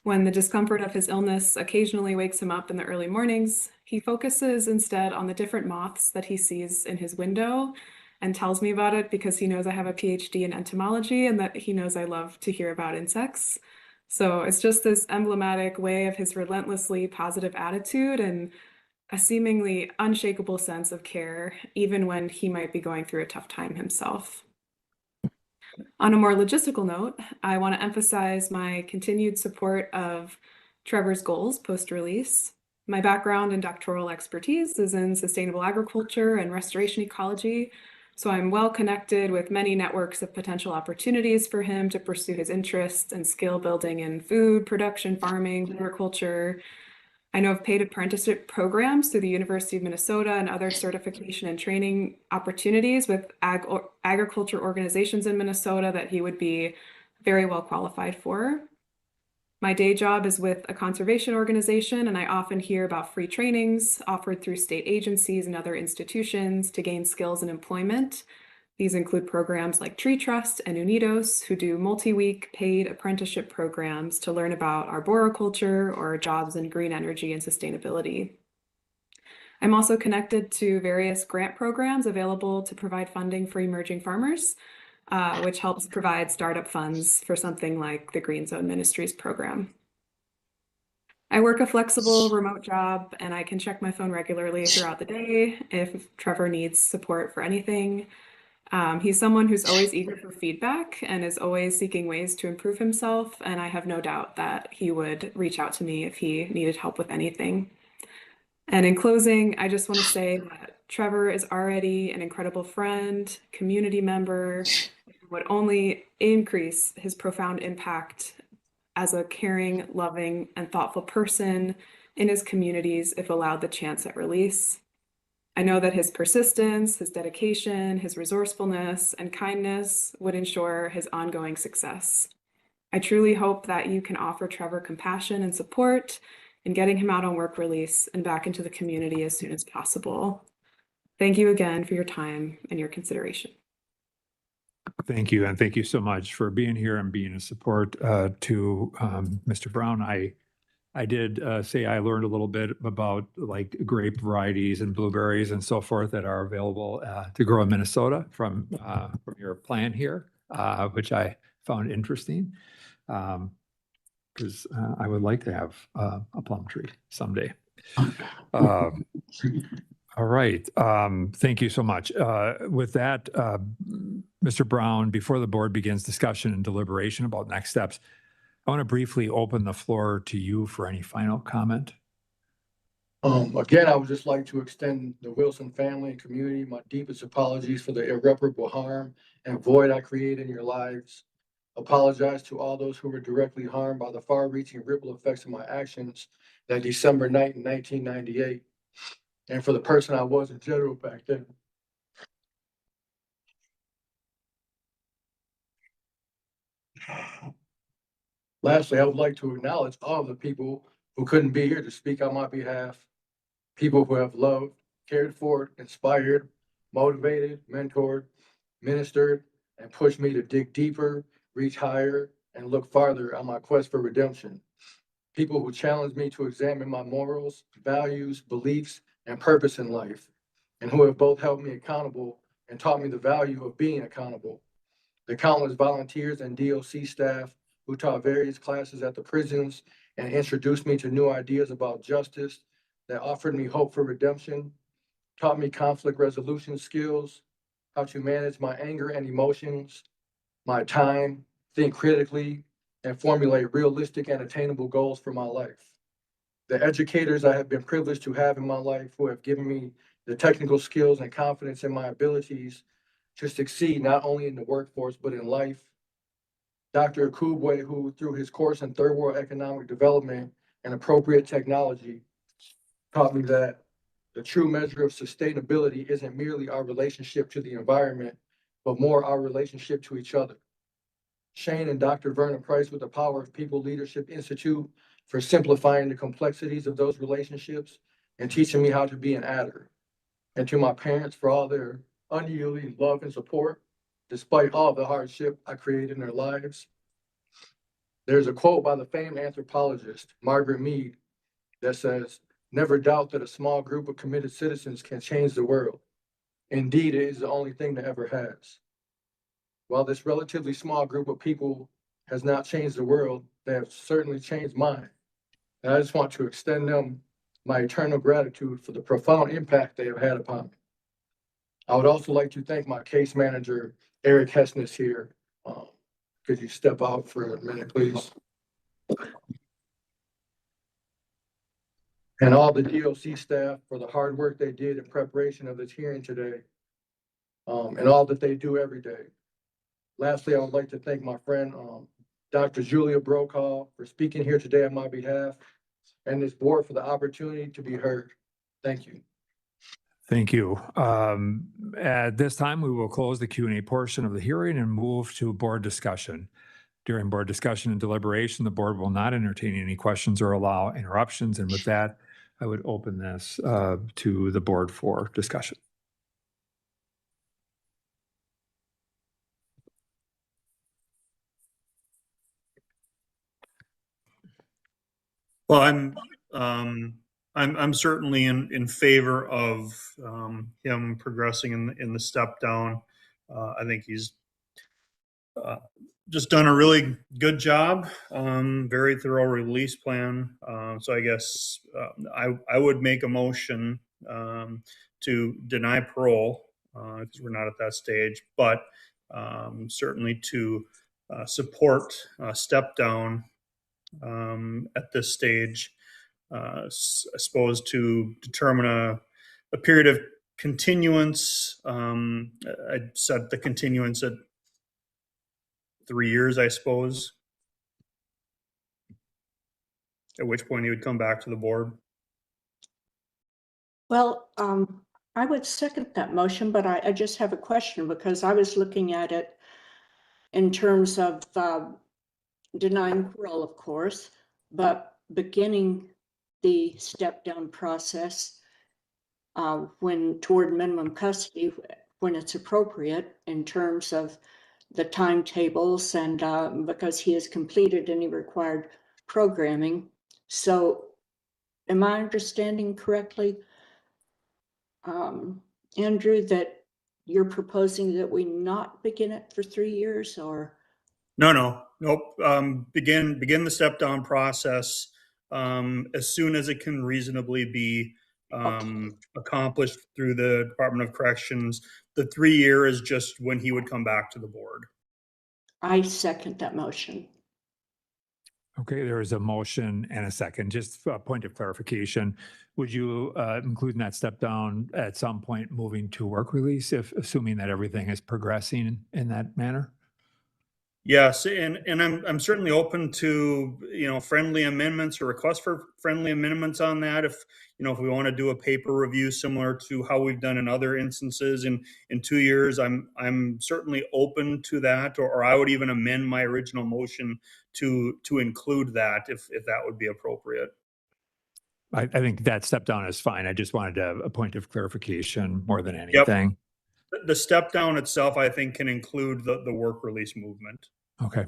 When the discomfort of his illness occasionally wakes him up in the early mornings, he focuses instead on the different moths that he sees in his window and tells me about it because he knows I have a PhD in entomology and that he knows I love to hear about insects. So it's just this emblematic way of his relentlessly positive attitude and a seemingly unshakable sense of care, even when he might be going through a tough time himself. On a more logistical note, I want to emphasize my continued support of Trevor's goals post-release. My background and doctoral expertise is in sustainable agriculture and restoration ecology, so I'm well connected with many networks of potential opportunities for him to pursue his interests and skill building in food production, farming, agriculture. I know of paid apprenticeship programs through the University of Minnesota and other certification and training opportunities with agriculture organizations in Minnesota that he would be very well qualified for. My day job is with a conservation organization, and I often hear about free trainings offered through state agencies and other institutions to gain skills and employment. These include programs like Tree Trust and Unidos, who do multi-week paid apprenticeship programs to learn about arboriculture or jobs in green energy and sustainability. I'm also connected to various grant programs available to provide funding for emerging farmers, which helps provide startup funds for something like the Green Zone Ministries program. I work a flexible remote job, and I can check my phone regularly throughout the day if Trevor needs support for anything. He's someone who's always eager for feedback and is always seeking ways to improve himself, and I have no doubt that he would reach out to me if he needed help with anything. And in closing, I just want to say that Trevor is already an incredible friend, community member, would only increase his profound impact as a caring, loving, and thoughtful person in his communities if allowed the chance at release. I know that his persistence, his dedication, his resourcefulness, and kindness would ensure his ongoing success. I truly hope that you can offer Trevor compassion and support in getting him out on work release and back into the community as soon as possible. Thank you again for your time and your consideration. Thank you, and thank you so much for being here and being a support to Mr. Brown. I did say I learned a little bit about like grape varieties and blueberries and so forth that are available to grow in Minnesota from your plant here, which I found interesting because I would like to have a plum tree someday. All right. Thank you so much. With that, Mr. Brown, before the board begins discussion and deliberation about next steps, I want to briefly open the floor to you for any final comment. Again, I would just like to extend the Wilson family and community my deepest apologies for the irreparable harm and void I created in your lives. Apologize to all those who were directly harmed by the far-reaching ripple effects of my actions that December night in 1998, and for the person I was in general back then. Lastly, I would like to acknowledge all of the people who couldn't be here to speak on my behalf, people who have loved, cared for, inspired, motivated, mentored, ministered, and pushed me to dig deeper, reach higher, and look farther on my quest for redemption. People who challenged me to examine my morals, values, beliefs, and purpose in life, and who have both held me accountable and taught me the value of being accountable. The countless volunteers and DOC staff who taught various classes at the prisons and introduced me to new ideas about justice that offered me hope for redemption, taught me conflict resolution skills, how to manage my anger and emotions, my time, think critically, and formulate realistic and attainable goals for my life. The educators I have been privileged to have in my life who have given me the technical skills and confidence in my abilities to succeed not only in the workforce, but in life. Dr. Kubwe, who through his course in Third World Economic Development and Appropriate Technology, taught me that the true measure of sustainability isn't merely our relationship to the environment, but more our relationship to each other. Shane and Dr. Vernon Price with the Power of People Leadership Institute for simplifying the complexities of those relationships and teaching me how to be an adder. and to my parents for all their unyielding love and support, despite all the hardship I created in their lives. There's a quote by the famed anthropologist, Margaret Mead, that says, "Never doubt that a small group of committed citizens can change the world. Indeed, it is the only thing that ever has." While this relatively small group of people has not changed the world, they have certainly changed mine. And I just want to extend them my eternal gratitude for the profound impact they have had upon me. I would also like to thank my case manager, Eric Hessness here. Could you step out for a minute, please? And all the DOC staff for the hard work they did in preparation of this hearing today, and all that they do every day. Lastly, I would like to thank my friend, Dr. Julia Brokaw, for speaking here today on my behalf, and this board for the opportunity to be heard. Thank you. Thank you. At this time, we will close the Q&A portion of the hearing and move to board discussion. During board discussion and deliberation, the board will not entertain any questions or allow interruptions. And with that, I would open this to the board for discussion. Well, I'm certainly in favor of him progressing in the step down. I think he's just done a really good job. Very thorough release plan. So I guess I would make a motion to deny parole because we're not at that stage, but certainly to support step down at this stage. I suppose to determine a period of continuance. I'd set the continuance at 3 years, I suppose, at which point he would come back to the board. Well, I would second that motion, but I just have a question because I was looking at it in terms of denying parole, of course, but beginning the step down process when toward minimum custody when it's appropriate in terms of the timetables and because he has completed any required programming. So am I understanding correctly, Andrew, that you're proposing that we not begin it for 3 years or? Nope. Begin the step down process as soon as it can reasonably be accomplished through the Department of Corrections. The 3 year is just when he would come back to the board. I second that motion. Okay, there is a motion and a second. Just a point of clarification. Would you include in that step down at some point moving to work release, if assuming that everything is progressing in that manner? Yes, and I'm certainly open to friendly amendments or requests for friendly amendments on that. If we want to do a paper review similar to how we've done in other instances in 2 years, I'm certainly open to that. Or I would even amend my original motion to include that if that would be appropriate. I think that step down is fine. I just wanted a point of clarification more than anything. The step down itself, I think, can include the work release movement. Okay.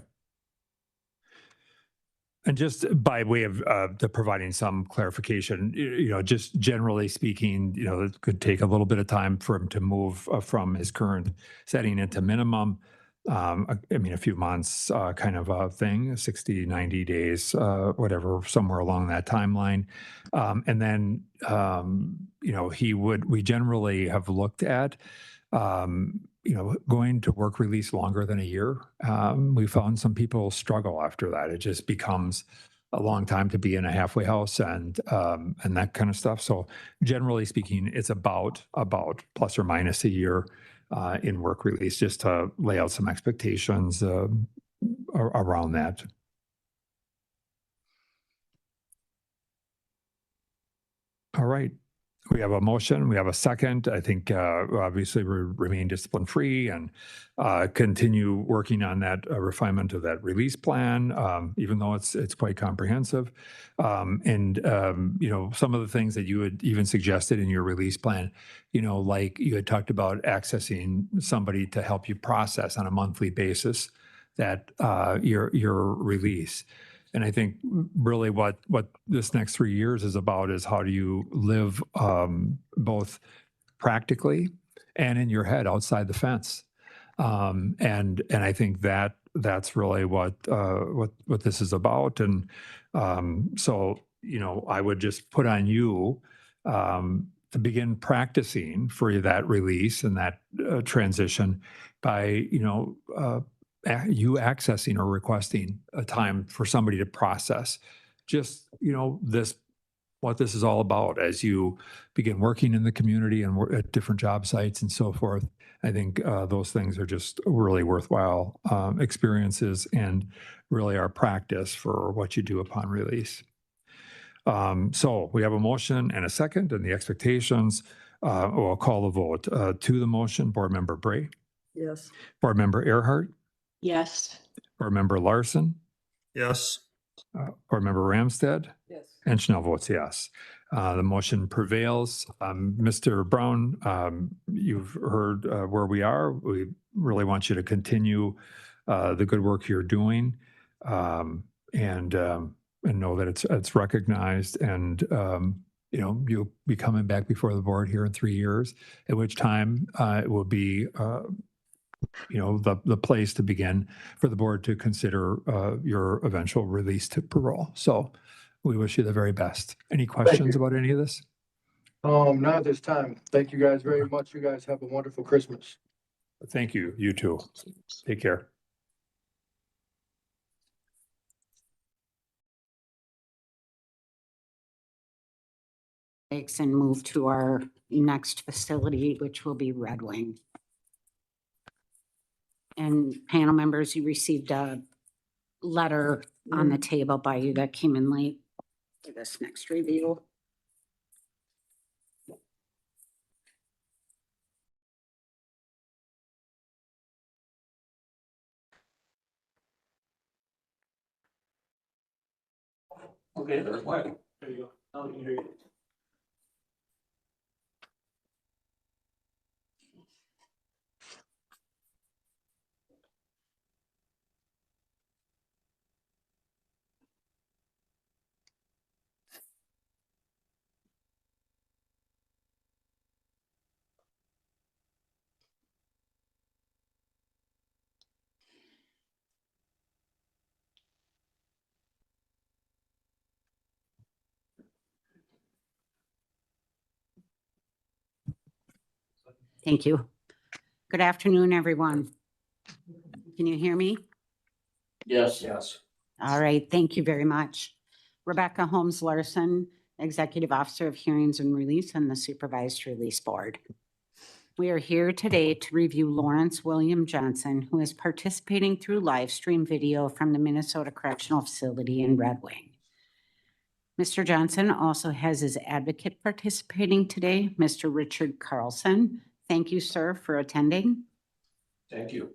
And just by way of providing some clarification, just generally speaking, it could take a little bit of time for him to move from his current setting into minimum. A few months kind of a thing, 60, 90 days, whatever, somewhere along that timeline. And then, we generally have looked at, going to work release longer than a year. We found some people struggle after that. It just becomes a long time to be in a halfway house and that kind of stuff. So generally speaking, it's about plus or minus a year in work release, just to lay out some expectations around that. All right. We have a motion, we have a second. I think obviously we remain discipline-free and continue working on that refinement of that release plan, even though it's quite comprehensive. Some of the things that you had even suggested in your release plan, like you had talked about accessing somebody to help you process on a monthly basis that your release. And I think really what this next 3 years is about is how do you live both practically and in your head outside the fence. And I think that's really what this is about. And so, I would just put on you to begin practicing for that release and that transition by, you accessing or requesting a time for somebody to process just, what this is all about as you begin working in the community and at different job sites and so forth. I think those things are just really worthwhile experiences and really are practice for what you do upon release. So we have a motion and a second, and the expectations, I'll call the vote. To the motion, Board Member Bray, Yes. Board Member Earhart, Yes. Board Member Larson, Yes. Board Member Ramstead, Yes. and Schnell votes yes. The motion prevails. Mr. Brown, you've heard where we are. We really want you to continue the good work you're doing, and know that it's recognized. And you'll be coming back before the board here in 3 years, at which time it will be the place to begin for the board to consider your eventual release to parole. So we wish you the very best. Any questions about any of this? Not at this time. Thank you guys very much. You guys have a wonderful Christmas. Thank you. You too. Take care. And move to our next facility, which will be Red Wing. And panel members, you received a letter on the table by you that came in late for this next review. Okay, there's one. There you go. Thank you. Good afternoon, everyone. Can you hear me? Yes. Yes. All right, thank you very much. Rebecca Holmes Larson, Executive Officer of Hearings and Release on the Supervised Release Board. We are here today to review Lawrence William Johnson, who is participating through live stream video from the Minnesota Correctional Facility in Red Wing. Mr. Johnson also has his advocate participating today, Mr. Richard Carlson. Thank you, sir, for attending. Thank you.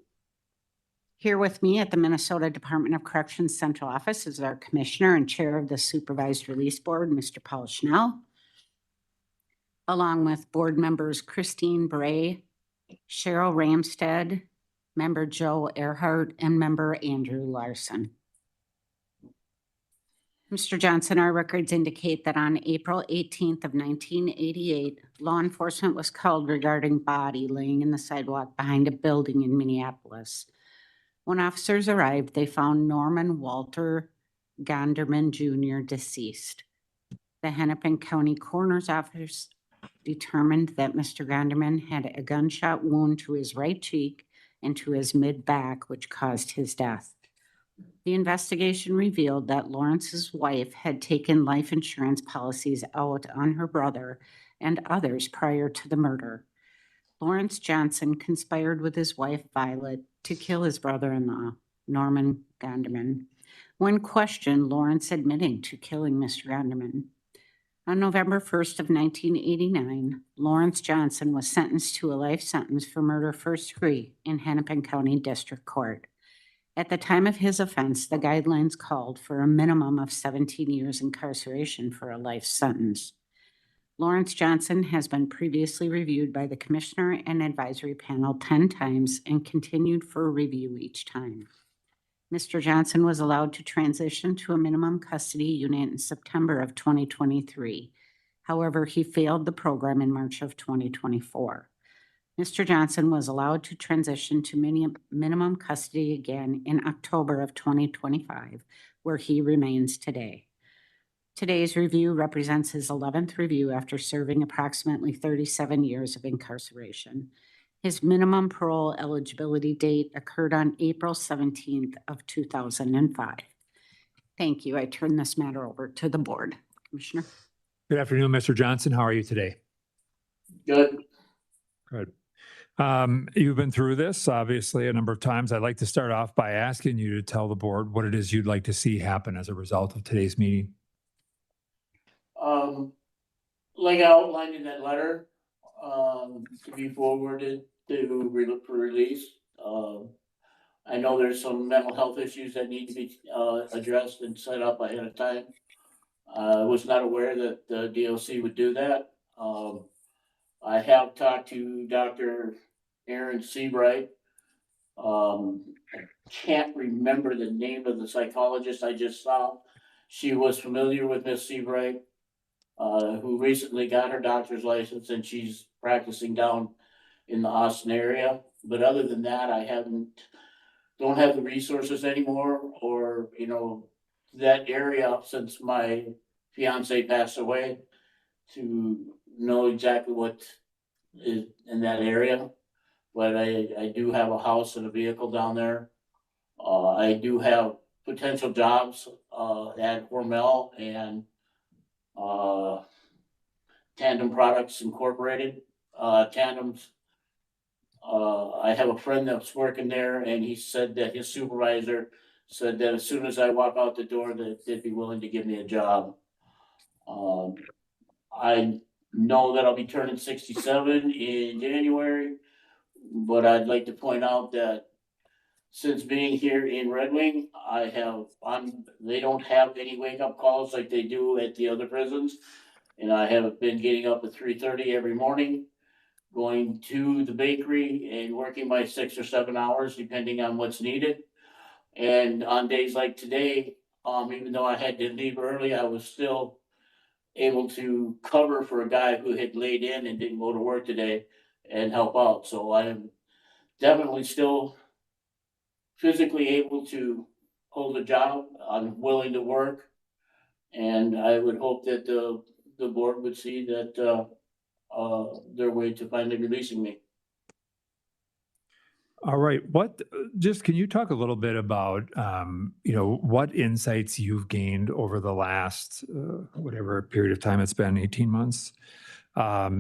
Here with me at the Minnesota Department of Corrections Central Office is our Commissioner and Chair of the Supervised Release Board, Mr. Paul Schnell, along with board members Christine Bray, Cheryl Ramstead, Member Joe Earhart, and Member Andrew Larson. Mr. Johnson, our records indicate that on April 18th of 1988, law enforcement was called regarding body laying in the sidewalk behind a building in Minneapolis. When officers arrived, they found Norman Walter Gonderman Jr. deceased. The Hennepin County Coroner's Office determined that Mr. Gonderman had a gunshot wound to his right cheek and to his mid-back, which caused his death. The investigation revealed that Lawrence's wife had taken life insurance policies out on her brother and others prior to the murder. Lawrence Johnson conspired with his wife, Violet, to kill his brother-in-law, Norman Gonderman. When questioned, Lawrence admitting to killing Mr. Gonderman. On November 1st of 1989, Lawrence Johnson was sentenced to a life sentence for murder first degree in Hennepin County District Court. At the time of his offense, the guidelines called for a minimum of 17 years incarceration for a life sentence. Lawrence Johnson has been previously reviewed by the Commissioner and Advisory Panel 10 times and continued for review each time. Mr. Johnson was allowed to transition to a minimum custody unit in September of 2023. However, he failed the program in March of 2024. Mr. Johnson was allowed to transition to minimum custody again in October of 2025, where he remains today. Today's review represents his 11th review after serving approximately 37 years of incarceration. His minimum parole eligibility date occurred on April 17th of 2005. Thank you. I turn this matter over to the board. Commissioner. Good afternoon, Mr. Johnson. How are you today? Good. Good. You've been through this, obviously, a number of times. I'd like to start off by asking you to tell the board what it is you'd like to see happen as a result of today's meeting. Like I outlined in that letter, to be forwarded for release. I know there's some mental health issues that need to be addressed and set up ahead of time. I was not aware that the DOC would do that. I have talked to Dr. Aaron Seabright. I can't remember the name of the psychologist I just saw. She was familiar with Miss Seabright, who recently got her doctor's license, and she's practicing down in the Austin area. But other than that, I don't have the resources anymore, or, that area since my fiance passed away, to know exactly what is in that area. But I do have a house and a vehicle down there. I do have potential jobs at Hormel and Tandem Products Incorporated. Tandems. I have a friend that's working there, and he said that his supervisor said that as soon as I walk out the door, that they'd be willing to give me a job. I know that I'll be turning 67 in January, but I'd like to point out that since being here in Red Wing, they don't have any wake up calls like they do at the other prisons. And I have been getting up at 3:30 every morning, going to the bakery and working my 6 or 7 hours, depending on what's needed. And on days like today, even though I had to leave early, I was still able to cover for a guy who had laid in and didn't go to work today and help out. So I am definitely still physically able to hold a job. I'm willing to work. And I would hope that the board would see that their way to finally releasing me. All right. Can you talk a little bit about, what insights you've gained over the last, whatever period of time it's been, 18 months,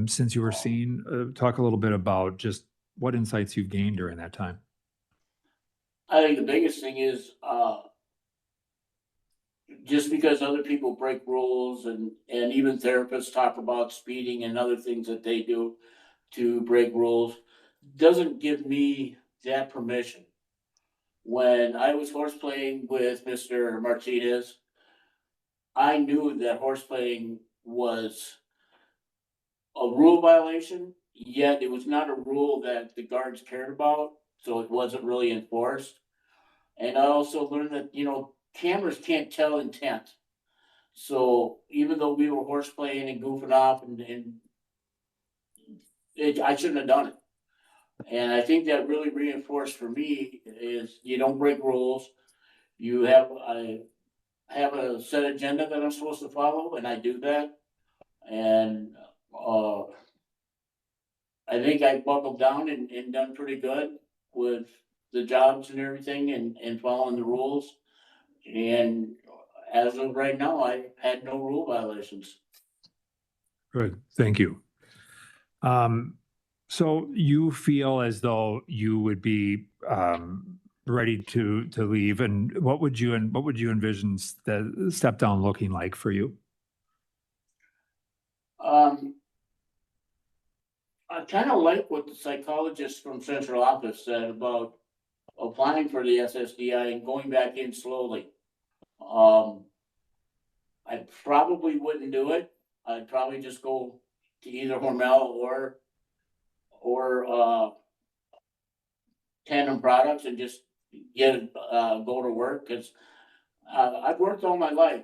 since you were seen? Talk a little bit about just what insights you've gained during that time. I think the biggest thing is just because other people break rules and even therapists talk about speeding and other things that they do to break rules, doesn't give me that permission. When I was horseplaying with Mr. Martinez, I knew that horseplaying was a rule violation, yet it was not a rule that the guards cared about, so it wasn't really enforced. And I also learned that, cameras can't tell intent. So even though we were horseplaying and goofing off, I shouldn't have done it. And I think that really reinforced for me is you don't break rules. I have a set agenda that I'm supposed to follow, and I do that. And I think I buckled down and done pretty good with the jobs and everything and following the rules. And as of right now, I had no rule violations. Good. Thank you. So you feel as though you would be ready to leave, and what would you envision the step down looking like for you? I kind of like what the psychologist from central office said about applying for the SSDI and going back in slowly. I probably wouldn't do it. I'd probably just go to either Hormel or Tandem Products and just go to work, because I've worked all my life.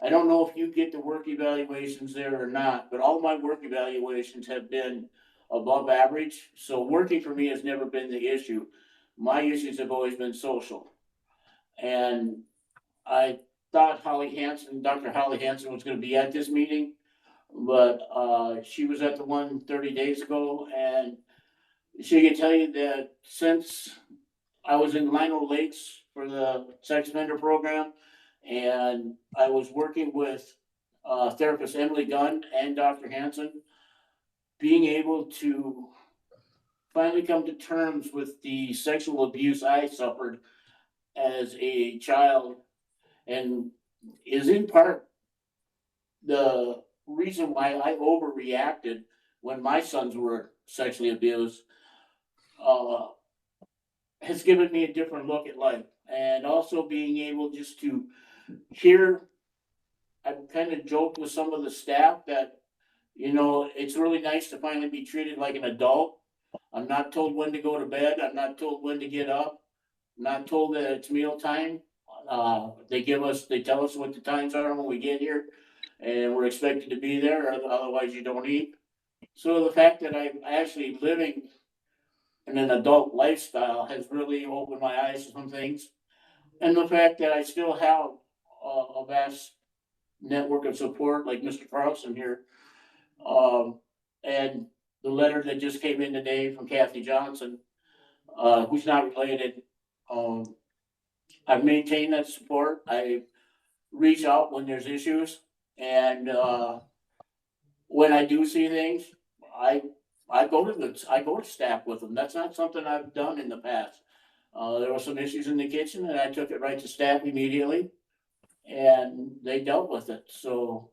I don't know if you get the work evaluations there or not, but all my work evaluations have been above average. So working for me has never been the issue. My issues have always been social. And I thought Dr. Holly Hansen was gonna be at this meeting, but she was at the one 30 days ago, and she can tell you that since I was in Lino Lakes for the sex offender program, and I was working with therapist Emily Gunn and Dr. Hansen, being able to finally come to terms with the sexual abuse I suffered as a child, and is in part the reason why I overreacted when my sons were sexually abused, has given me a different look at life. And also being able just to hear, I've kind of joked with some of the staff that, it's really nice to finally be treated like an adult. I'm not told when to go to bed. I'm not told when to get up. I'm not told that it's meal time. They tell us what the times are when we get here, and we're expected to be there, otherwise you don't eat. So the fact that I'm actually living in an adult lifestyle has really opened my eyes to some things. And the fact that I still have a vast network of support like Mr. Carlson here. And the letter that just came in today from Kathy Johnson, who's not related. I've maintained that support. I reach out when there's issues, and when I do see things, I go to staff with them. That's not something I've done in the past. There were some issues in the kitchen, and I took it right to staff immediately, and they dealt with it. So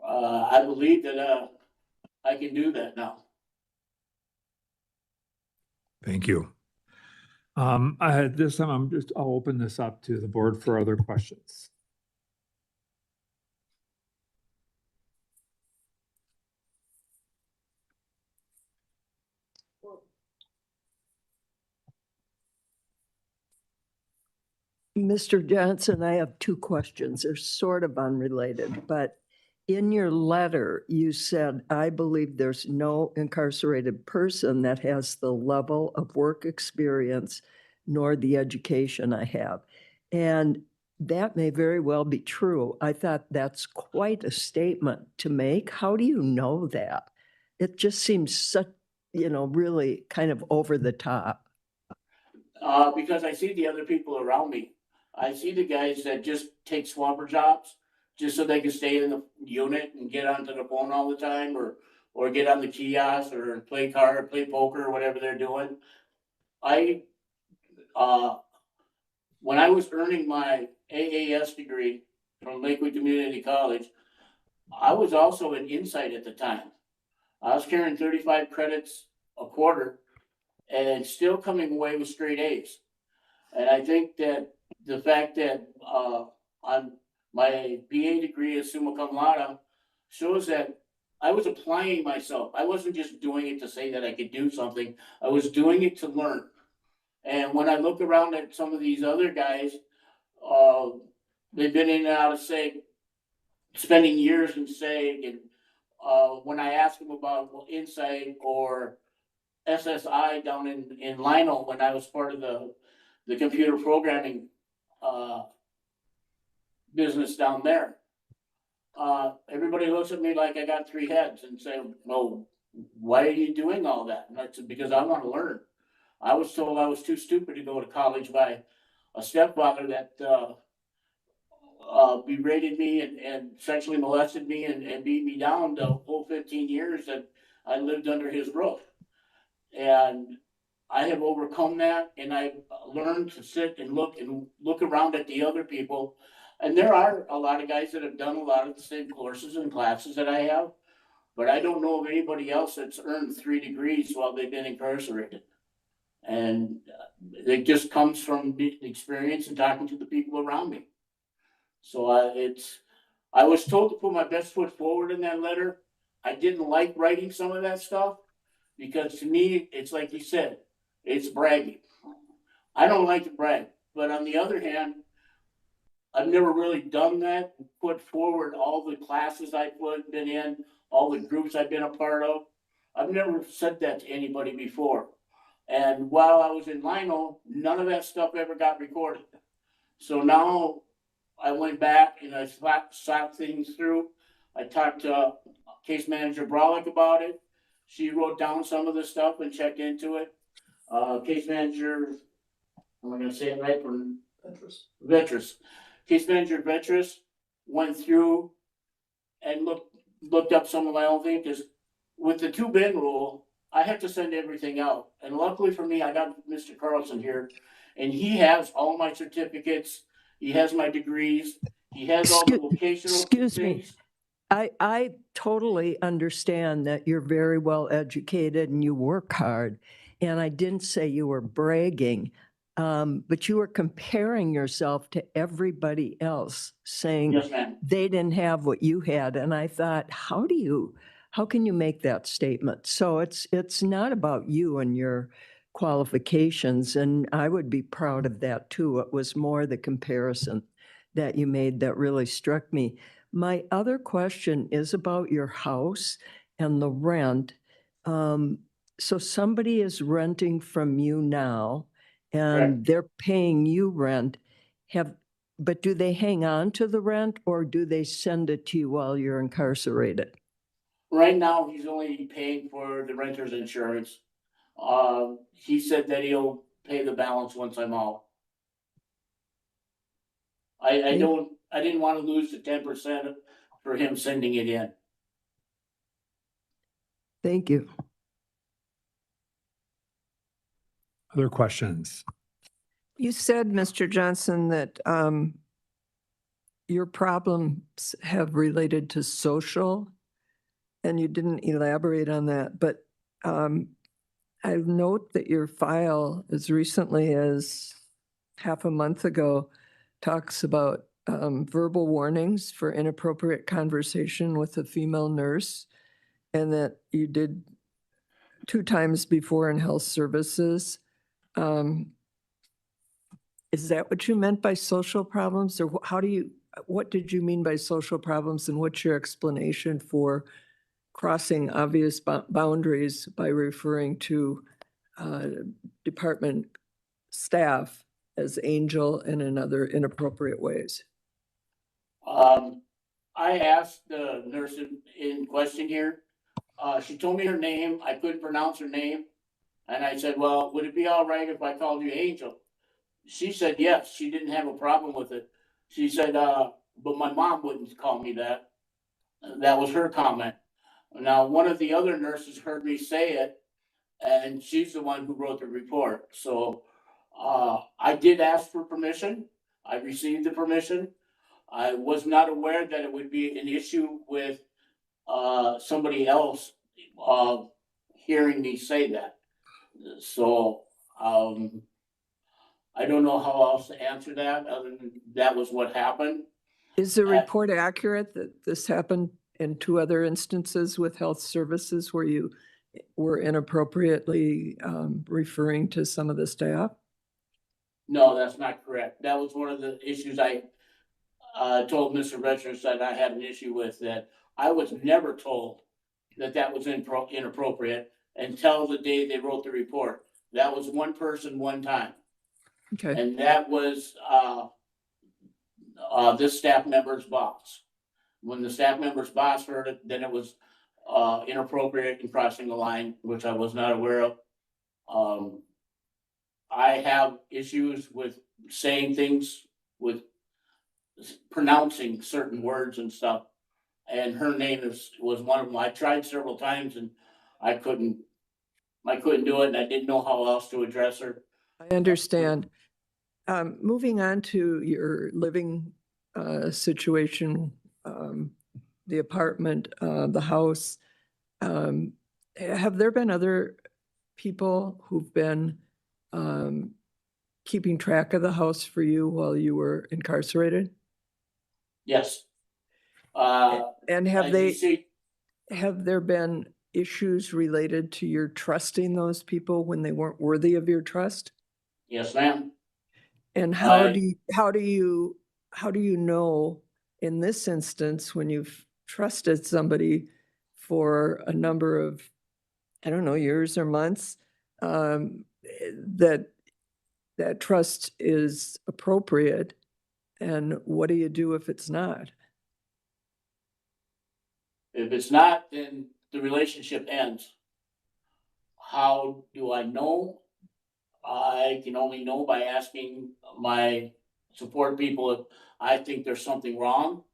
I believe that I can do that now. Thank you. At this time, I'll open this up to the board for other questions. Mr. Johnson, I have two questions. They're sort of unrelated, but in your letter, you said, I believe there's no incarcerated person that has the level of work experience nor the education I have. And that may very well be true. I thought that's quite a statement to make. How do you know that? It just seems such, really kind of over the top. Because I see the other people around me. I see the guys that just take swapper jobs just so they can stay in the unit and get onto the phone all the time, or get on the kiosk or play card, play poker, or whatever they're doing. When I was earning my AAS degree from Lakewood Community College, I was also an Insight at the time. I was carrying 35 credits a quarter and still coming away with straight A's. And I think that the fact that my BA degree is summa cum laude shows that I was applying myself. I wasn't just doing it to say that I could do something. I was doing it to learn. And when I look around at some of these other guys, they've been in and out of SAG, spending years in SAG. And when I ask them about Insight or SSI down in Lino, when I was part of the computer programming business down there, everybody looks at me like I got three heads and say, well, why are you doing all that? And I said, because I want to learn. I was told I was too stupid to go to college by a stepfather that berated me and sexually molested me and beat me down the whole 15 years that I lived under his roof. And I have overcome that, and I've learned to sit and look around at the other people And there are a lot of guys that have done a lot of the same courses and classes that I have, but I don't know of anybody else that's earned 3 degrees while they've been incarcerated. And it just comes from the experience and talking to the people around me. So I was told to put my best foot forward in that letter. I didn't like writing some of that stuff because to me, it's like you said, it's bragging. I don't like to brag, but on the other hand, I've never really done that, put forward all the classes I've been in, all the groups I've been a part of. I've never said that to anybody before. And while I was in Lino, none of that stuff ever got recorded. So now I went back and I sat things through. I talked to case manager Brolick about it. She wrote down some of the stuff and checked into it. Case manager, am I gonna say it right? Vetrus. Case manager Vetrus went through and looked up some of my own things, because with the 2 bin rule, I have to send everything out. And luckily for me, I got Mr. Carlson here, and he has all my certificates, he has my degrees, he has all the vocational Excuse me. things. I totally understand that you're very well educated and you work hard. And I didn't say you were bragging, but you were comparing yourself to everybody else, saying Yes, ma'am. they didn't have what you had. And I thought, how can you make that statement? So it's not about you and your qualifications. And I would be proud of that too. It was more the comparison that you made that really struck me. My other question is about your house and the rent. So somebody is renting from you now and Correct. they're paying you rent. But do they hang on to the rent or do they send it to you while you're incarcerated? Right now, he's only paying for the renter's insurance. He said that he'll pay the balance once I'm out. I didn't want to lose the 10% for him sending it in. Thank you. Other questions? You said, Mr. Johnson, that your problems have related to social, and you didn't elaborate on that. But I note that your file, as recently as half a month ago, talks about verbal warnings for inappropriate conversation with a female nurse, and that you did 2 times before in health services. Is that what you meant by social problems, or what did you mean by social problems, and what's your explanation for crossing obvious boundaries by referring to department staff as angel and in other inappropriate ways? I asked the nurse in question here. She told me her name. I couldn't pronounce her name. And I said, well, would it be all right if I called you Angel? She said, yes, she didn't have a problem with it. She said, but my mom wouldn't call me that. That was her comment. Now, one of the other nurses heard me say it, and she's the one who wrote the report. So I did ask for permission. I received the permission. I was not aware that it would be an issue with somebody else hearing me say that. So I don't know how else to answer that other than that was what happened. Is the report accurate that this happened in 2 other instances with health services where you were inappropriately referring to some of the staff? No, that's not correct. That was one of the issues I told Mr. Richards that I had an issue with, that I was never told that that was inappropriate until the day they wrote the report. That was one person, one time. Okay. And that was this staff member's boss. When the staff member's boss heard it, then it was inappropriate and crossing the line, which I was not aware of. I have issues with saying things, with pronouncing certain words and stuff. And her name was one of them. I tried several times and I couldn't do it, and I didn't know how else to address her. I understand. Moving on to your living situation, the apartment, the house. Have there been other people who've been keeping track of the house for you while you were incarcerated? Yes. And as you see, have there been issues related to your trusting those people when they weren't worthy of your trust? yes, ma'am. And I- how do you know in this instance, when you've trusted somebody for a number of, I don't know, years or months, that trust is appropriate? And what do you do if it's not? If it's not, then the relationship ends. How do I know? I can only know by asking my support people if I think there's something wrong.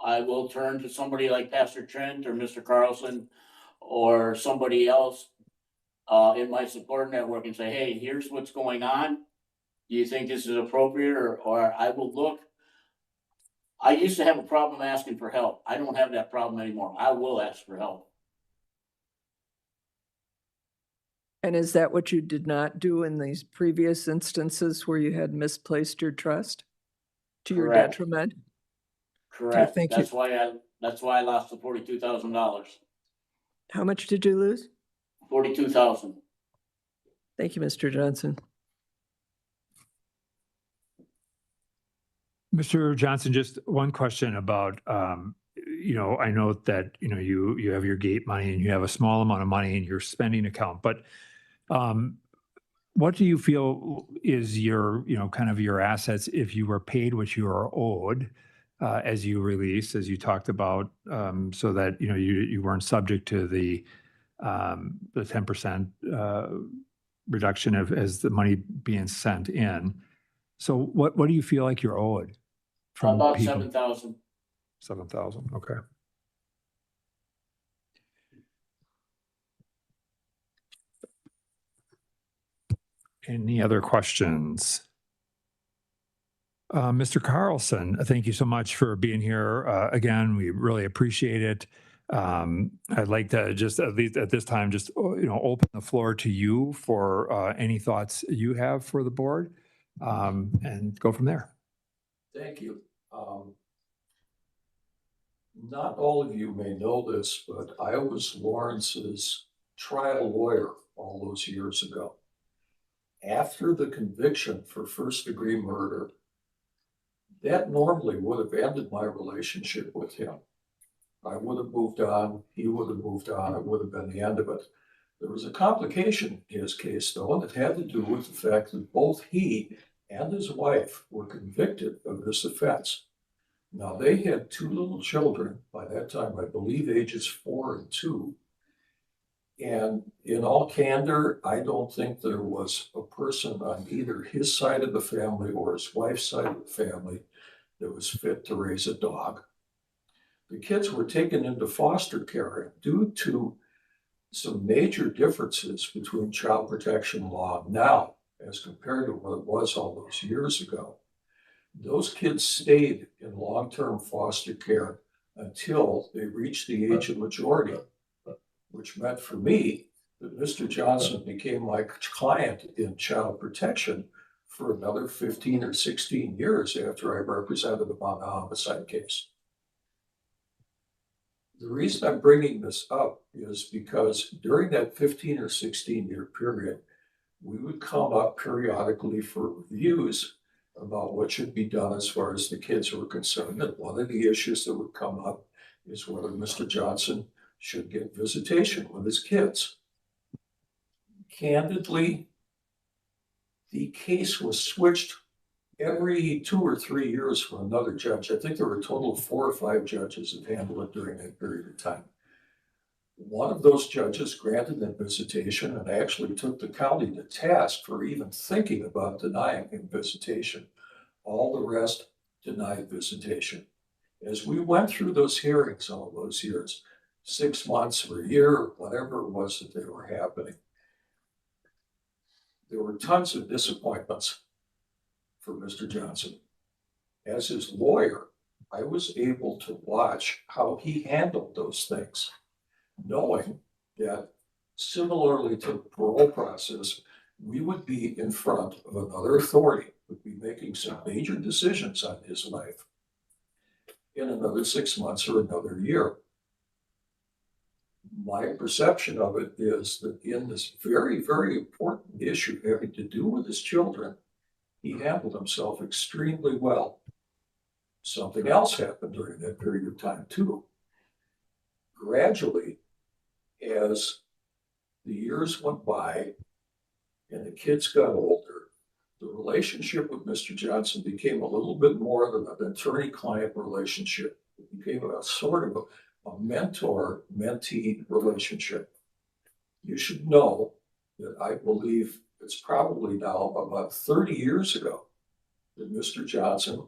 I will turn to somebody like Pastor Trent or Mr. Carlson or somebody else in my support network and say, hey, here's what's going on. Do you think this is appropriate? Or I will look. I used to have a problem asking for help. I don't have that problem anymore. I will ask for help. And is that what you did not do in these previous instances where you had misplaced your trust to your Correct. detriment? Correct. thank you. That's why I lost the $42,000. How much did you lose? 42,000. Thank you, Mr. Johnson. Mr. Johnson, just one question about, I know that, you have your gate money and you have a small amount of money in your spending account, but what do you feel is your, kind of your assets if you were paid what you are owed as you release, as you talked about, so that, you weren't subject to the 10% reduction as the money being sent in. So what do you feel like you're owed? From About people? 7,000. 7,000, okay. Any other questions? Mr. Carlson, thank you so much for being here. Again, we really appreciate it. I'd like to just, at least at this time, just, open the floor to you for any thoughts you have for the board, and go from there. Thank you. Not all of you may know this, but I was Lawrence's trial lawyer all those years ago. After the conviction for first-degree murder, that normally would have ended my relationship with him. I would have moved on, he would have moved on, it would have been the end of it. There was a complication in his case, though, and it had to do with the fact that both he and his wife were convicted of this offense. Now, they had two little children, by that time, I believe ages 4 and 2. And in all candor, I don't think there was a person on either his side of the family or his wife's side of the family that was fit to raise a dog. The kids were taken into foster care, and due to some major differences between child protection law now as compared to what it was all those years ago. Those kids stayed in long-term foster care until they reached the age of majority, which meant for me that Mr. Johnson became my client in child protection for another 15 or 16 years after I represented him on the homicide case. The reason I'm bringing this up is because during that 15 or 16 year period, we would come up periodically for reviews about what should be done as far as the kids were concerned. And one of the issues that would come up is whether Mr. Johnson should get visitation with his kids. Candidly, the case was switched every 2 or 3 years for another judge. I think there were a total of 4 or 5 judges that handled it during that period of time. One of those judges granted them visitation and actually took the county to task for even thinking about denying him visitation. All the rest denied visitation. As we went through those hearings all those years, 6 months or a year, or whatever it was that they were happening, there were tons of disappointments for Mr. Johnson. As his lawyer, I was able to watch how he handled those things, knowing that similarly to the parole process, we would be in front of another authority, would be making some major decisions on his life in another 6 months or another year. My perception of it is that in this very, very important issue having to do with his children, he handled himself extremely well. Something else happened during that period of time too. Gradually, as the years went by and the kids got older, the relationship with Mr. Johnson became a little bit more than an attorney-client relationship. It became a sort of a mentor-mentee relationship. You should know that I believe it's probably now about 30 years ago that Mr. Johnson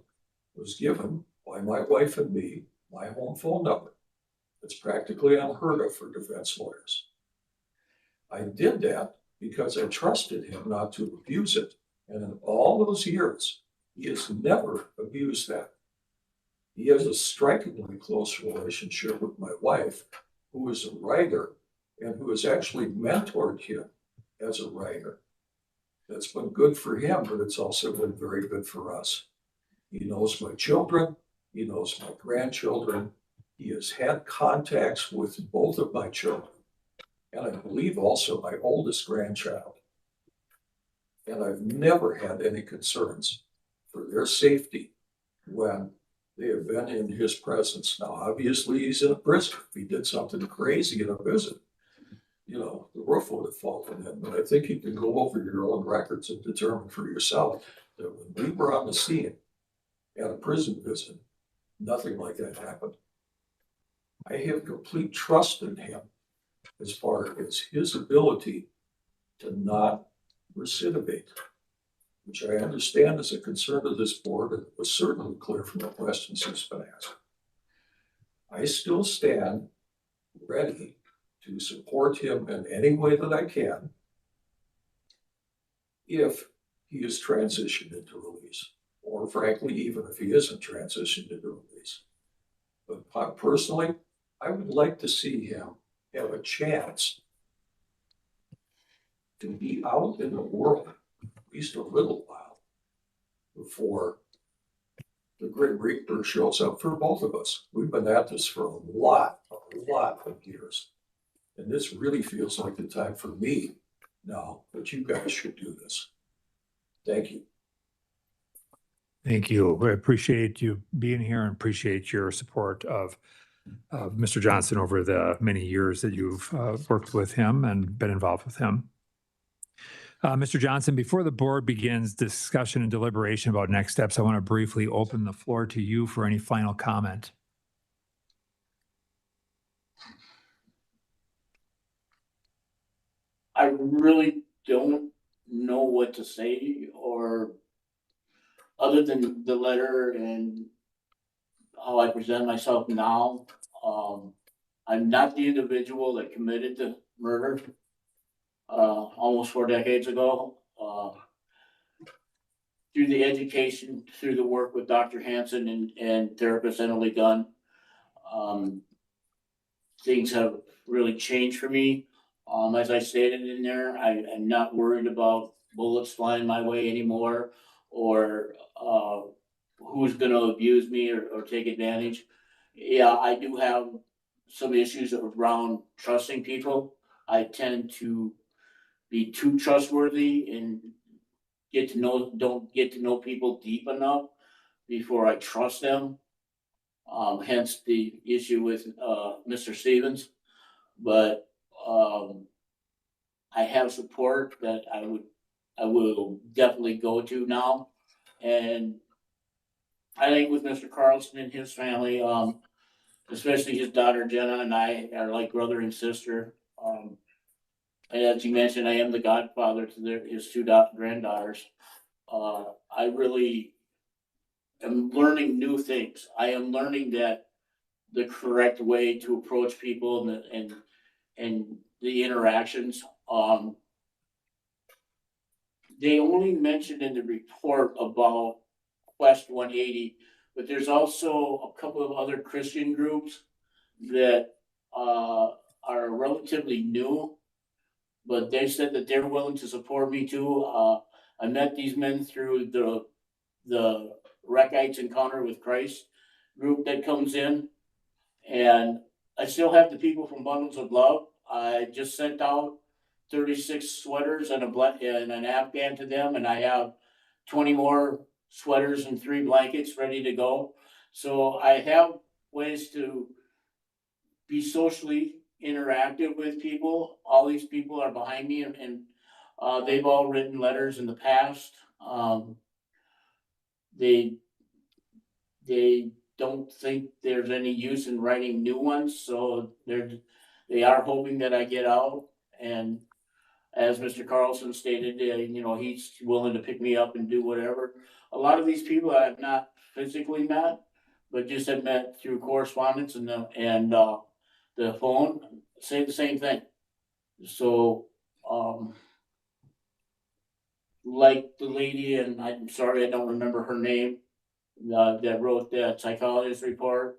was given by my wife and me my home phone number. It's practically unheard of for defense lawyers. I did that because I trusted him not to abuse it. And in all those years, he has never abused that. He has a strikingly close relationship with my wife, who is a writer and who has actually mentored him as a writer. That's been good for him, but it's also been very good for us. He knows my children. He knows my grandchildren. He has had contacts with both of my children, and I believe also my oldest grandchild. And I've never had any concerns for their safety when they have been in his presence. Now, obviously, he's in a prison. If he did something crazy in a visit, you know, the roof would have fallen in. But I think you can go over your own records and determine for yourself that when we were on the scene at a prison visit, nothing like that happened. I have complete trust in him as far as his ability to not recidivate, which I understand is a concern of this board, and it was certainly clear from the questions he's been asked. I still stand ready to support him in any way that I can if he is transitioned into release, or frankly, even if he isn't transitioned into release. But personally, I would like to see him have a chance to be out in the world at least a little while before the Grim Reaper shows up for both of us. We've been at this for a lot of years. And this really feels like the time for me now, but you guys should do this. Thank you. Thank you. I appreciate you being here and appreciate your support of Mr. Johnson over the many years that you've worked with him and been involved with him. Mr. Johnson, before the board begins discussion and deliberation about next steps, I want to briefly open the floor to you for any final comment. I really don't know what to say, or other than the letter and how I present myself now. I'm not the individual that committed the murder almost 4 decades ago. Through the education, through the work with Dr. Hansen and therapist Emily Gunn, things have really changed for me. As I stated in there, I'm not worried about bullets flying my way anymore, or who's going to abuse me or take advantage. Yeah, I do have some issues around trusting people. I tend to be too trustworthy and don't get to know people deep enough before I trust them. Hence the issue with Mr. Stevens. But I have support that I will definitely go to now. And I think with Mr. Carlson and his family, especially his daughter Jenna and I are like brother and sister. And as you mentioned, I am the godfather to his 2 granddaughters. I really am learning new things. I am learning that the correct way to approach people and the interactions. They only mentioned in the report about Quest 180 but there's also a couple of other Christian groups that are relatively new, but they said that they're willing to support me too. I met these men through the Rechites Encounter with Christ group that comes in, and I still have the people from Bundles of Love. I just sent out 36 sweaters and and an Afghan to them, and I have 20 more sweaters and 3 blankets ready to go. So I have ways to be socially interactive with people. All these people are behind me, and they've all written letters in the past. They they don't think there's any use in writing new ones, so they are hoping that I get out. And as Mr. Carlson stated, he's willing to pick me up and do whatever. A lot of these people I have not physically met, but just have met through correspondence and the phone, say the same thing. So, like the lady, and I'm sorry I don't remember her name, that wrote that psychologist report.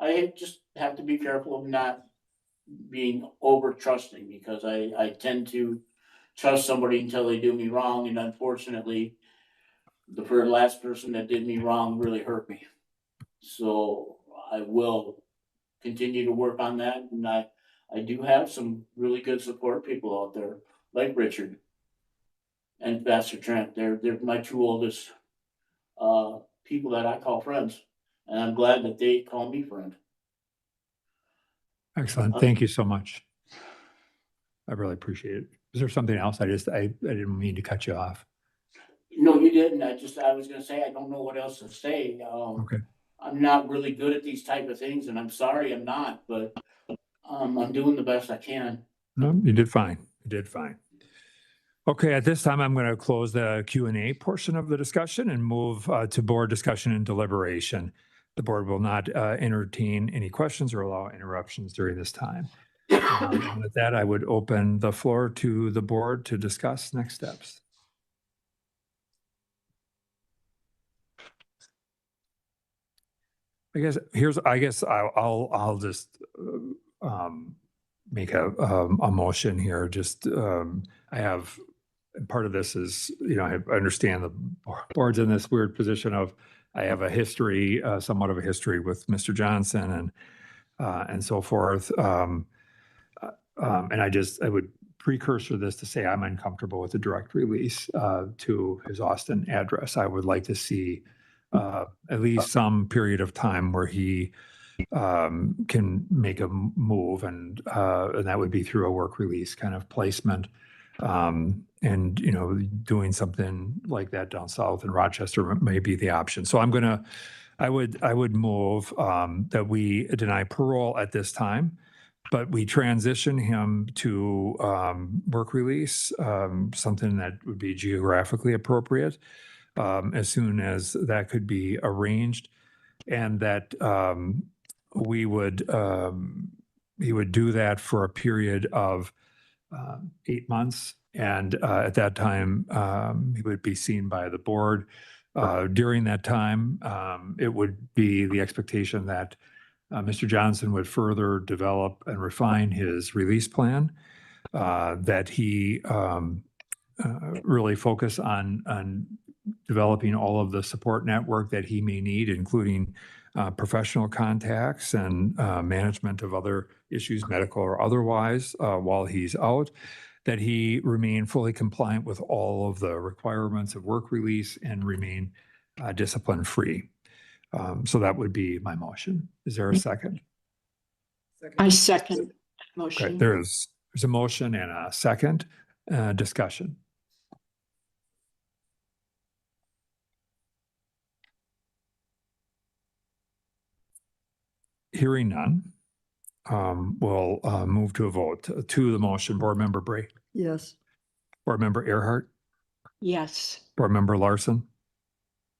I just have to be careful of not being over trusting, because I tend to trust somebody until they do me wrong, and unfortunately, the last person that did me wrong really hurt me. So I will continue to work on that, and I do have some really good support people out there, like Richard and Pastor Trent. They're my 2 oldest people that I call friends, and I'm glad that they call me friend. Excellent. Thank you so much. I really appreciate it. Is there something else? I didn't mean to cut you off. No, you didn't. I was gonna say, I don't know what else to say. Okay. I'm not really good at these type of things, and I'm sorry I'm not, but I'm doing the best I can. No, you did fine. You did fine. Okay, at this time, I'm going to close the Q&A portion of the discussion and move to board discussion and deliberation. The board will not entertain any questions or allow interruptions during this time. And with that, I would open the floor to the board to discuss next steps. I guess I'll just make a motion here. Just I have part of this is, I understand the board's in this weird position of I have a history, somewhat of a history with Mr. Johnson and so forth. And I would precursor this to say I'm uncomfortable with the direct release to his Austin address. I would like to see at least some period of time where he can make a move, and that would be through a work release kind of placement. And doing something like that down south in Rochester may be the option. So I would move that we deny parole at this time, but we transition him to work release, something that would be geographically appropriate, as soon as that could be arranged, and that he would do that for a period of 8 months. And at that time, he would be seen by the board. During that time, it would be the expectation that Mr. Johnson would further develop and refine his release plan, that he really focus on developing all of the support network that he may need, including professional contacts and management of other issues, medical or otherwise, while he's out, that he remain fully compliant with all of the requirements of work release and remain discipline-free. So that would be my motion. Is there a second? I second Okay, motion. there's a motion and a second. Discussion. Hearing none, we'll move to a vote. To the motion, Board Member Bray, Yes. Board Member Earhart, Yes. Board Member Larson,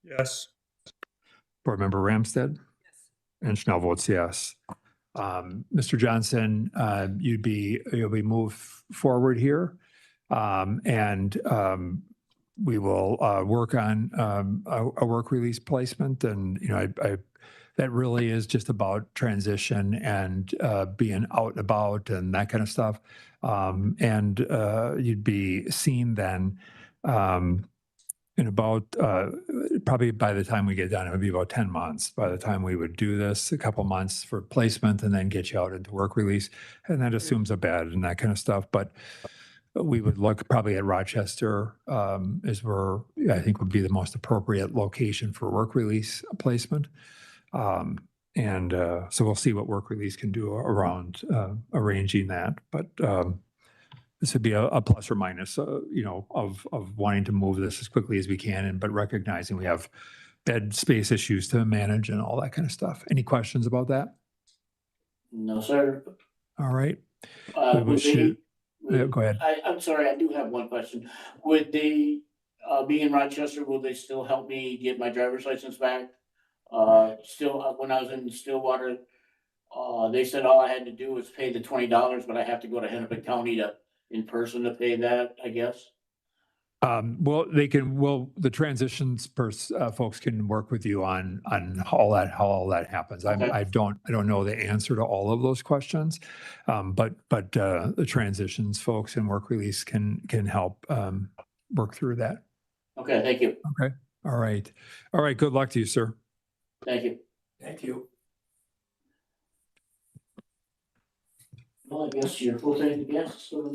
Yes. Board Member Ramstead, and Schnell votes yes. Mr. Johnson, you'll be moved forward here, and we will work on a work release placement, and that really is just about transition and being out and about and that kind of stuff. And you'd be seen then in about probably by the time we get done, it would be about 10 months. By the time we would do this, a couple months for placement and then get you out into work release. And that assumes a bed and that kind of stuff. But we would look probably at Rochester as where I think would be the most appropriate location for work release placement. So we'll see what work release can do around arranging that. But this would be a plus or minus, of wanting to move this as quickly as we can, but recognizing we have bed space issues to manage and all that kind of stuff. Any questions about that? No, sir. All right. Would they, Yeah, go ahead. I'm sorry, I do have one question. Would they, being in Rochester, will they still help me get my driver's license back? When I was in Stillwater, they said all I had to do was pay the $20, but I have to go to Hennepin County in person to pay that, I guess. Well, the transitions folks can work with you on how all that happens. Okay. I don't know the answer to all of those questions, but the transitions folks and work release can help work through that. Okay, thank you. Okay. All right. Good luck to you, sir. Thank you. Thank you. Well, I guess you're full time guest, so.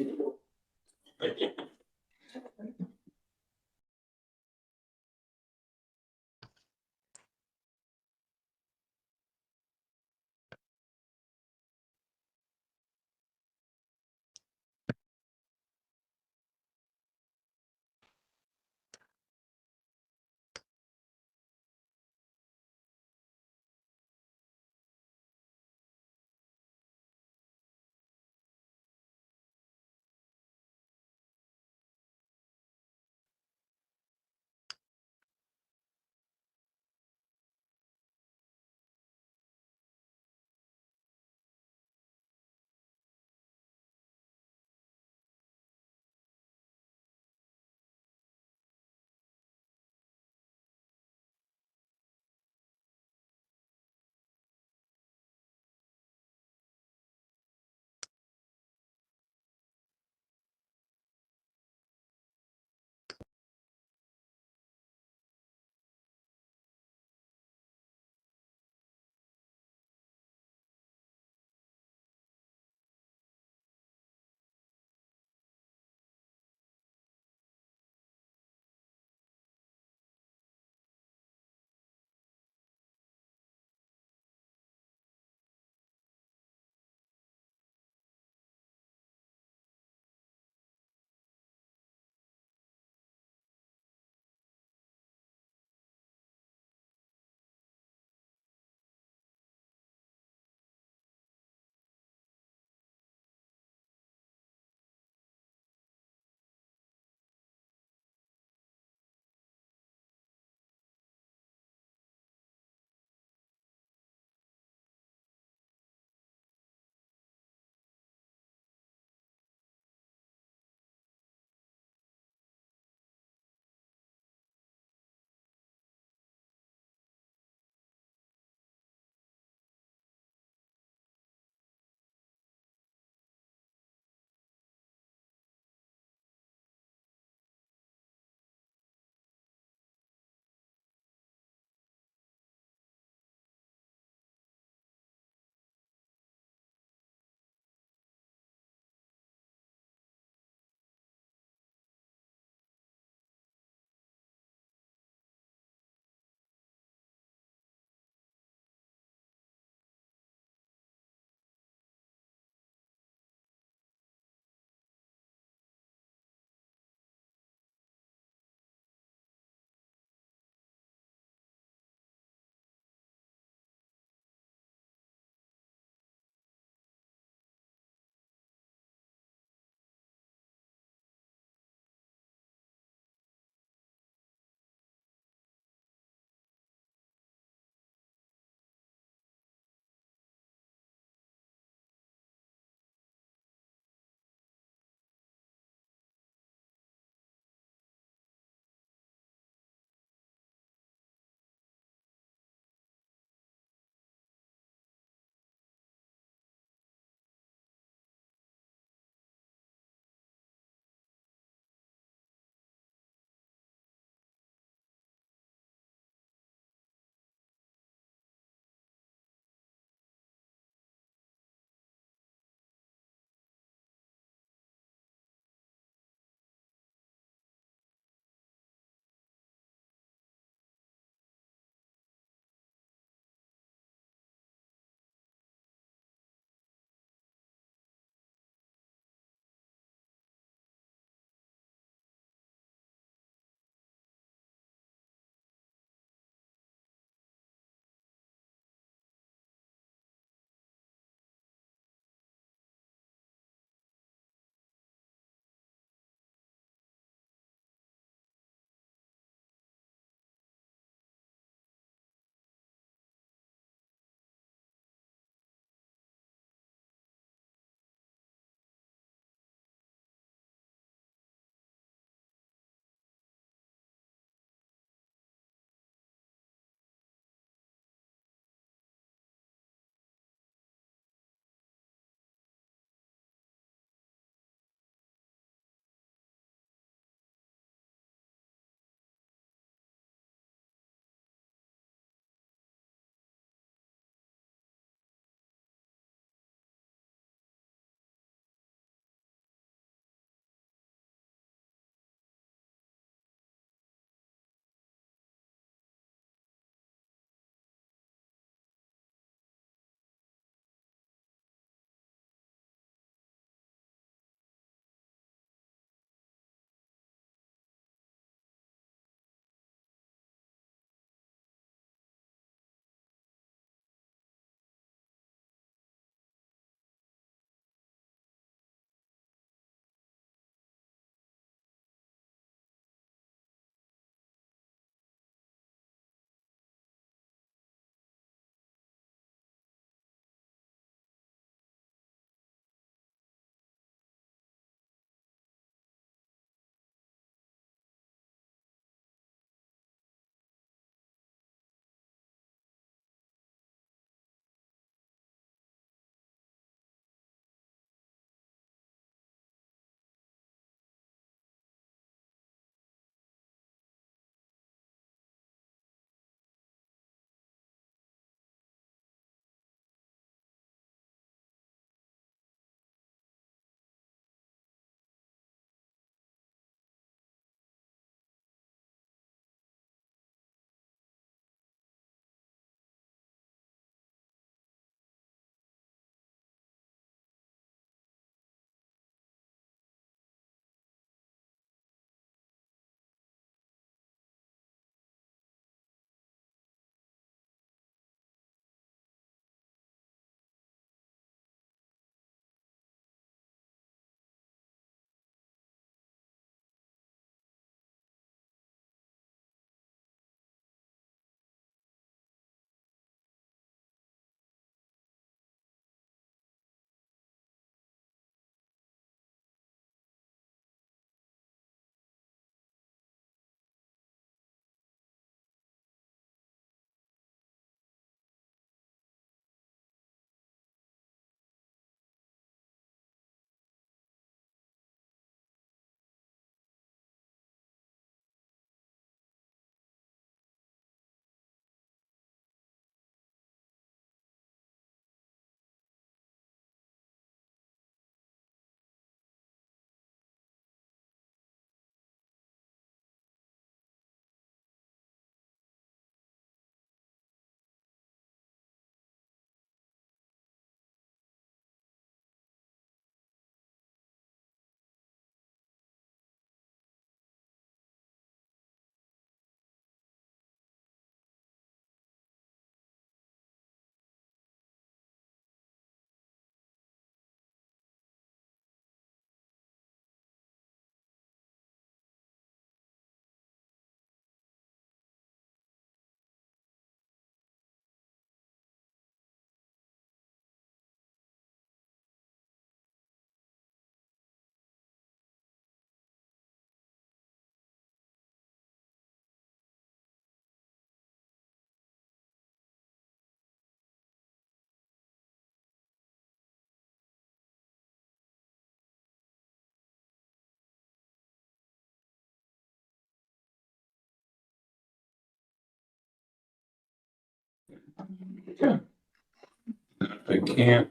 I can't hear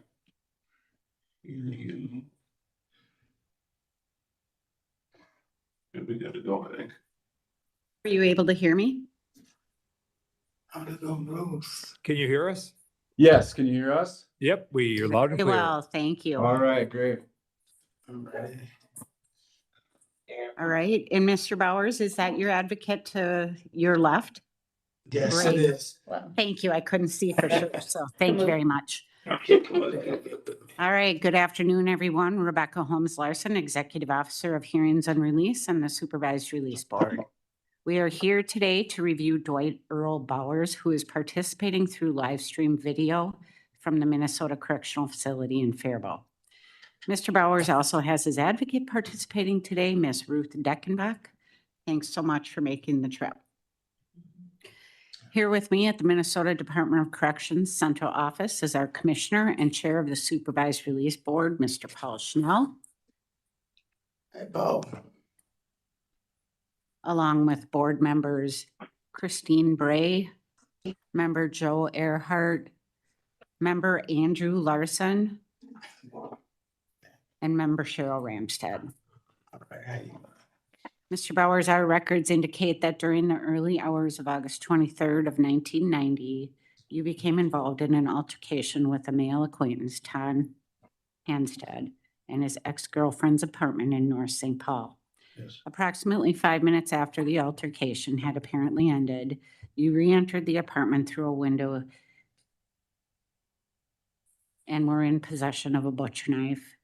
you. We gotta go, I think. Are you able to hear me? How did those rules? Can you hear us? Yes, can you hear us? Yep, you're loud and Very clear. well, thank you. All right, great. All right, and Mr. Bowers, is that your advocate to your left? Yes, Great. it is. Thank you. I couldn't see for sure, so thank you very much. All right, good afternoon, everyone. Rebecca Holmes Larson, Executive Officer of Hearings and Release and the Supervised Release Board. We are here today to review Dwight Earl Bowers, who is participating through live stream video from the Minnesota Correctional Facility in Faribault. Mr. Bowers also has his advocate participating today, Ms. Ruth Deckenbach. Thanks so much for making the trip. Here with me at the Minnesota Department of Corrections Central Office is our Commissioner and Chair of the Supervised Release Board, Mr. Paul Schnell. Hey, Bo. Along with board members Christine Bray, member Joe Earhart, member Andrew Larson, and member Cheryl Ramstead. Mr. Bowers, our records indicate that during the early hours of August 23rd of 1990, you became involved in an altercation with a male acquaintance, Todd Hanstead, and his ex-girlfriend's apartment in North St. Paul. Yes. Approximately 5 minutes after the altercation had apparently ended, you re-entered the apartment through a window and were in possession of a butcher knife.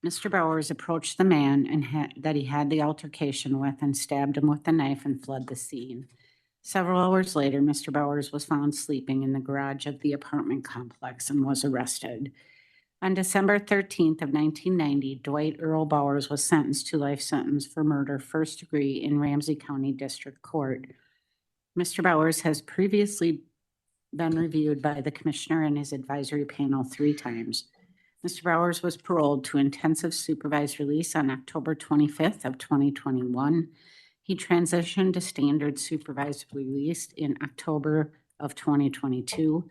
Mr. Bowers approached the man that he had the altercation with and stabbed him with the knife and fled the scene. Several hours later, Mr. Bowers was found sleeping in the garage of the apartment complex and was arrested. On December 13th of 1990, Dwight Earl Bowers was sentenced to life sentence for murder first degree in Ramsey County District Court. Mr. Bowers has previously been reviewed by the Commissioner and his advisory panel 3 times. Mr. Bowers was paroled to intensive supervised release on October 25th of 2021. He transitioned to standard supervised release in October of 2022.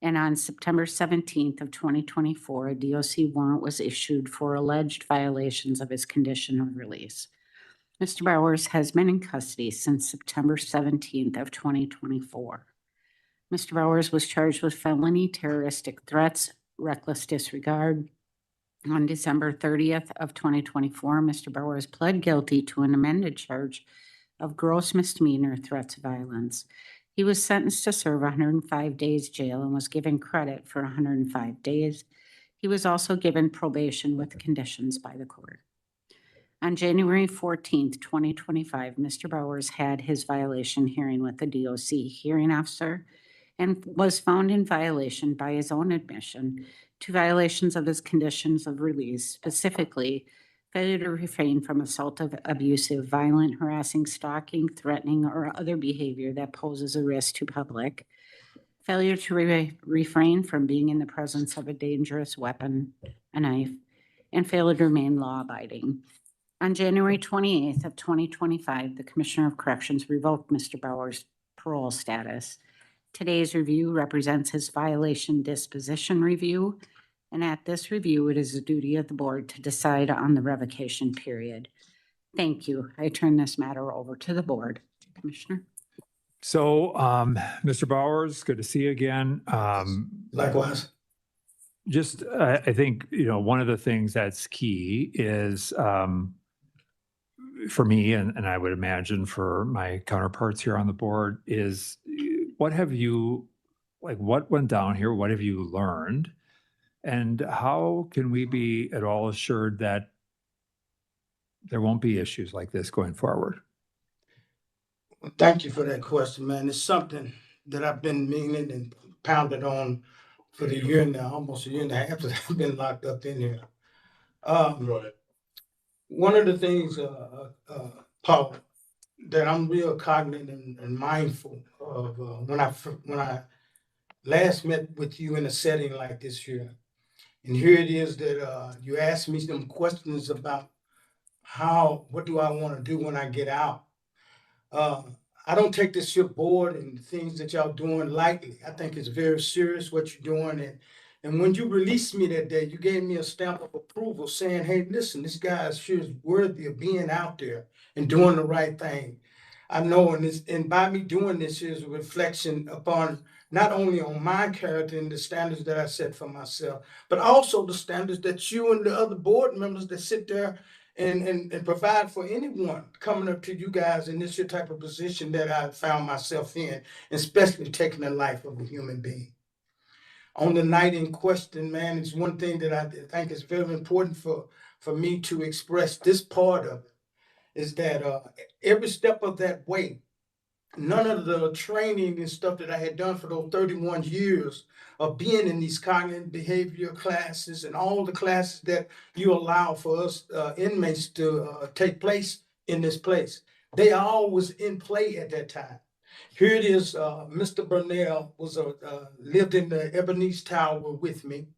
And on September 17th of 2024, a DOC warrant was issued for alleged violations of his condition of release. Mr. Bowers has been in custody since September 17th of 2024. Mr. Bowers was charged with felony terroristic threats, reckless disregard. On December 30th of 2024, Mr. Bowers pled guilty to an amended charge of gross misdemeanor threats of violence. He was sentenced to serve 105 days jail and was given credit for 105 days. He was also given probation with conditions by the court. On January 14th, 2025, Mr. Bowers had his violation hearing with the DOC hearing officer and was found in violation by his own admission to violations of his conditions of release, specifically failure to refrain from assaultive, abusive, violent, harassing, stalking, threatening, or other behavior that poses a risk to public, failure to refrain from being in the presence of a dangerous weapon, a knife, and failure to remain law-abiding. On January 28th of 2025, the Commissioner of Corrections revoked Mr. Bowers' parole status. Today's review represents his violation disposition review, and at this review, it is the duty of the board to decide on the revocation period. Thank you. I turn this matter over to the board. Commissioner? So, Mr. Bowers, good to see you again. Likewise. Just, I think, one of the things that's key is, for me, and I would imagine for my counterparts here on the board, is what went down here? What have you learned? And how can we be at all assured that there won't be issues like this going forward? Well, thank you for that question, man. It's something that I've been meaning and pounded on for the year now, almost a year and a half that I've been locked up in here. One of the things, Paul, that I'm real cognizant and mindful of when I last met with you in a setting like this here, and here it is that you asked me some questions about what do I want to do when I get out. I don't take this your board and the things that y'all doing lightly. I think it's very serious what you're doing. And when you released me that day, you gave me a stamp of approval saying, hey, listen, this guy sure is worthy of being out there and doing the right thing. I know, and by me doing this is a reflection upon not only on my character and the standards that I set for myself, but also the standards that you and the other board members that sit there and provide for anyone coming up to you guys in this type of position that I found myself in, especially taking the life of a human being. On the night in question, man, it's one thing that I think is very important for me to express this part of it, is that every step of that way, none of the training and stuff that I had done for those 31 years of being in these cognitive behavior classes and all the classes that you allow for us inmates to take place in this place, they all was in play at that time. Here it is, Mr. Burnell was lived in the Ebenezer Tower with me.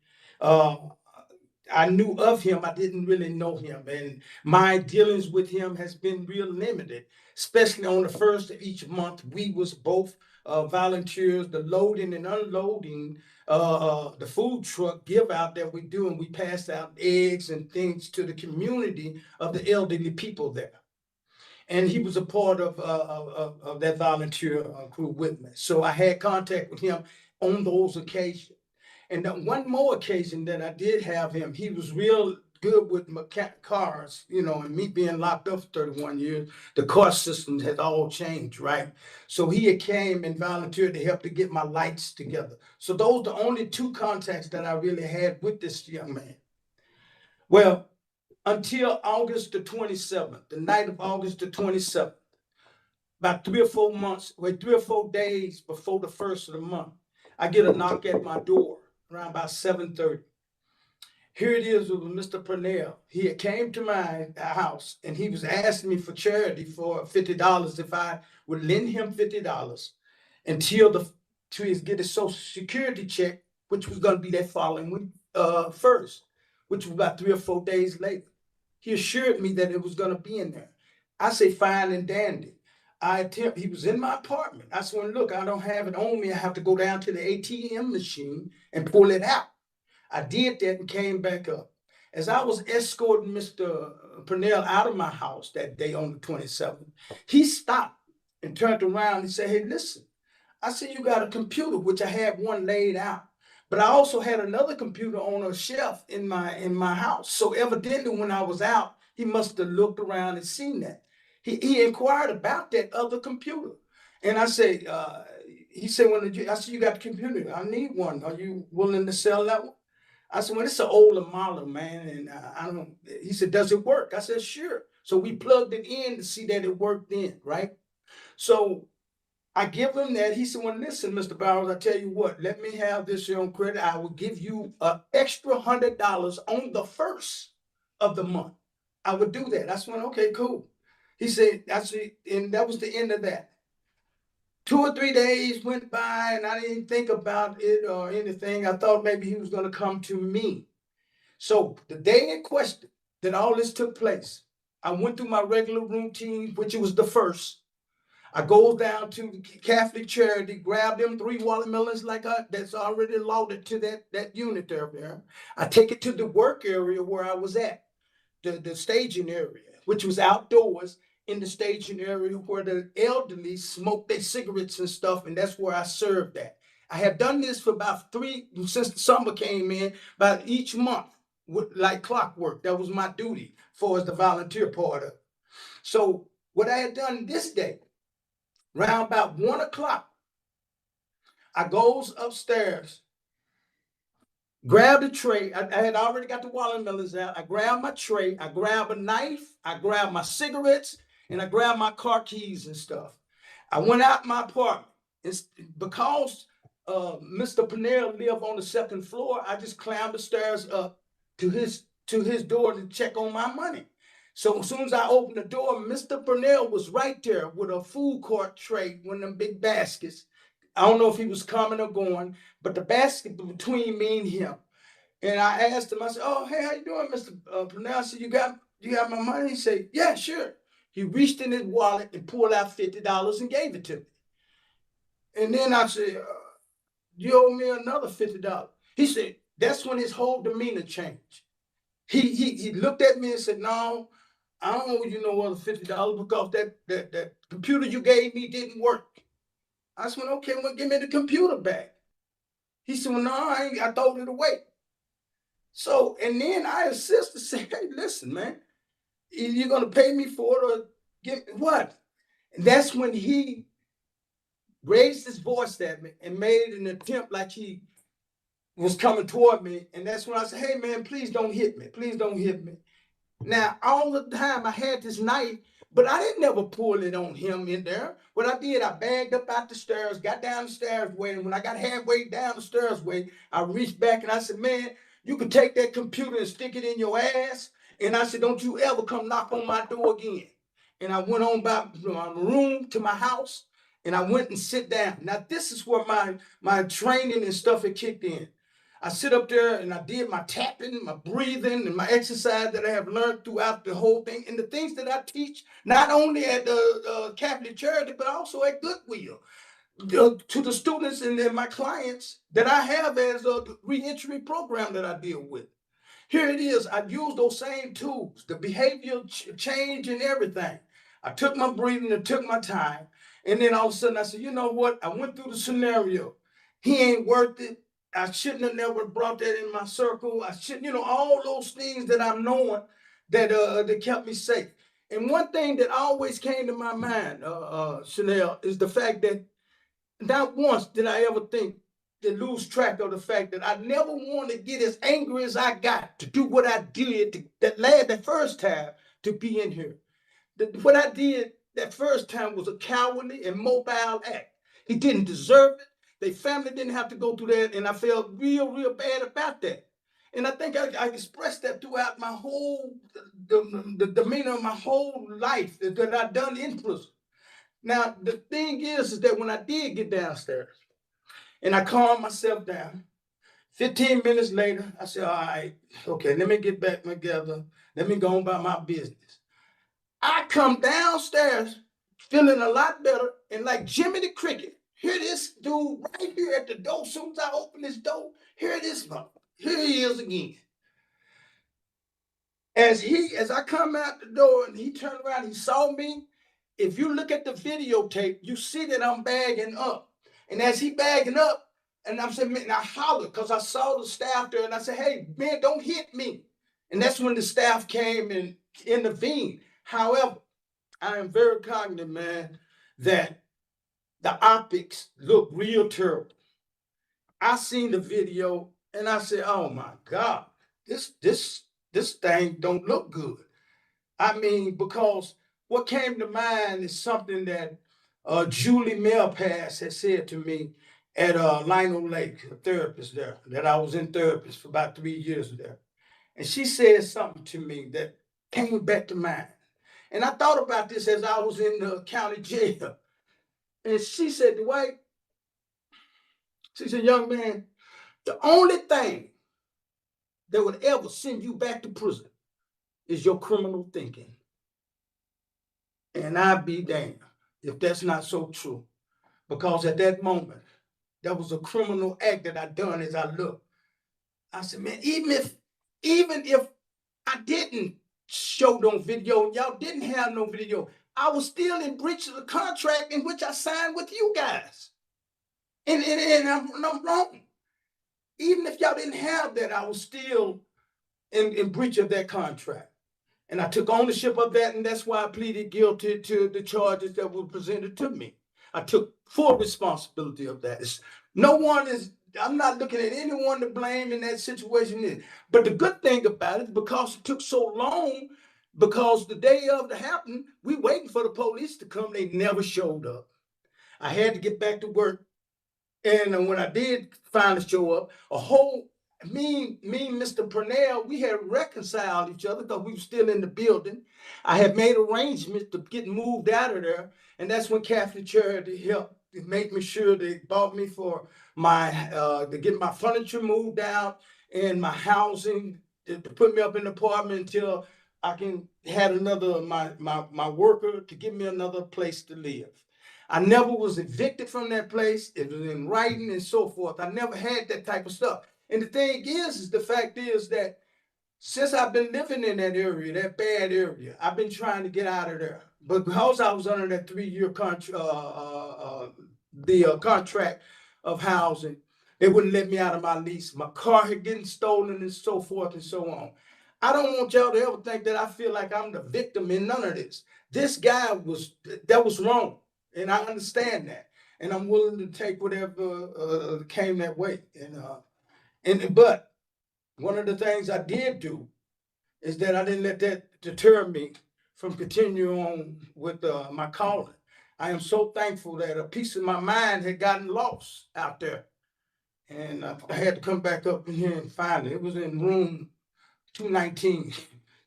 I knew of him, I didn't really know him, and my dealings with him has been real limited, especially on the first of each month. We was both volunteers, the loading and unloading the food truck give out that we do, and we pass out eggs and things to the community of the elderly people there. And he was a part of that volunteer crew with me. So I had contact with him on those occasions. And one more occasion that I did have him, he was real good with cars, you know, and me being locked up for 31 years, the car systems had all changed, right? So he had came and volunteered to help to get my lights together. So those are the only two contacts that I really had with this young man. Well, until August the 27th, the night of August the 27th, about 3 or 4 months, 3 or 4 days before the first of the month, I get a knock at my door around about 7:30. Here it is with Mr. Purnell. He had came to my house and he was asking me for charity for $50 if I would lend him $50 until to get his Social Security check, which was going to be that following week, first, which was about 3 or 4 days later. He assured me that it was going to be in there. I say fine and dandy. He was in my apartment. I said, well, look, I don't have it on me. I have to go down to the ATM machine and pull it out. I did that and came back up. As I was escorting Mr. Purnell out of my house that day on the 27th, he stopped and turned around and said, hey, listen, I said, you got a computer, which I had one laid out. But I also had another computer on a shelf in my house. So evidently when I was out, he must have looked around and seen that. He inquired about that other computer. And I say, he said, I said, you got the computer. I need one. Are you willing to sell that one? I said, well, it's an older model, man. And I don't, he said, does it work? I said, sure. So we plugged it in to see that it worked in, right? So I give him that. He said, well, listen, Mr. Bowers, I tell you what, let me have this here on credit. I will give you an extra $100 on the first of the month. I would do that. I said, okay, cool. He said, and that was the end of that. 2 or 3 days went by and I didn't think about it or anything. I thought maybe he was going to come to me. So the day in question that all this took place, I went through my regular routine, which was the first. I go down to the Catholic Charity, grab them 3 watermelons that's already loaded to that unit there. I take it to the work area where I was at, the staging area, which was outdoors in the staging area where the elderly smoke their cigarettes and stuff, and that's where I served at. I have done this for about since the summer came in, about each month, like clockwork. That was my duty for as the volunteer part of it. So what I had done this day, around about 1 o'clock, I goes upstairs, grab the tray. I had already got the watermelons out. I grab my tray, I grab a knife, I grab my cigarettes, and I grab my car keys and stuff. I went out my apartment. It's because Mr. Purnell lived on the 2nd floor, I just climbed the stairs up to his door to check on my money. So as soon as I opened the door, Mr. Purnell was right there with a food cart tray, one of them big baskets. I don't know if he was coming or going, but the basket between me and him. And I asked him, I said, oh, hey, how you doing, Mr. Purnell? I said, you got my money? He said, yeah, sure. He reached in his wallet and pulled out $50 and gave it to me. And then I said, you owe me another $50. He said, that's when his whole demeanor changed. He looked at me and said, no, I don't owe you no other $50 because that computer you gave me didn't work. I said, okay, well, give me the computer back. He said, well, no, I throw it away. So, and then I insisted, say, hey, listen, man, you're going to pay me for it or give what? And that's when he raised his voice at me and made an attempt like he was coming toward me. And that's when I said, hey, man, please don't hit me. Please don't hit me. Now, all the time I had this knife, but I didn't never pull it on him in there. What I did, I bagged up out the stairs, got down the stairs way, and when I got halfway down the stairs way, I reached back and I said, man, you could take that computer and stick it in your ass. And I said, don't you ever come knock on my door again. And I went on by my room to my house, and I went and sit down. Now, this is where my training and stuff had kicked in. I sit up there and I did my tapping, my breathing, and my exercise that I have learned throughout the whole thing, and the things that I teach, not only at the Catholic Charity, but also at Goodwill, to the students and my clients that I have as a reentry program that I deal with. Here it is. I use those same tools, the behavioral change and everything. I took my breathing and took my time, and then all of a sudden I said, you know what? I went through the scenario. He ain't worth it. I shouldn't have never brought that in my circle. I shouldn't, all those things that I'm knowing that kept me safe. And one thing that always came to my mind, Chanel, is the fact that not once did I ever think to lose track of the fact that I never want to get as angry as I got to do what I did that first time to be in here. What I did that first time was a cowardly and mobile act. He didn't deserve it. Their family didn't have to go through that, and I felt real, real bad about that. And I think I expressed that throughout my whole, the demeanor of my whole life that I've done in prison. Now, the thing is that when I did get downstairs and I calmed myself down, 15 minutes later, I said, all right, okay, let me get back together. Let me go on about my business. I come downstairs feeling a lot better, and like Jimmy the Cricket, here this dude right here at the door. As soon as I open this door, here he is again. As I come out the door and he turned around, he saw me. If you look at the videotape, you see that I'm bagging up. And as he bagging up, and I'm saying, man, I hollered because I saw the staff there, and I said, hey, man, don't hit me. And that's when the staff came and intervened. However, I am very cognizant, man, that the optics look real terrible. I seen the video and I said, oh my God, this thing don't look good. I mean, because what came to mind is something that Julie Melpass had said to me at Lionel Lake, a therapist there, that I was in therapist for about 3 years there. And she said something to me that came back to mind. And I thought about this as I was in the county jail. And she said, Dwight, she said, young man, the only thing that would ever send you back to prison is your criminal thinking. And I'd be damned if that's not so true. Because at that moment, that was a criminal act that I done as I looked. I said, man, even if I didn't show no video, y'all didn't have no video, I was still in breach of the contract in which I signed with you guys. And I'm wrong. Even if y'all didn't have that, I was still in breach of that contract. And I took ownership of that, and that's why I pleaded guilty to the charges that were presented to me. I took full responsibility of that. I'm not looking at anyone to blame in that situation. But the good thing about it, because it took so long, because the day of the happening, we waiting for the police to come. They never showed up. I had to get back to work. And when I did finally show up, me and Mr. Purnell, we had reconciled each other because we were still in the building. I had made arrangements to get moved out of there. And that's when Catholic Charity helped make me sure they bought me for to get my furniture moved out and my housing to put me up in the apartment until I can had another, my worker to give me another place to live. I never was evicted from that place. It was in writing and so forth. I never had that type of stuff. And the thing is the fact is that since I've been living in that area, that bad area, I've been trying to get out of there. But because I was under that 3-year contract of housing, they wouldn't let me out of my lease. My car had getting stolen and so forth and so on. I don't want y'all to ever think that I feel like I'm the victim in none of this. This guy that was wrong, and I understand that, and I'm willing to take whatever came that way. But one of the things I did do is that I didn't let that deter me from continuing on with my calling. I am so thankful that a piece of my mind had gotten lost out there. And I had to come back up in here and find it. It was in room 219.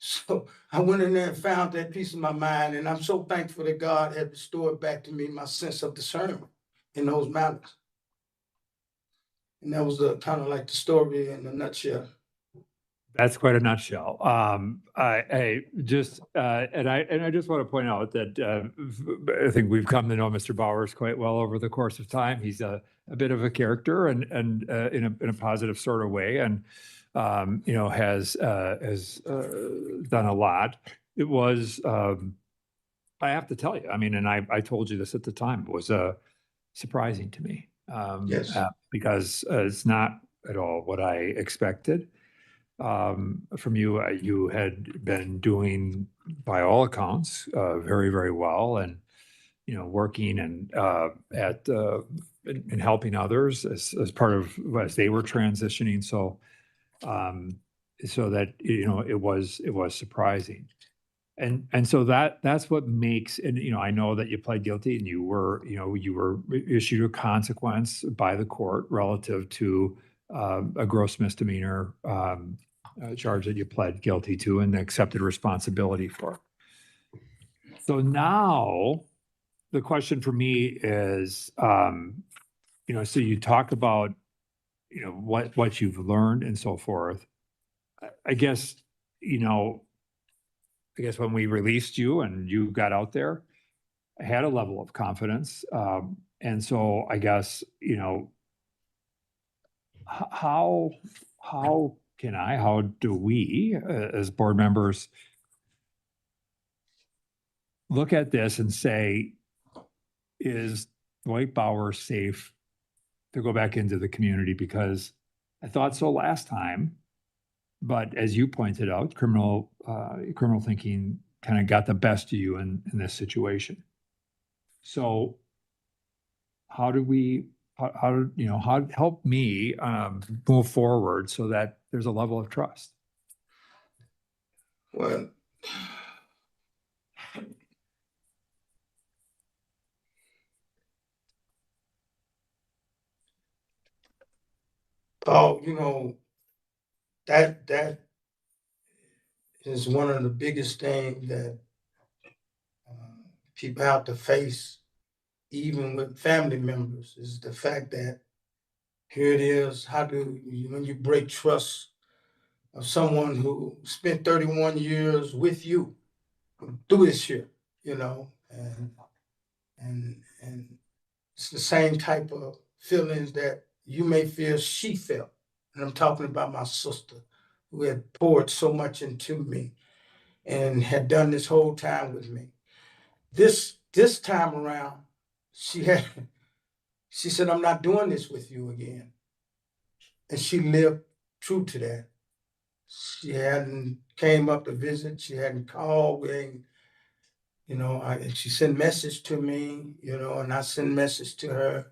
So I went in there and found that piece of my mind. And I'm so thankful that God had restored back to me my sense of discernment in those matters. And that was kind of like the story in a nutshell. That's quite a nutshell. I just and I just want to point out that I think we've come to know Mr. Bowers quite well over the course of time. He's a bit of a character and in a positive sort of way, and you know, has done a lot. It was I have to tell you, I mean, and I told you this at the time, it was surprising to me. Yes. Because it's not at all what I expected from you. You had been doing, by all accounts, very, very well, and you know, working and in helping others as part of as they were transitioning. So, so that you know, it was surprising. And so that's what makes, and you know, I know that you pled guilty and you were issued a consequence by the court relative to a gross misdemeanor charge that you pled guilty to and accepted responsibility for. So now the question for me is, you know, so you talk about, you know, what you've learned and so forth. I guess, you know, when we released you and you got out there, I had a level of confidence. And so I guess, you know, how do we as board members look at this and say, is Dwight Bauer safe to go back into the community? Because I thought so last time, but as you pointed out, criminal thinking kind of got the best of you in this situation. So how do help me move forward so that there's a level of trust? Well, Paul, you know, that is one of the biggest things that people have to face, even with family members, is the fact that here it is. How do you, when you break trust of someone who spent 31 years with you through this shit, you know, and it's the same type of feelings that you may feel she felt. And I'm talking about my sister, who had poured so much into me and had done this whole time with me. This time around, she said, I'm not doing this with you again. And she lived true to that. She hadn't came up to visit. She hadn't called. You know, and she sent message to me, you know, and I sent message to her.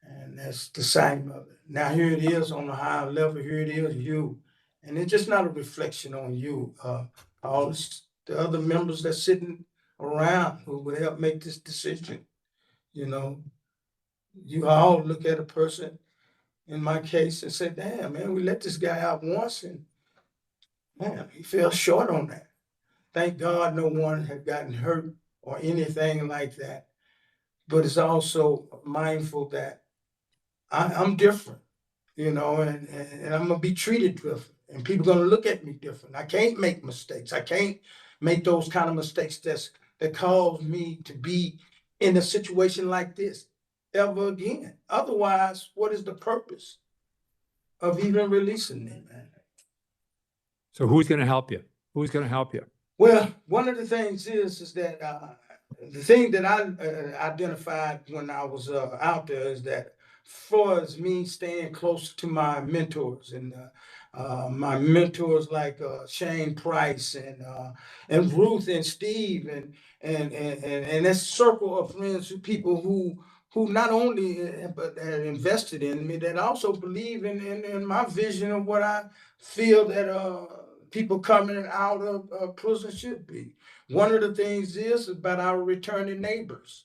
And that's the same of it. Now here it is on a higher level. Here it is, you. And it's just not a reflection on you. All the other members that's sitting around who would help make this decision. You know, you all look at a person, in my case, and say, damn, man, we let this guy out once and man, he fell short on that. Thank God no one had gotten hurt or anything like that. But it's also mindful that I'm different, you know, and I'm gonna be treated different. and people gonna look at me different. I can't make mistakes. I can't make those kind of mistakes that cause me to be in a situation like this ever again. Otherwise, what is the purpose of even releasing me, man? So who's going to help you? Who's going to help you? Well, one of the things is that the thing that I identified when I was out there is that far as me staying close to my mentors and my mentors like Shane Price and Ruth and Steve and that circle of friends, people who not only but had invested in me, that also believe in my vision of what I feel that people coming out of prison should be. One of the things is about our returning neighbors.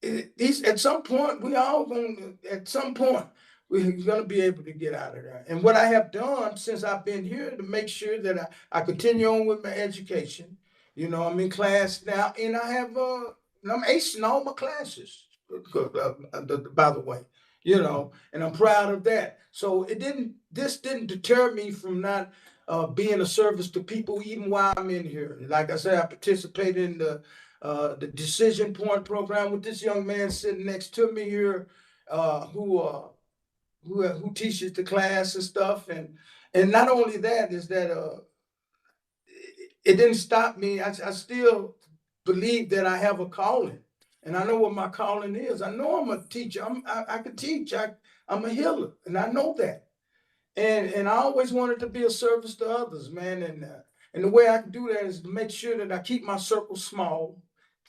These at some point we all going at some point we're going to be able to get out of there. And what I have done since I've been here to make sure that I continue on with my education. You know, I'm in class now, and I have and I'm acing all my classes. By the way, you know, and I'm proud of that. So this didn't deter me from not being a service to people even while I'm in here. Like I said, I participated in the decision point program with this young man sitting next to me here, who teaches the class and stuff, and not only that is that it didn't stop me. I still believe that I have a calling, and I know what my calling is. I know I'm a teacher. I can teach. I'm a healer, and I know that. And I always wanted to be a service to others, man. And the way I can do that is to make sure that I keep my circle small,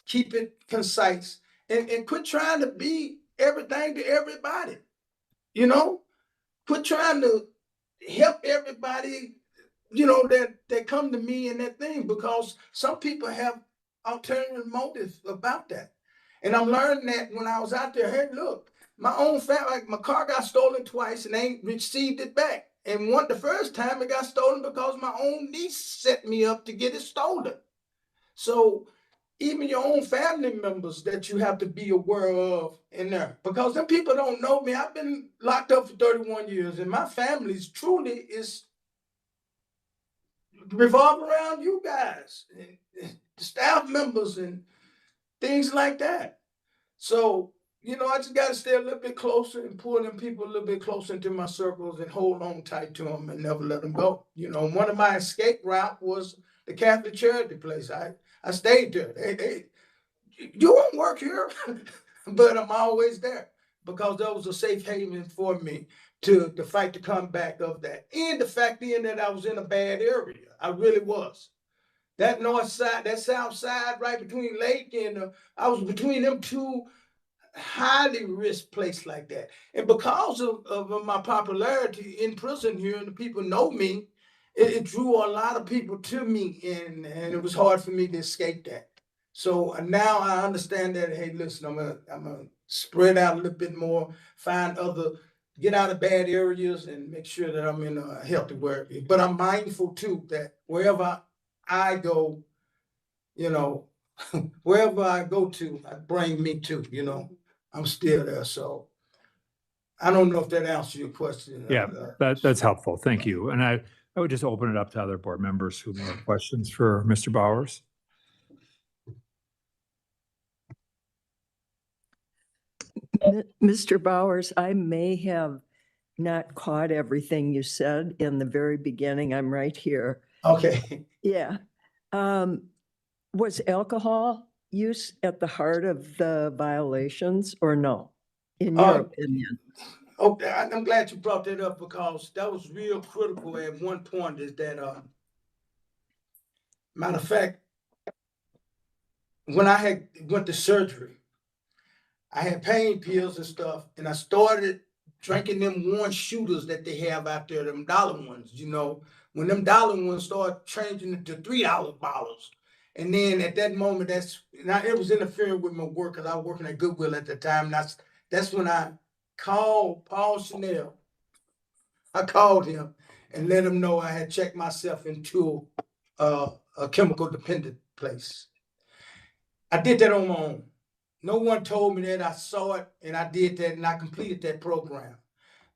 keep it concise, and quit trying to be everything to everybody. You know, quit trying to help everybody, you know, that come to me and that thing, because some people have alternative motives about that. And I'm learning that when I was out there. Hey, look, my own family, like my car got stolen twice and ain't received it back. And the first time it got stolen because my own niece set me up to get it stolen. So even your own family members that you have to be aware of in there, because them people don't know me. I've been locked up for 31 years, and my family's truly is revolve around you guys, and the staff members and things like that. So, you know, I just got to stay a little bit closer and pull them people a little bit closer into my circles and hold on tight to them and never let them go. You know, one of my escape route was the Catholic charity place. I stayed there. You won't work here, but I'm always there because that was a safe haven for me to fight the comeback of that. And the fact being that I was in a bad area. I really was. That north side, that south side, right between Lake and I was between them two highly risk place like that. And because of my popularity in prison here and the people know me, it drew a lot of people to me, and it was hard for me to escape that. So now I understand that, hey, listen, I'm gonna spread out a little bit more, get out of bad areas and make sure that I'm in a healthy work. But I'm mindful too that wherever I go, you know, wherever I go to, I bring me to, you know, I'm still there. So I don't know if that answers your question. Yeah, that's helpful. Thank you. And I would just open it up to other board members who may have questions for Mr. Bowers. Mr. Bowers, I may have not caught everything you said in the very beginning. I'm right here. Okay. Yeah. Was alcohol use at the heart of the violations or no, in your opinion? Okay, I'm glad you brought that up because that was real critical at one point. Is that matter of fact, when I went to surgery, I had pain pills and stuff, and I started drinking them one shooters that they have out there, them dollar ones, you know, when them dollar ones start changing into $3 bottles. And then at that moment, it was interfering with my work because I was working at Goodwill at the time. That's when I called Paul Chanel. I called him and let him know I had checked myself into a chemical dependent place. I did that on my own. No one told me that. I saw it and I did that and I completed that program.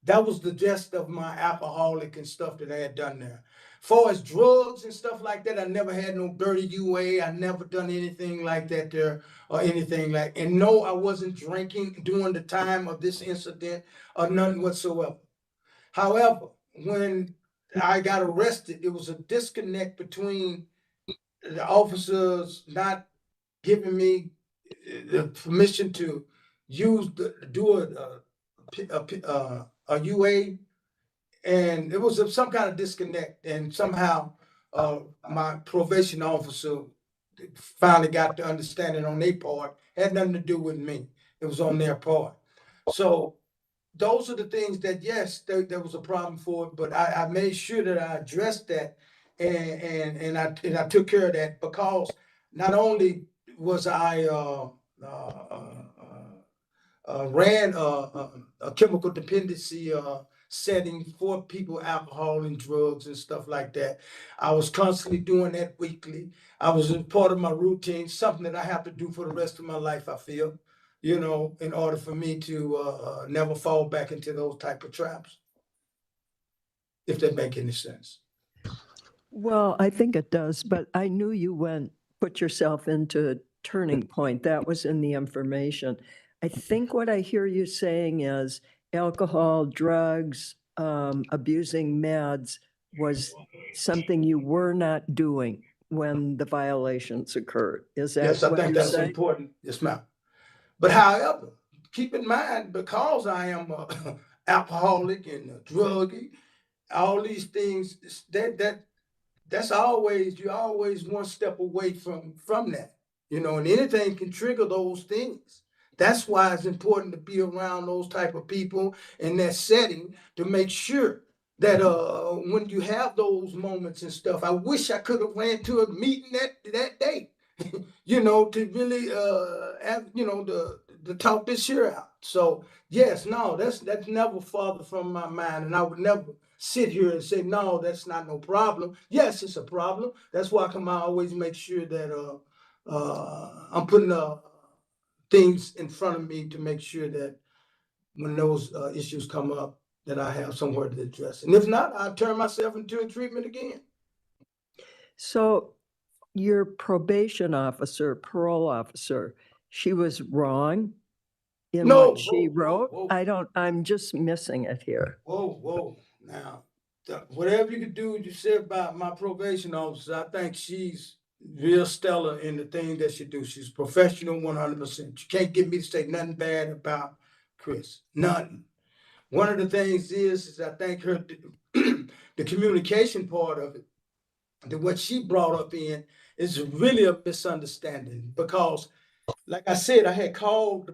That was the gist of my alcoholic and stuff that I had done there. Far as drugs and stuff like that, I never had no dirty UA. I never done anything like that there or anything like. And no, I wasn't drinking during the time of this incident or none whatsoever. However, when I got arrested, it was a disconnect between the officers not giving me the permission to do a UA, and it was some kind of disconnect. And somehow, my probation officer finally got the understanding on their part. Had nothing to do with me. It was on their part. So those are the things that, yes, there was a problem for it, but I made sure that I addressed that and I took care of that, because not only was I ran a chemical dependency setting for people, alcohol and drugs and stuff like that. I was constantly doing that weekly. I was in part of my routine, something that I have to do for the rest of my life, I feel, you know, in order for me to never fall back into those type of traps, if that make any sense. Well, I think it does, but I knew you put yourself into a turning point. That was in the information. I think what I hear you saying is alcohol, drugs, abusing meds was something you were not doing when the violations occurred. Is that Yes, I what think you're that's saying? important. Yes, ma'am. But however, keep in mind, because I am a alcoholic and a druggie, all these things that's always, you're always one step away from that, you know, and anything can trigger those things. That's why it's important to be around those type of people in that setting to make sure that when you have those moments and stuff, I wish I could have ran to a meeting that day, you know, to really have, you know, to talk this year out. So yes, no, that's never farther from my mind, and I would never sit here and say, no, that's not no problem. Yes, it's a problem. That's why I always make sure that I'm putting things in front of me to make sure that when those issues come up, that I have somewhere to address. And if not, I'll turn myself into a treatment again. So your probation officer, parole officer, she was wrong in No, what she whoa, wrote? whoa, I'm just missing it here. whoa. Now, whatever you can do, you say about my probation officer, I think she's real stellar in the thing that she do. She's professional 100%. You can't get me to say nothing bad about Chris. Nothing. One of the things is I think her the communication part of it, what she brought up in, is really a misunderstanding, because like I said, I had called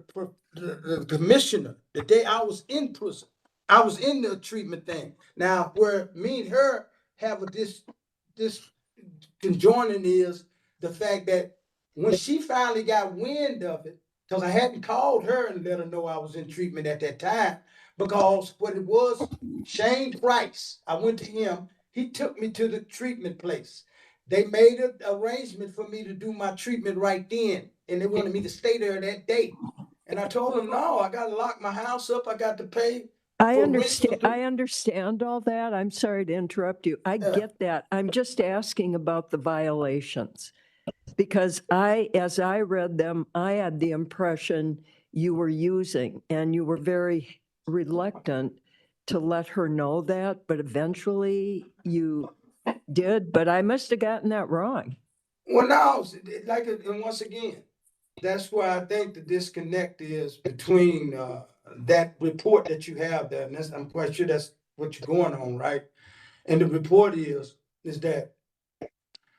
the commissioner the day I was in prison. I was in the treatment thing. Now, where me and her have this conjoining is the fact that when she finally got wind of it, because I hadn't called her and let her know I was in treatment at that time, because what it was, Shane Price, I went to him, he took me to the treatment place. They made an arrangement for me to do my treatment right then, and they wanted me to stay there that day. And I told them, no, I got to lock my house up. I got to pay. I for rent for understand all that. I'm sorry to interrupt you. I get that. I'm just asking about the violations. Because as I read them, I had the impression you were using, and you were very reluctant to let her know that, but eventually you did, but I must have gotten that wrong. Well, no, like, and once again, that's why I think the disconnect is between that report that you have there, and I'm quite sure that's what you're going on, right? And the report is that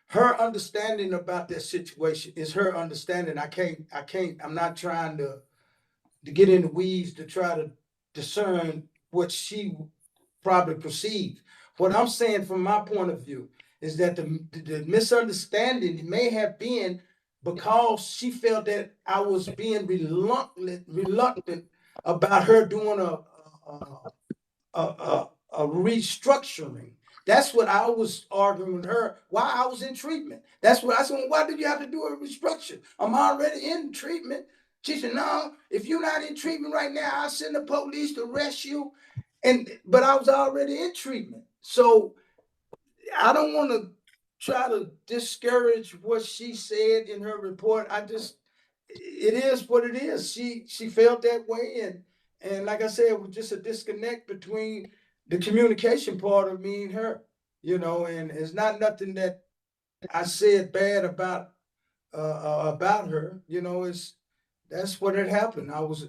her understanding about that situation is her understanding. I'm not trying to get in the weeds to try to discern what she probably perceived. What I'm saying from my point of view is that the misunderstanding may have been because she felt that I was being reluctant about her doing a restructuring. That's what I was arguing with her while I was in treatment. That's what I said. Why did you have to do a restructure? I'm already in treatment. She said, no, if you're not in treatment right now, I'll send the police to arrest you. But I was already in treatment. So I don't want to try to discourage what she said in her report. It is what it is. She felt that way, and like I said, it was just a disconnect between the communication part of me and her, and it's not nothing that I said bad about her. That's what had happened. I was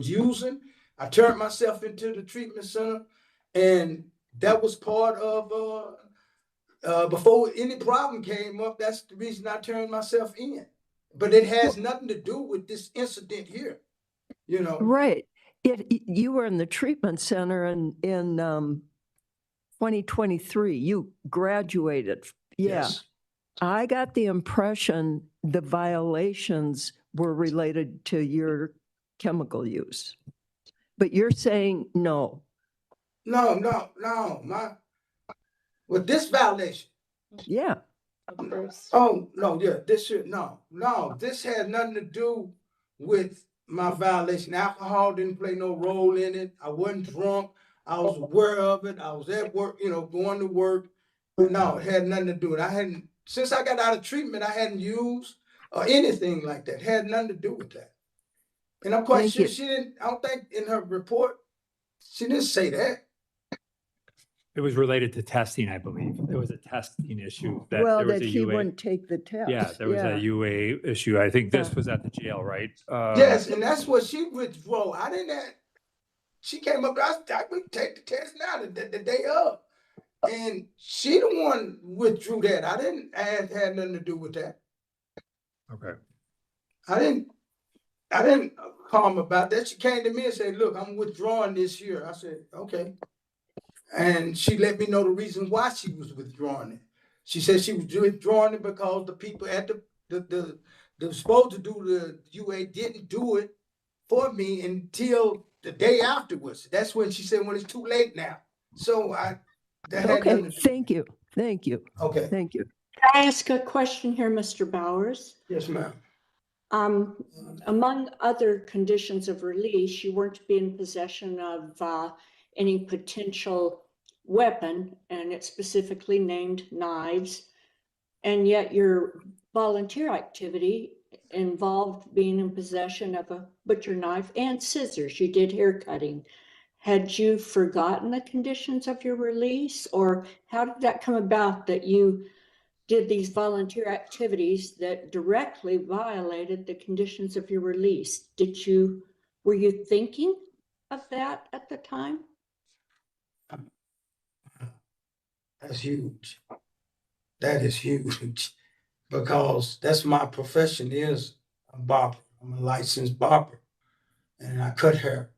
using. I turned myself into the treatment center, and that was part of before any problem came up. That's the reason I turned myself in. But it has nothing to do with this incident here. Right. You were in the treatment center in 2023. You graduated. Yeah. Yes. I got the impression the violations were related to your chemical use. But you're saying no. No. With this violation. Yeah. Oh, no, yeah, this had nothing to do with my violation. Alcohol didn't play no role in it. I wasn't drunk. I was aware of it. I was at work, going to work. But no, it had nothing to do with it. Since I got out of treatment, I hadn't used or anything like that. It had nothing to do with that. And I'm quite sure she didn't, I don't think in her report, she didn't say that. It was related to testing, I believe. There was a testing issue that Well, there was that a he UA. wouldn't take the test. Yeah, there was a UA issue. I think this was at the jail, right? Yes, and that's what she withdrew. I didn't have, she came up, I would take the test now the day of. And she the one withdrew that. I didn't had nothing to do with that. Okay. I didn't call him about that. She came to me and said, look, I'm withdrawing this year. I said, okay. And she let me know the reason why she was withdrawing it. She said she was withdrawing it because the people at the supposed to do the UA didn't do it for me until the day afterwards. That's when she said, when it's too late now. So okay, thank you. Okay. Thank you. Can I ask a question here, Mr. Bowers? Yes, ma'am. Among other conditions of release, you weren't to be in possession of any potential weapon, and it specifically named knives. And yet your volunteer activity involved being in possession of a butcher knife and scissors. You did hair cutting. Had you forgotten the conditions of your release, or how did that come about that you did these volunteer activities that directly violated the conditions of your release? Were you thinking of that at the time? That's huge. That is huge because that's my profession is a barber. I'm a licensed barber and I cut hair.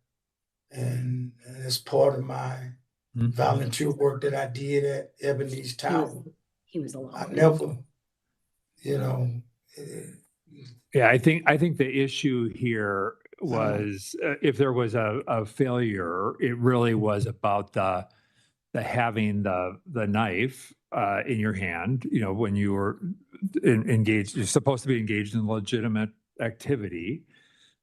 And it's part of my volunteer work that I did at Ebony's Tower. He was alone. I never, Yeah, I think the issue here was if there was a failure, it really was about the having the knife in your hand. When you were engaged, you're supposed to be engaged in legitimate activity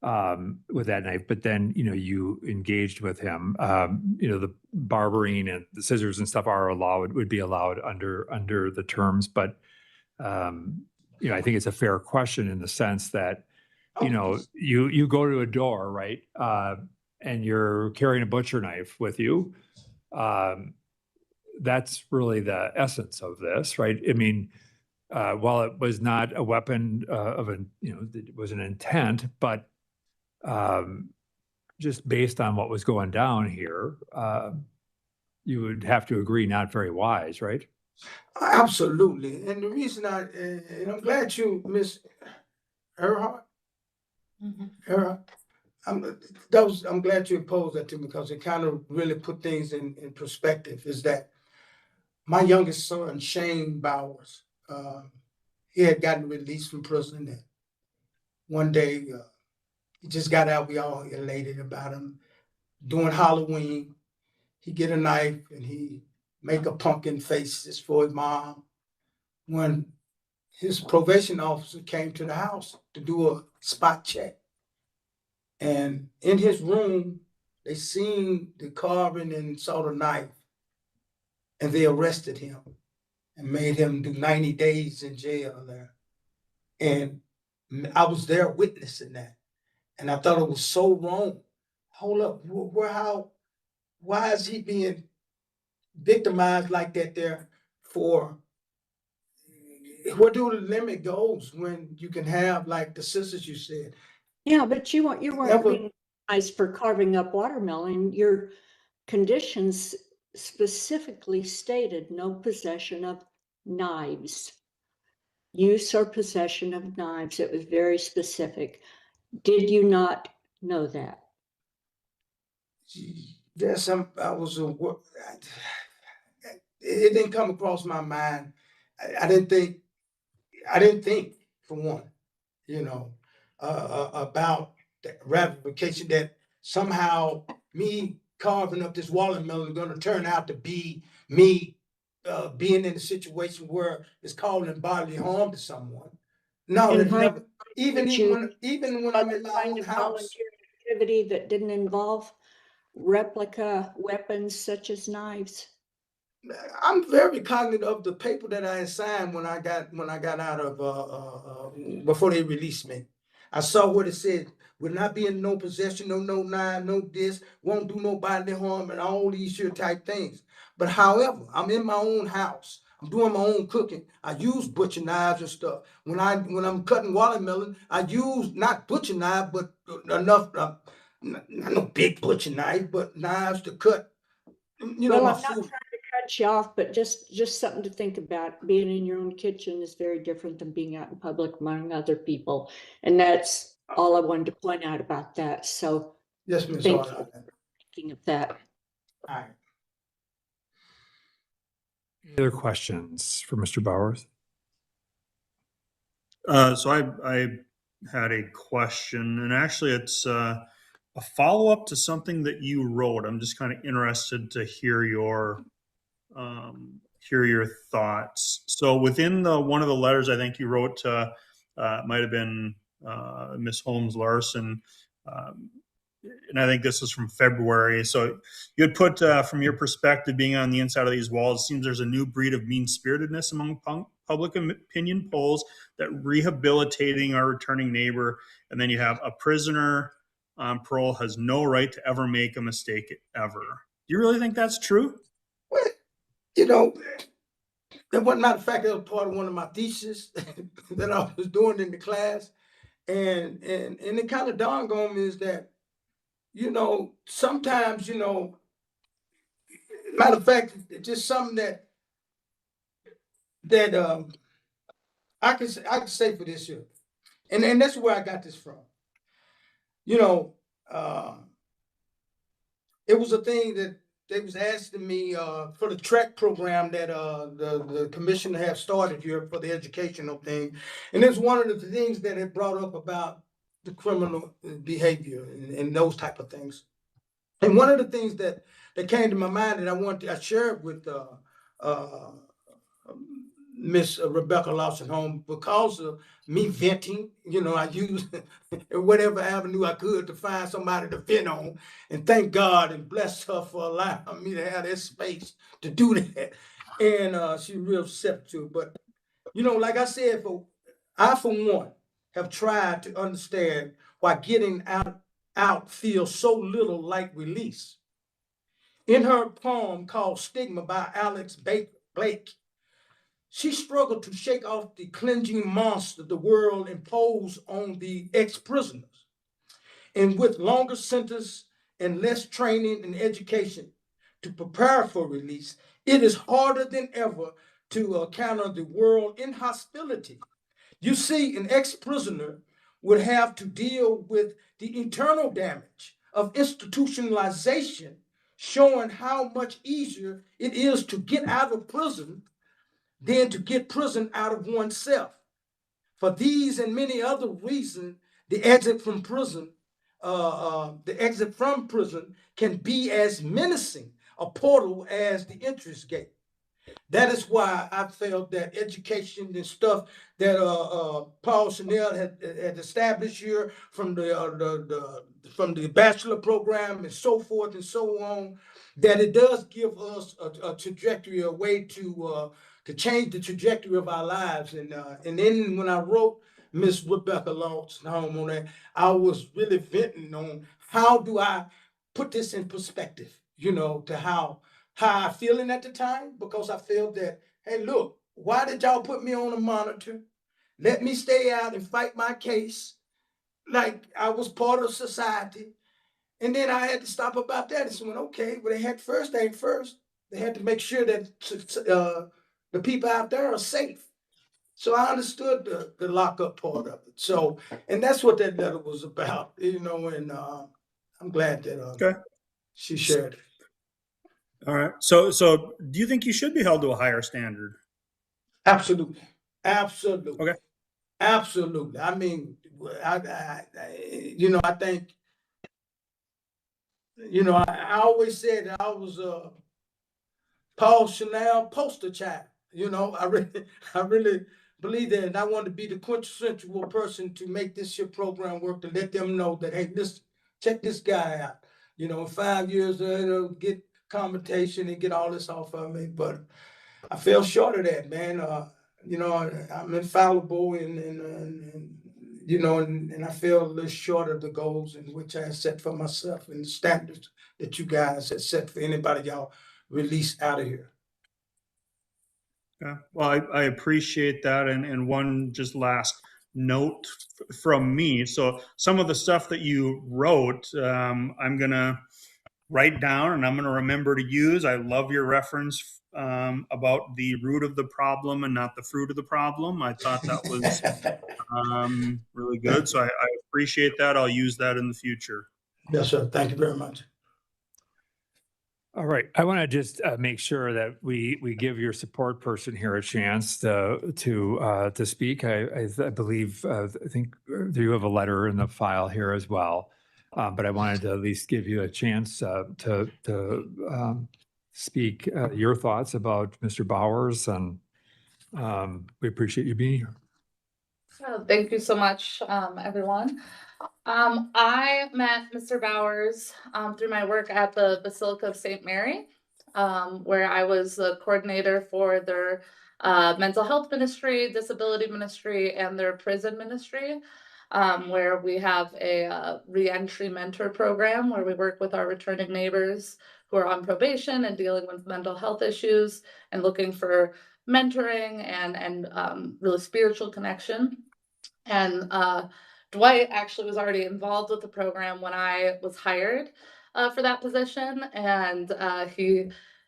with that knife, but then you engaged with him. The barbering and the scissors and stuff would be allowed under the terms, but I think it's a fair question in the sense that you go to a door, right, and you're carrying a butcher knife with you. That's really the essence of this, right? I mean, while it was not a weapon it was an intent, but just based on what was going down here, you would have to agree not very wise, right? absolutely. And the reason and I'm glad you, Miss Earhart, I'm glad you posed that to me because it kind of really put things in perspective. Is that my youngest son, Shane Bowers, he had gotten released from prison. And one day, he just got out. We all elated about him. During Halloween, he get a knife and he make a pumpkin faces for his mom. When his probation officer came to the house to do a spot check. And in his room, They seen the carving and saw the knife, and they arrested him and made him do 90 days in jail there. And I was there witnessing that, and I thought it was so wrong. Hold up, why is he being victimized like that there for? Where do the limit goes when you can have, like the sisters you said? Yeah, but you weren't Never- being penalized for carving up watermelon. Your conditions specifically stated no possession of knives. Use or possession of knives. It was very specific. Did you not know that? There's some, it didn't come across my mind. I didn't think for one, about the ramification that somehow me carving up this watermelon is gonna turn out to be me being in a situation where it's causing bodily harm to someone. No, And that's how never, even would you- when I'm in my Kind own of house. volunteer activity that didn't involve replica weapons such as knives. I'm very cognizant of the paper that I had signed when I got out of before they released me. I saw what it said, will not be in no possession, no knife, no this, won't do no bodily harm, and all these here type things. But however, I'm in my own house. I'm doing my own cooking. I use butcher knives and stuff. When I'm cutting watermelon, I use not butcher knife, but enough, not no big butcher knife, but knives to cut. Well, My I'm not food. trying to cut you off, but just something to think about. Being in your own kitchen is very different than being out in public among other people. And that's all I wanted to point out about that. So Yes, Ms. thank Hart. you for thinking of that. All right. Any other questions for Mr. Bowers? So I had a question, and actually it's a follow-up to something that you wrote. I'm just kind of interested to hear your thoughts. So within one of the letters I think you wrote to, might have been Miss Holmes Larson, and I think this was from February. So you had put, from your perspective, being on the inside of these walls, it seems there's a new breed of mean-spiritedness among public opinion polls that rehabilitating our returning neighbor, and then you have a prisoner on parole has no right to ever make a mistake ever. Do you really think that's true? Well, that was, matter of fact, that was part of one of my theses that I was doing in the class. And it kind of dawned on me is that, sometimes, matter of fact, it's just something that I can say for this year. And that's where I got this from. It was a thing that they was asking me for the track program that the commissioner have started here for the educational thing. And it's one of the things that it brought up about the criminal behavior and those type of things. And one of the things that came to my mind that I shared with Miss Rebecca Lawson Home, because of me venting, I used whatever avenue I could to find somebody to vent on. And thank God and bless her for allowing me to have that space to do that. And she's real receptive to it. But, like I said, I for one have tried to understand why getting out feels so little like release. In her poem called Stigma by Alex Blake, she struggled to shake off the cleansing monster the world imposed on the ex-prisoners. And with longer sentence and less training and education to prepare for release, it is harder than ever to counter the world inhospitality. You see, an ex-prisoner would have to deal with the internal damage of institutionalization, showing how much easier it is to get out of prison than to get prison out of oneself. For these and many other reasons, the exit from prison can be as menacing a portal as the entrance gate. That is why I felt that education and stuff that Paul Chanel had established here from from the bachelor program and so forth and so on, that it does give us a trajectory, a way to change the trajectory of our lives. And then when I wrote Miss Rebecca Law's home on that, I was really venting on how do I put this in perspective, to how I feeling at the time, because I felt that, hey, look, why did y'all put me on a monitor? Let me stay out and fight my case like I was part of society. And then I had to stop about that and say, well, okay, well, they had first thing first. They had to make sure that the people out there are safe. So I understood the lockup part of it. So, and that's what that letter was about, and I'm glad that Okay. she shared it. All right. So do you think you should be held to a higher standard? Absolutely. Absolutely. Okay. Absolutely. I mean, I think, I always said that I was Paul Chanel poster child. I really believe that, and I want to be the quintessential person to make this your program work, to let them know that, hey, listen, check this guy out. In 5 years, they'll get commentation and get all this off of me, but I fell short of that, man. I'm infallible, and I fell a little short of the goals in which I set for myself and the standards that you guys have set for anybody y'all release out of here. Yeah. Well, I appreciate that. And one just last note from me. So some of the stuff that you wrote, I'm going to write down and I'm going to remember to use. I love your reference about the root of the problem and not the fruit of the problem. I thought that was really good. So I appreciate that. I'll use that in the future. Yes, sir. Thank you very much. All right. I want to just make sure that we give your support person here a chance to speak. I believe I think you have a letter in the file here as well, but I wanted to at least give you a chance to speak your thoughts about Mr. Bowers, and we appreciate you being here. So thank you so much, everyone. I met Mr. Bowers through my work at the Basilica of St. Mary, where I was the coordinator for their mental health ministry, disability ministry, and their prison ministry, where we have a reentry mentor program where we work with our returning neighbors who are on probation and dealing with mental health issues and looking for mentoring and really spiritual connection. And Dwight actually was already involved with the program when I was hired for that position. And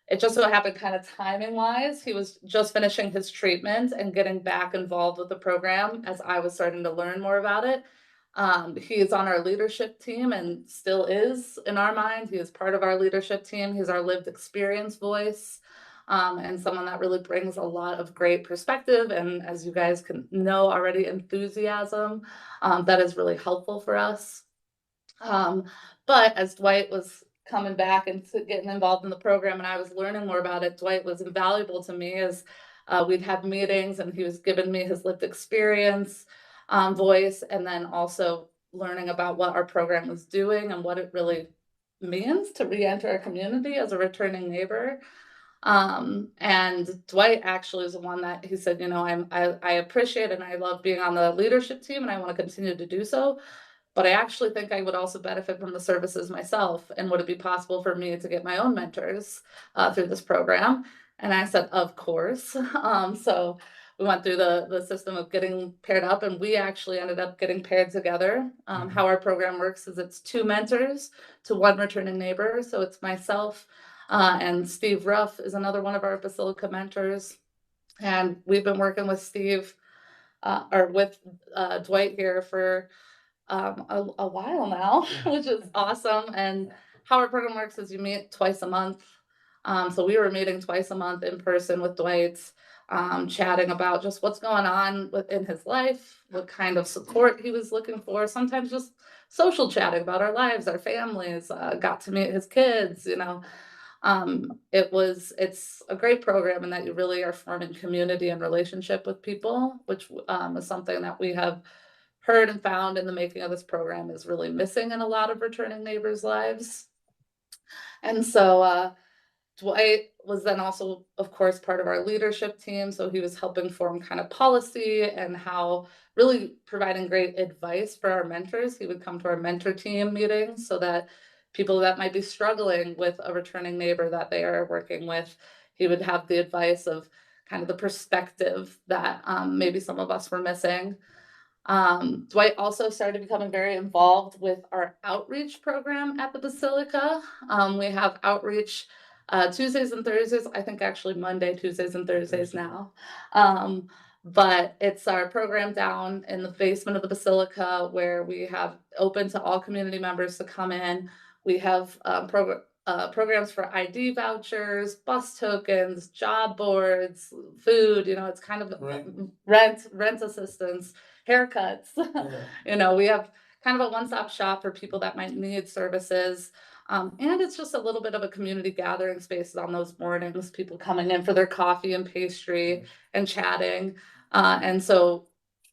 it just so happened, kind of timing wise, he was just finishing his treatment and getting back involved with the program as I was starting to learn more about it. He is on our leadership team and still is in our mind. He is part of our leadership team. He's our lived experience voice. And someone that really brings a lot of great perspective and, as you guys can know already, enthusiasm that is really helpful for us. But as Dwight was coming back and getting involved in the program and I was learning more about it, Dwight was invaluable to me as we'd have meetings and he was giving me his lived experience voice, and then also learning about what our program was doing and what it really means to re-enter our community as a returning neighbor. And Dwight actually is the one that he said, I appreciate and I love being on the leadership team and I want to continue to do so. But I actually think I would also benefit from the services myself. And would it be possible for me to get my own mentors through this program? And I said, of course. So we went through the system of getting paired up, and we actually ended up getting paired together. How our program works is it's 2 mentors to 1 returning neighbor. So it's myself and Steve Ruff is another one of our Basilica mentors. And we've been working with with Dwight here for a while now, which is awesome. And how our program works is you meet twice a month. So we were meeting twice a month in person with Dwight, chatting about just what's going on within his life, what kind of support he was looking for, sometimes just social chatting about our lives, our families, got to meet his kids, It's a great program in that you really are forming community and relationship with people, which is something that we have heard and found in the making of this program is really missing in a lot of returning neighbors' lives. And so Dwight was then also, of course, part of our leadership team. So he was helping form kind of policy and how really providing great advice for our mentors. He would come to our mentor team meetings so that people that might be struggling with a returning neighbor that they are working with, he would have the advice of kind of the perspective that maybe some of us were missing. Dwight also started becoming very involved with our outreach program at the Basilica. We have outreach Tuesdays and Thursdays, I think actually Monday, Tuesdays and Thursdays now. But it's our program down in the basement of the Basilica where we have open to all community members to come in. We have programs for ID vouchers, bus tokens, job boards, food, it's kind of rent assistance, haircuts. We have kind of a one-stop shop for people that might need services. And it's just a little bit of a community gathering space on those mornings, people coming in for their coffee and pastry and chatting. And so,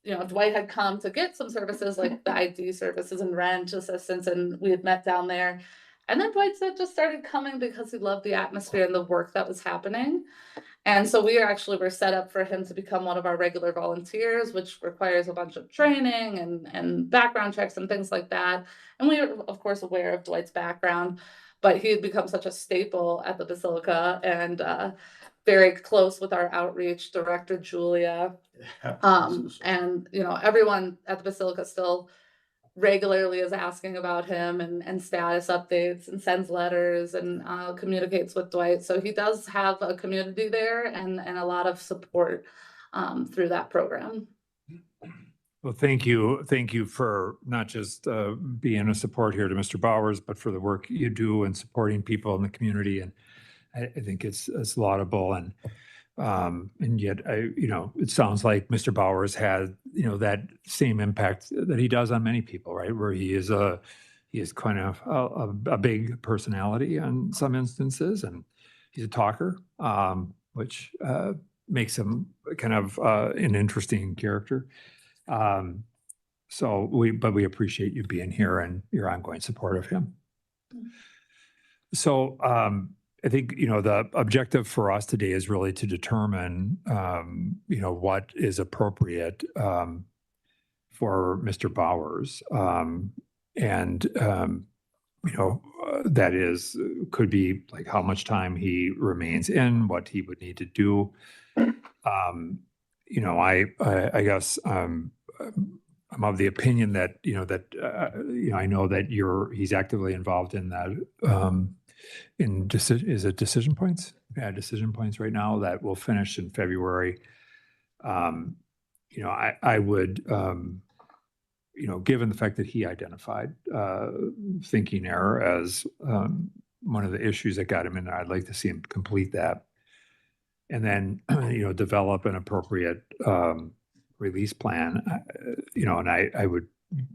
Dwight had come to get some services like the ID services and rent assistance, and we had met down there. And then Dwight just started coming because he loved the atmosphere and the work that was happening. And so we were set up for him to become one of our regular volunteers, which requires a bunch of training and background checks and things like that. And we are, of course, aware of Dwight's background, but he had become such a staple at the Basilica and very close with our outreach director, Julia. And, everyone at the Basilica still regularly is asking about him and status updates and sends letters and communicates with Dwight. So he does have a community there and a lot of support through that program. Well, thank you. Thank you for not just being a support here to Mr. Bowers, but for the work you do in supporting people in the community. And I think it's laudable. And yet, it sounds like Mr. Bowers had, that same impact that he does on many people, right? Where he is kind of a big personality in some instances, and he's a talker, which makes him kind of an interesting character. But we appreciate you being here and your ongoing support of him. So, I think, the objective for us today is really to determine, what is appropriate for Mr. Bowers. That could be like how much time he remains in, what he would need to do. I guess I'm of the opinion that, I know that he's actively involved in that, is it Decision Points? Yeah, Decision Points right now that will finish in February. I would, given the fact that he identified thinking error as one of the issues that got him in there, I'd like to see him complete that. And then, develop an appropriate release plan, and I would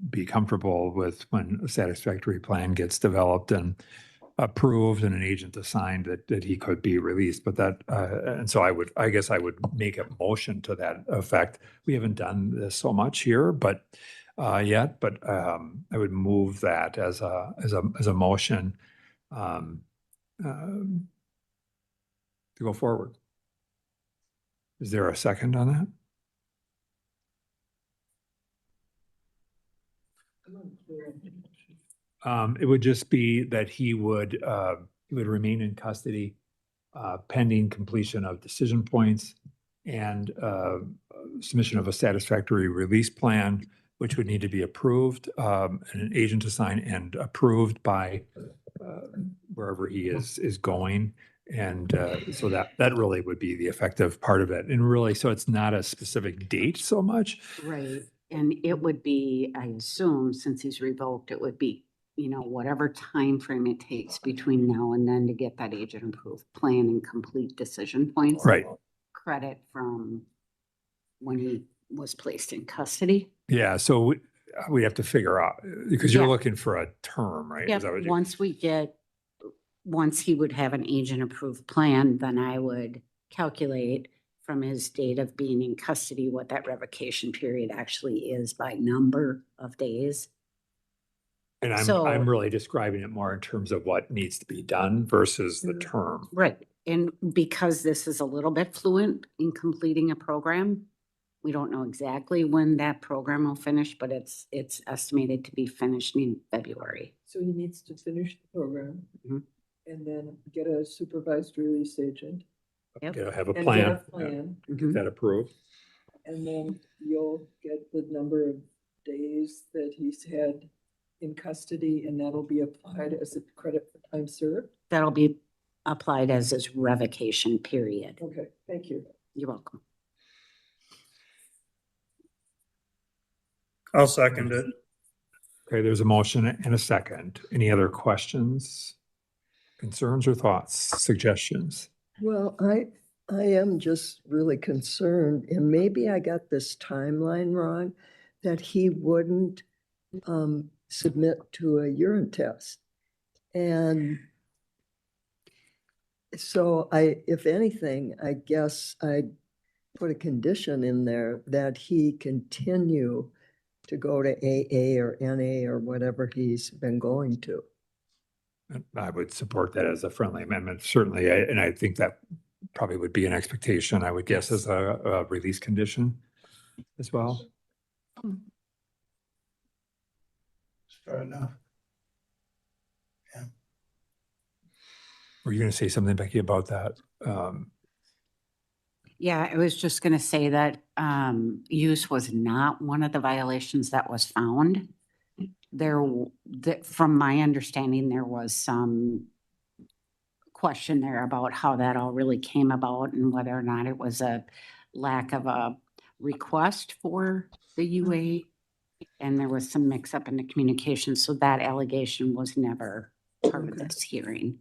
be comfortable with when a satisfactory plan gets developed and approved and an agent assigned that he could be released. But and so I guess I would make a motion to that effect. We haven't done this so much here, but yet, but I would move that as a motion to go forward. Is there a second on that? It would just be that he would remain in custody pending completion of decision points and submission of a satisfactory release plan, which would need to be approved, and an agent assigned and approved by wherever he is going. And so that really would be the effective part of it. And really, so it's not a specific date so much. Right. And it would be, I assume, since he's revoked, it would be, whatever time frame it takes between now and then to get that agent approved plan and complete decision points. Right. Credit from when he was placed in custody. Yeah. So we have to figure out, because you're looking for a term, right? Yeah. Is that what Once we get once he would have an agent-approved plan, then I would calculate from his date of being in custody what that revocation period actually is by number of days. And So- I'm really describing it more in terms of what needs to be done versus the term. Right, and because this is a little bit fluent in completing a program, we don't know exactly when that program will finish, but it's estimated to be finished in February. So he needs to finish the program Mhm. and then get a supervised release agent. Yep. You know, have a And plan, get a plan, get that approved. and then you'll get the number of days that he's had in custody, and that'll be applied as a credit for time served. That'll be applied as his revocation period. Okay, thank you. You're welcome. I'll second it. Okay, there's a motion and a second. Any other questions, concerns, or thoughts, suggestions? Well, I am just really concerned, and maybe I got this timeline wrong, that he wouldn't submit to a urine test. And so if anything, I guess I'd put a condition in there that he continue to go to AA or NA or whatever he's been going to. I would support that as a friendly amendment, certainly, and I think that probably would be an expectation, I would guess, as a release condition as well. Fair enough. Were you going to say something, Becky, about that? Yeah, I was just gonna say that use was not one of the violations that was found. From my understanding, there was some question there about how that all really came about and whether or not it was a lack of a request for the UA. And there was some mix up in the communication, so that allegation was never part of this hearing.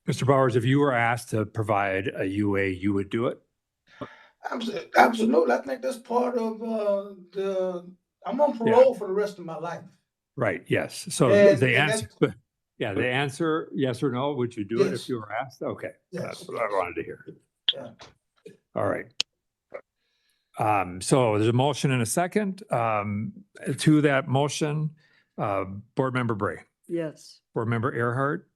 Mr. Bowers, if you were asked to provide a UA, you would do it? Absolutely. I think that's part of I'm on parole for the rest of my life. Right, yes. So And- the and answer, yeah, the answer, yes or no, would you do it if Yes. you were asked? Okay, Yes. that's what I wanted to hear. Yeah. All right. So there's a motion and a second. To that motion, Board Member Bray, Yes. Board Member Earhart,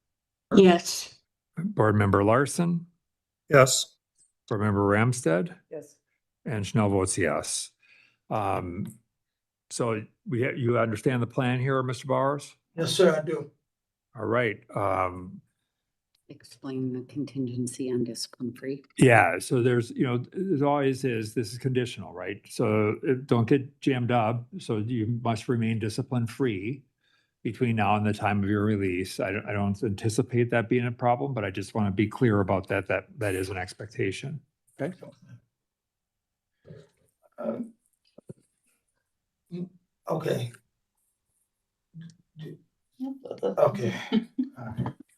Yes. Board Member Larson, Yes. Board Member Ramstead, Yes. and Schnell votes yes. So you understand the plan here, Mr. Bowers? Yes, sir, I do. All right. Explain the contingency on discipline-free. Yeah, so there's always this is conditional, right? So don't get jammed up. So you must remain discipline-free between now and the time of your release. I don't anticipate that being a problem, but I just want to be clear about that is an expectation. Okay? Okay. Okay.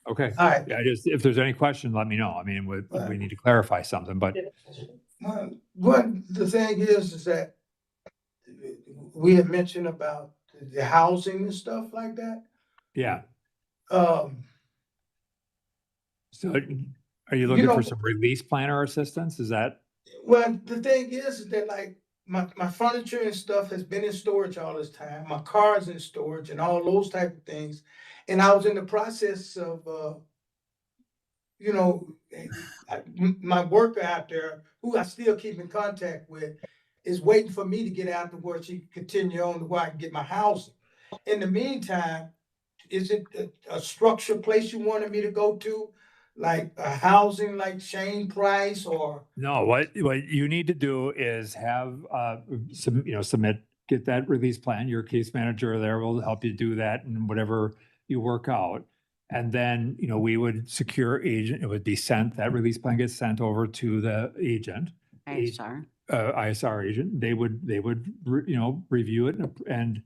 Okay. All right. Yeah, if there's any question, let me know. I mean, we need to clarify something, but The thing is that we had mentioned about the housing and stuff like that. yeah. Um, So are you looking know- for some release planner assistance? Is that? well, the thing is that like my furniture and stuff has been in storage all this time. My car's in storage and all those type of things. And I was in the process of, my worker out there, who I still keep in contact with, is waiting for me to get out to where she can continue on to where I can get my housing. In the meantime, is it a structured place you wanted me to go to? Like a housing like Shane Price or? No, what you need to do is have submit, get that release plan. Your case manager there will help you do that and whatever you work out. And then, we would secure agent, it would be sent, that release plan gets sent over to the agent. ISR. ISR agent. They would review it and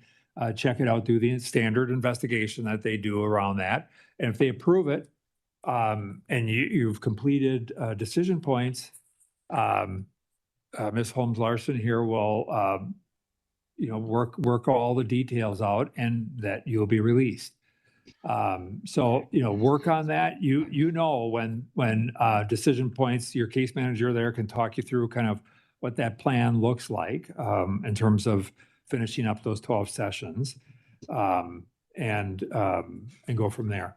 check it out, do the standard investigation that they do around that. And if they approve it, and you've completed decision points, Ms. Holmes Larson here will, work all the details out and that you'll be released. So, work on that. When decision points, your case manager there can talk you through kind of what that plan looks like, in terms of finishing up those 12 sessions, and go from there.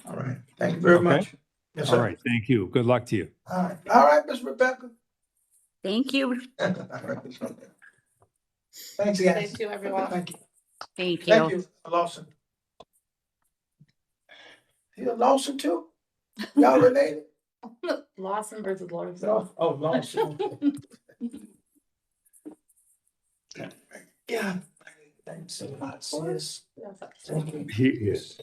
All right. Thank you very Okay. much. Yes, All sir. right. Thank you. Good luck to you. All right, Miss Rebecca. Thank you. Thanks, guys. Thank you, everyone. Thank you. Thank Thank you. you, Lawson. You Lawson too? Y'all related? Lawson versus Lawson. Oh, Lawson. Yeah. Thanks a lot, sis. Thank you. He is.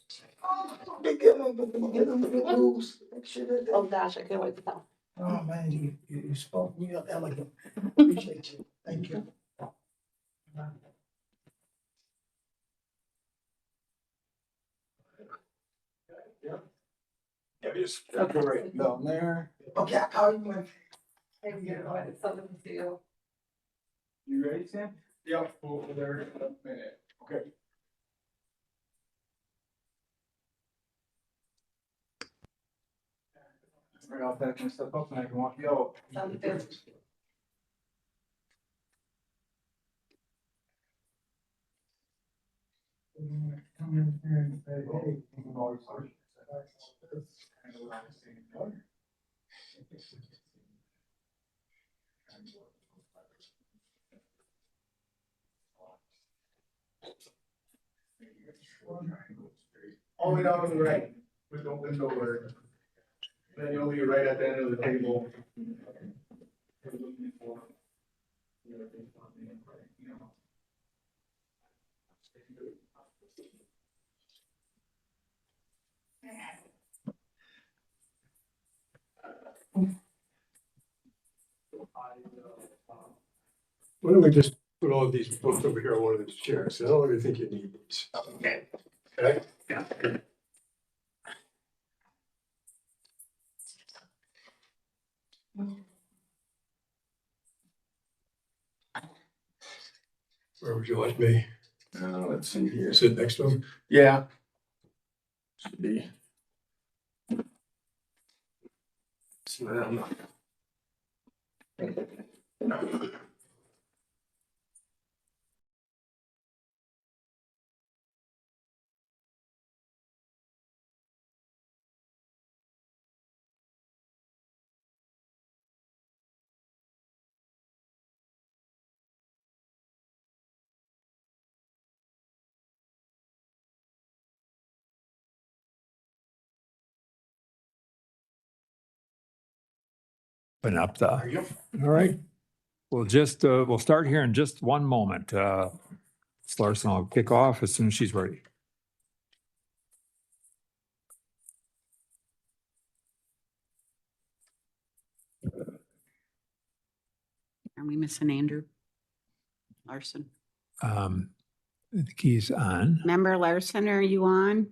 Get them the rules. Make sure that they- Oh, gosh, I can't wait to tell. Oh, man, you spoke me up elegant. Appreciate you. Thank you. Yeah, just separate down there. Okay, I'll call you when. Thank you. It's something to see you. You ready, Sam? Yeah, over there in a minute. Okay. Right off that kind of stuff up and I can walk you out. Sounds good. Come in here and say, hey, you can always start. All the way down to the right, with the window where. Then you'll be right at the end of the table. Why don't we just put all of these books over here on one of these chairs? I don't really think you need these. Okay. Okay? Yeah. Where would you like me? Let's see here. Sit next to him? Yeah. Should be. Slam. Open up the, all right. We'll start here in just one moment. Larson will kick off as soon as she's ready. Are we missing Andrew Larson? The key's on. Member Larson, are you on?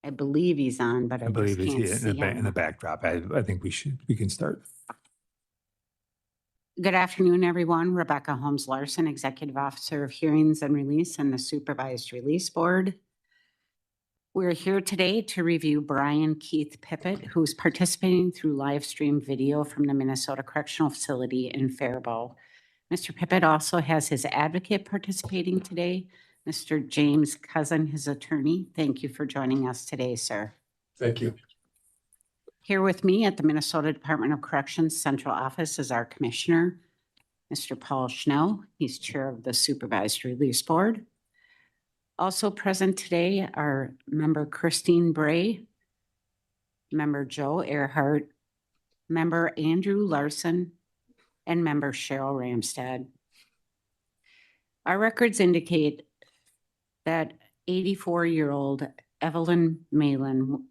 I believe he's on, but I I believe just it's can't here see in the him. backdrop. I think we can start. Good afternoon, everyone. Rebecca Holmes Larson, Executive Officer of Hearings and Release and the Supervised Release Board. We're here today to review Brian Keith Pippett, who's participating through live stream video from the Minnesota Correctional Facility in Faribault. Mr. Pippett also has his advocate participating today, Mr. James Cousin, his attorney. Thank you for joining us today, sir. Thank you. Here with me at the Minnesota Department of Corrections Central Office is our Commissioner, Mr. Paul Schnell. He's Chair of the Supervised Release Board. Also present today are Member Christine Bray, Member Joe Earhart, Member Andrew Larson, and Member Cheryl Ramstad. Our records indicate that 84-year-old Evelyn Malin,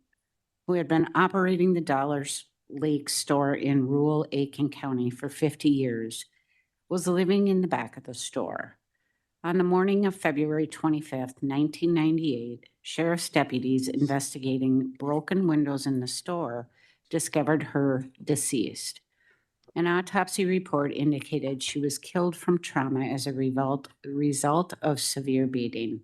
who had been operating the Dollars Lake store in rural Aiken County for 50 years, was living in the back of the store. On the morning of February 25th, 1998, sheriff's deputies investigating broken windows in the store discovered her deceased. An autopsy report indicated she was killed from trauma as a result of severe beating.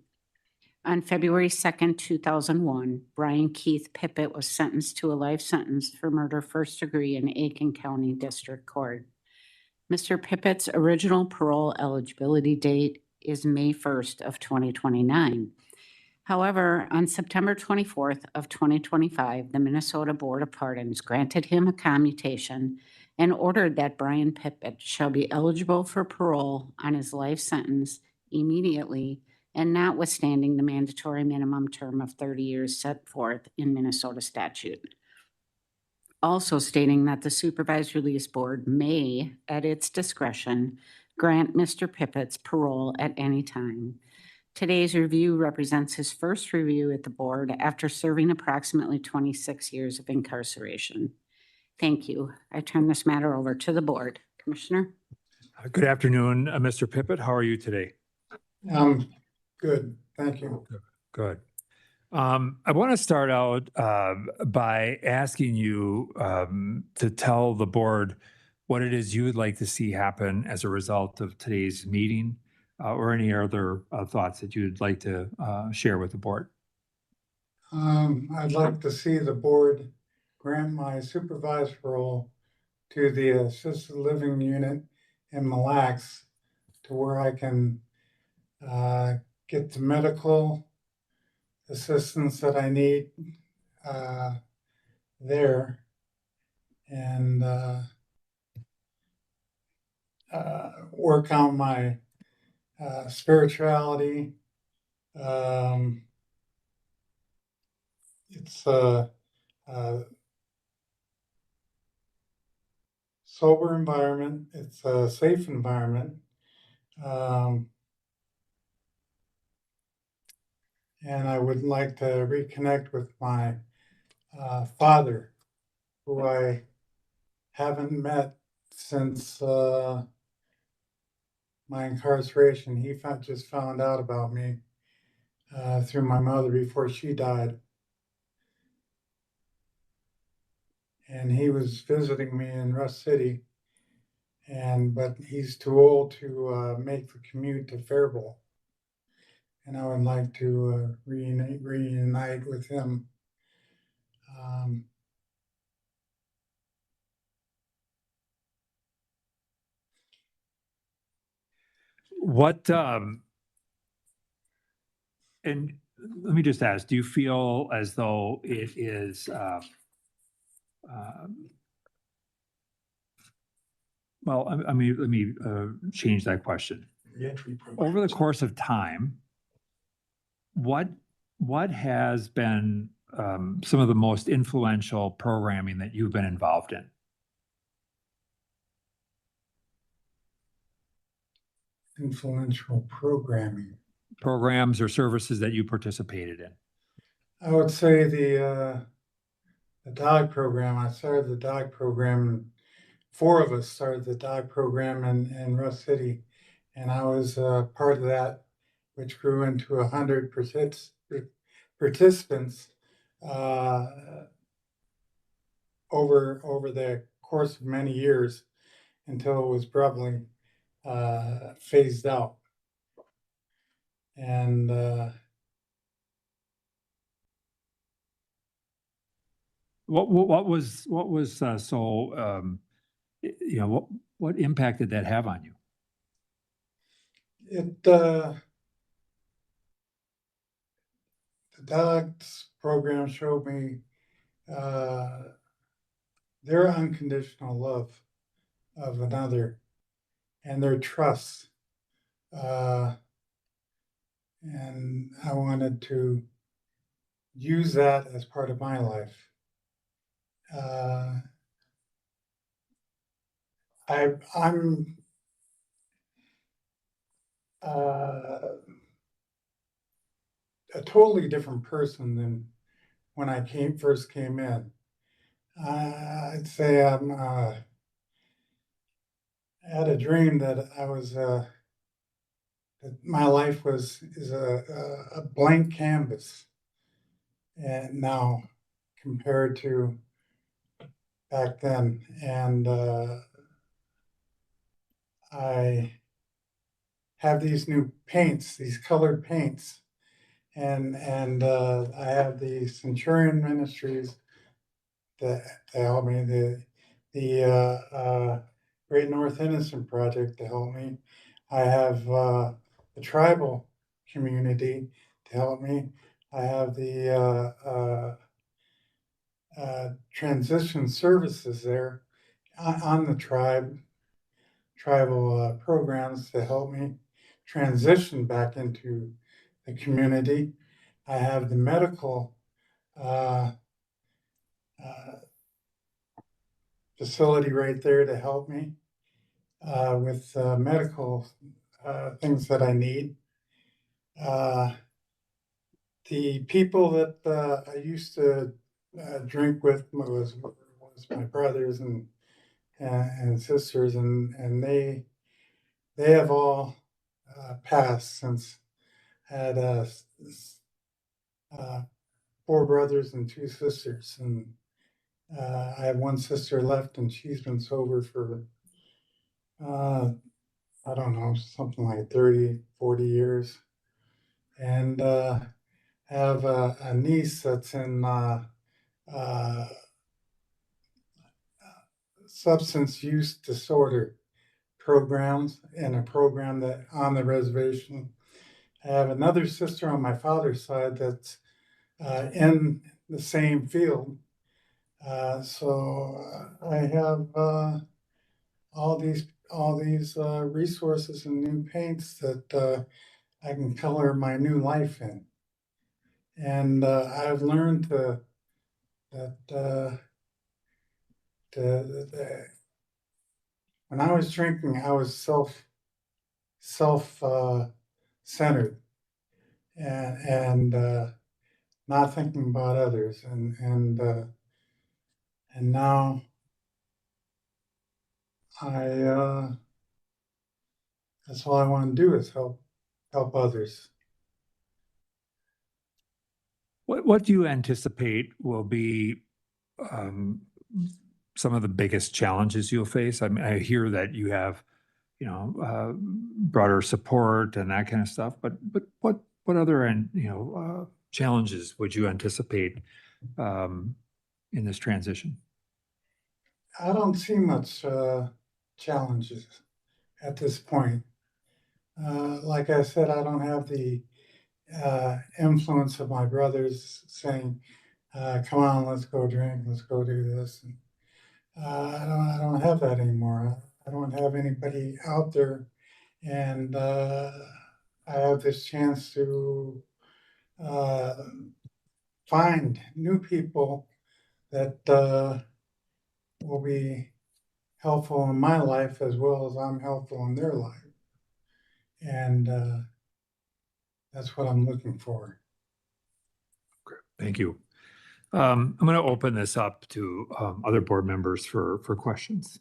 On February 2nd, 2001, Brian Keith Pippett was sentenced to a life sentence for murder first degree in Aiken County District Court. Mr. Pippett's original parole eligibility date is May 1st of 2029. However, on September 24th of 2025, the Minnesota Board of Pardons granted him a commutation and ordered that Brian Pippett shall be eligible for parole on his life sentence immediately and notwithstanding the mandatory minimum term of 30 years set forth in Minnesota statute. Also stating that the Supervised Release Board may, at its discretion, grant Mr. Pippett's parole at any time. Today's review represents his first review at the board after serving approximately 26 years of incarceration. Thank you. I turn this matter over to the board. Commissioner? Good afternoon, Mr. Pippett. How are you today? Good, thank you. Good. I want to start out by asking you to tell the board what it is you would like to see happen as a result of today's meeting, or any other thoughts that you would like to share with the board. I'd like to see the board grant my supervised parole to the assisted living unit in Mille Lacs to where I can get the medical assistance that I need there, and work on my spirituality. It's a sober environment. It's a safe environment. And I would like to reconnect with my father, who I haven't met since my incarceration. He just found out about me through my mother before she died. And he was visiting me in Rust City, but he's too old to make the commute to Faribault. And I would like to reunite with him. What, and let me just ask, do you feel as though it is, well, I mean, let me change that question. Over the course of time, what has been some of the most influential programming that you've been involved in? Influential programming. Programs or services that you participated in? I would say the dog program. I started the dog program. 4 of us started the dog program in Rust City, and I was part of that, which grew into 100 participants over the course of many years until it was probably phased out. And what was so you know, what impact did that have on you? the dogs program showed me their unconditional love of another and their trust. And I wanted to use that as part of my life. I'm a totally different person than when I first came in. I'd say I had a dream that I was that my life is a blank canvas, and now compared to back then, and I have these new paints, these colored paints. And I have the Centurion Ministries that help me, the Great North Innocent Project to help me. I have the tribal community to help me. I have the transition services there on the tribal programs to help me transition back into the community. I have the medical uh, uh, facility right there to help me with medical things that I need. The people that I used to drink with was my brothers and sisters, and they have all passed since I had 4 brothers and 2 sisters, and I have 1 sister left, and she's been sober for I don't know, something like 30, 40 years. And have a niece that's in uh, substance use disorder programs in a program that on the reservation. I have another sister on my father's side that's in the same field. So I have all these resources and new paints that I can color my new life in. And I've learned that when I was drinking, I was self centered and not thinking about others, and now I that's all I want to do is help others. What do you anticipate will be some of the biggest challenges you'll face? I mean, I hear that you have, broader support and that kind of stuff, but what other challenges would you anticipate in this transition? I don't see much challenges at this point. Like I said, I don't have the influence of my brothers saying, "Come on, let's go drink, let's go do this." And, I don't have that anymore. I don't have anybody out there, and I have this chance to find new people that will be helpful in my life as well as I'm helpful in their life. And that's what I'm looking for. Thank you. I'm going to open this up to other board members for questions.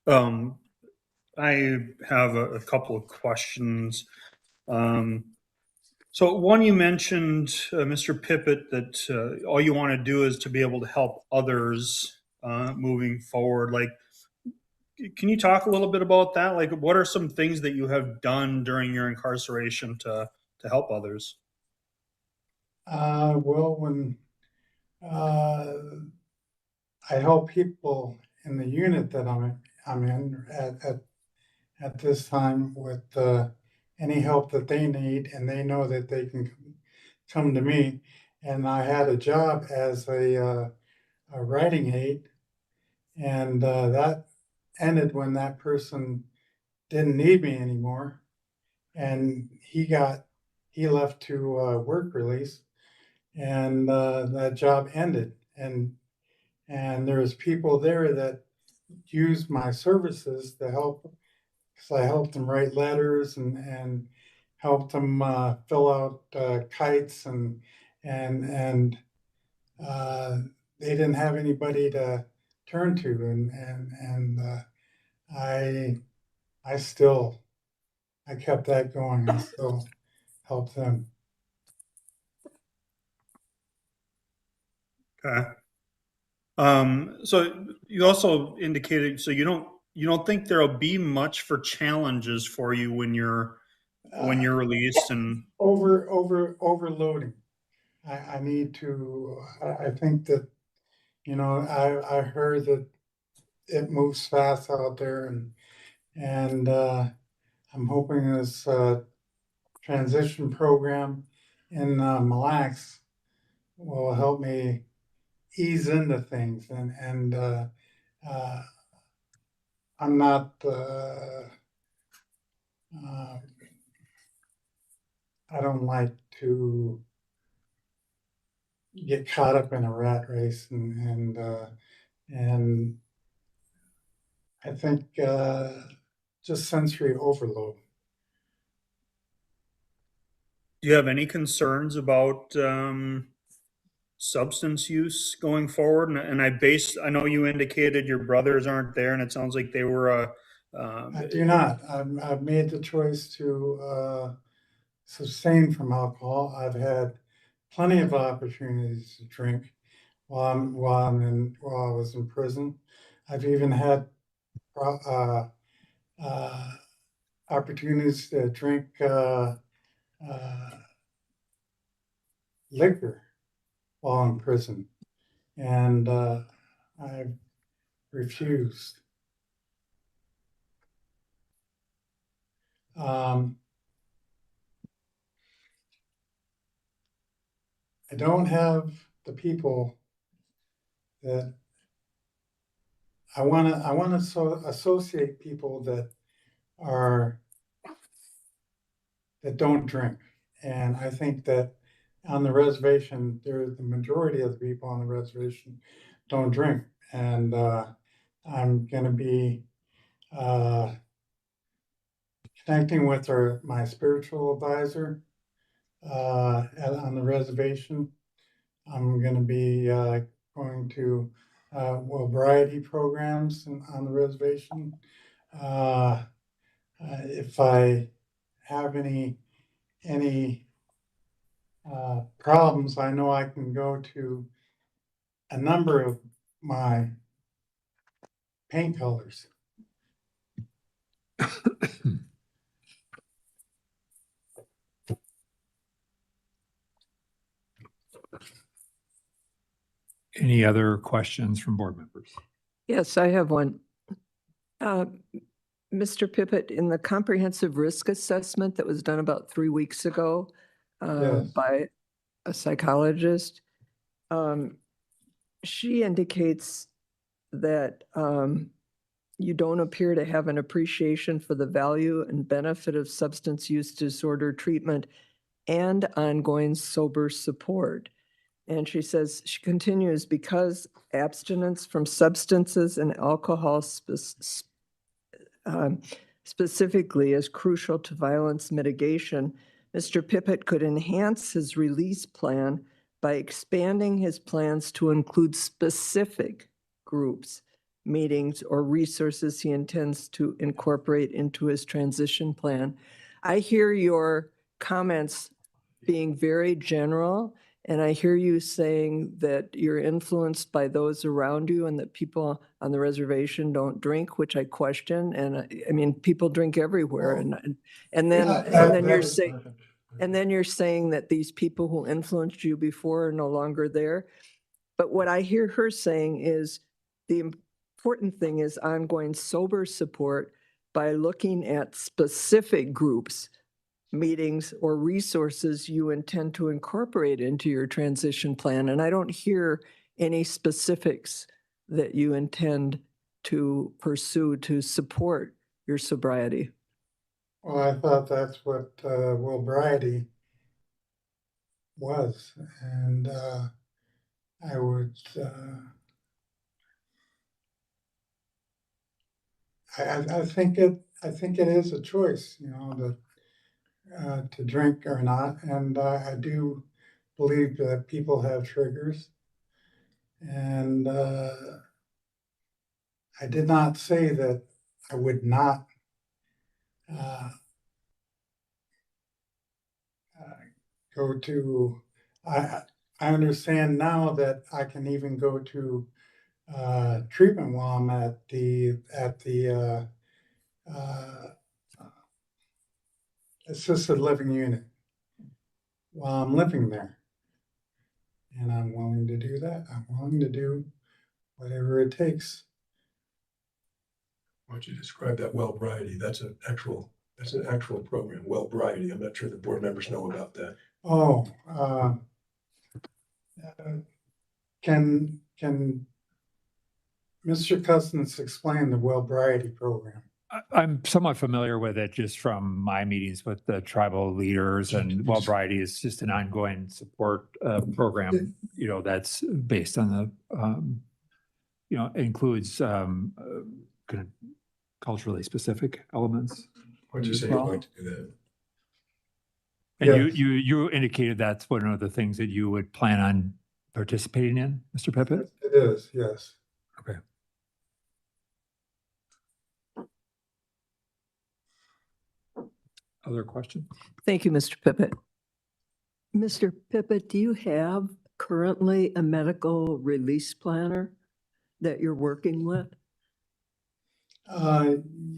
I have a couple of questions. So one, you mentioned, Mr. Pippett, that all you want to do is to be able to help others moving forward. Like, can you talk a little bit about that? Like, what are some things that you have done during your incarceration to help others? Well, when I help people in the unit that I'm in at this time with any help that they need, and they know that they can come to me. And I had a job as a writing aide, and that ended when that person didn't need me anymore, and he left to work release, and that job ended, and there was people there that used my services to help, because I helped them write letters and helped them fill out kites, and they didn't have anybody to turn to, and I kept that going. I still help them. Okay. So you also indicated, so you don't think there'll be much for challenges for you when you're released and Overloading. I need to, I think that, I heard that it moves fast out there and I'm hoping this transition program in Mille Lacs will help me ease into things and I'm not I don't like to get caught up in a rat race and I think just sensory overload. do you have any concerns about substance use going forward? And I know you indicated your brothers aren't there, and it sounds like they were I do not. I've made the choice to sustain from alcohol. I've had plenty of opportunities to drink while I was in prison. I've even had uh, opportunities to drink liquor while in prison, and I've refused. I don't have the people that I want to associate people that don't drink. And I think that on the reservation, the majority of the people on the reservation don't drink. And I'm going to be connecting with my spiritual advisor on the reservation. I'm going to be going to variety programs on the reservation. If I have any problems, I know I can go to a number of my paint colors. Any other questions from board members? Yes, I have one. Mr. Pippett, in the comprehensive risk assessment that was done about 3 weeks ago Yes. by a psychologist, she indicates that you don't appear to have an appreciation for the value and benefit of substance use disorder treatment and ongoing sober support. And she says, she continues, because abstinence from substances and alcohol specifically is crucial to violence mitigation, Mr. Pippett could enhance his release plan by expanding his plans to include specific groups, meetings, or resources he intends to incorporate into his transition plan. I hear your comments being very general, and I hear you saying that you're influenced by those around you and that people on the reservation don't drink, which I question. And I mean, people drink everywhere. And then you're saying that these people who influenced you before are no longer there. But what I hear her saying is the important thing is ongoing sober support by looking at specific groups, meetings, or resources you intend to incorporate into your transition plan. And I don't hear any specifics that you intend to pursue to support your sobriety. Well, I thought that's what Wilbriety was. And I would, I think it is a choice, to drink or not. And I do believe that people have triggers. And I did not say that I would not go to, I understand now that I can even go to treatment while I'm at the assisted living unit while I'm living there. And I'm willing to do that. I'm willing to do whatever it takes. Why don't you describe that well-briety? That's an actual program, well-briety. I'm not sure the board members know about that. Oh, can Mr. Cousins explain the Wellbriety program? I'm somewhat familiar with it just from my meetings with the tribal leaders, and Wellbriety is just an ongoing support program, that's based on the, includes kind of culturally specific elements. Why don't you say you're going to do that? And you indicated that's one of the things that you would plan on participating in, Mr. Pippett? It is, yes. Okay. Other questions? Thank you, Mr. Pippett. Mr. Pippett, do you have currently a medical release planner that you're working with?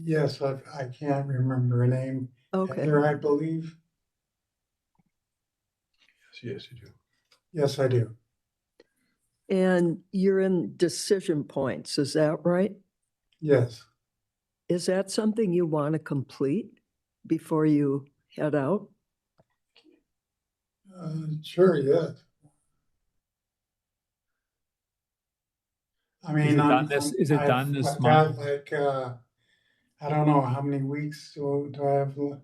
Yes, I can't remember her name. Okay. Heather, I believe. Yes, you do. Yes, I do. And you're in decision points, is that right? Yes. Is that something you want to complete before you head out? Sure, yes. I mean, is it done this I've month? got like, I don't know how many weeks do I have left?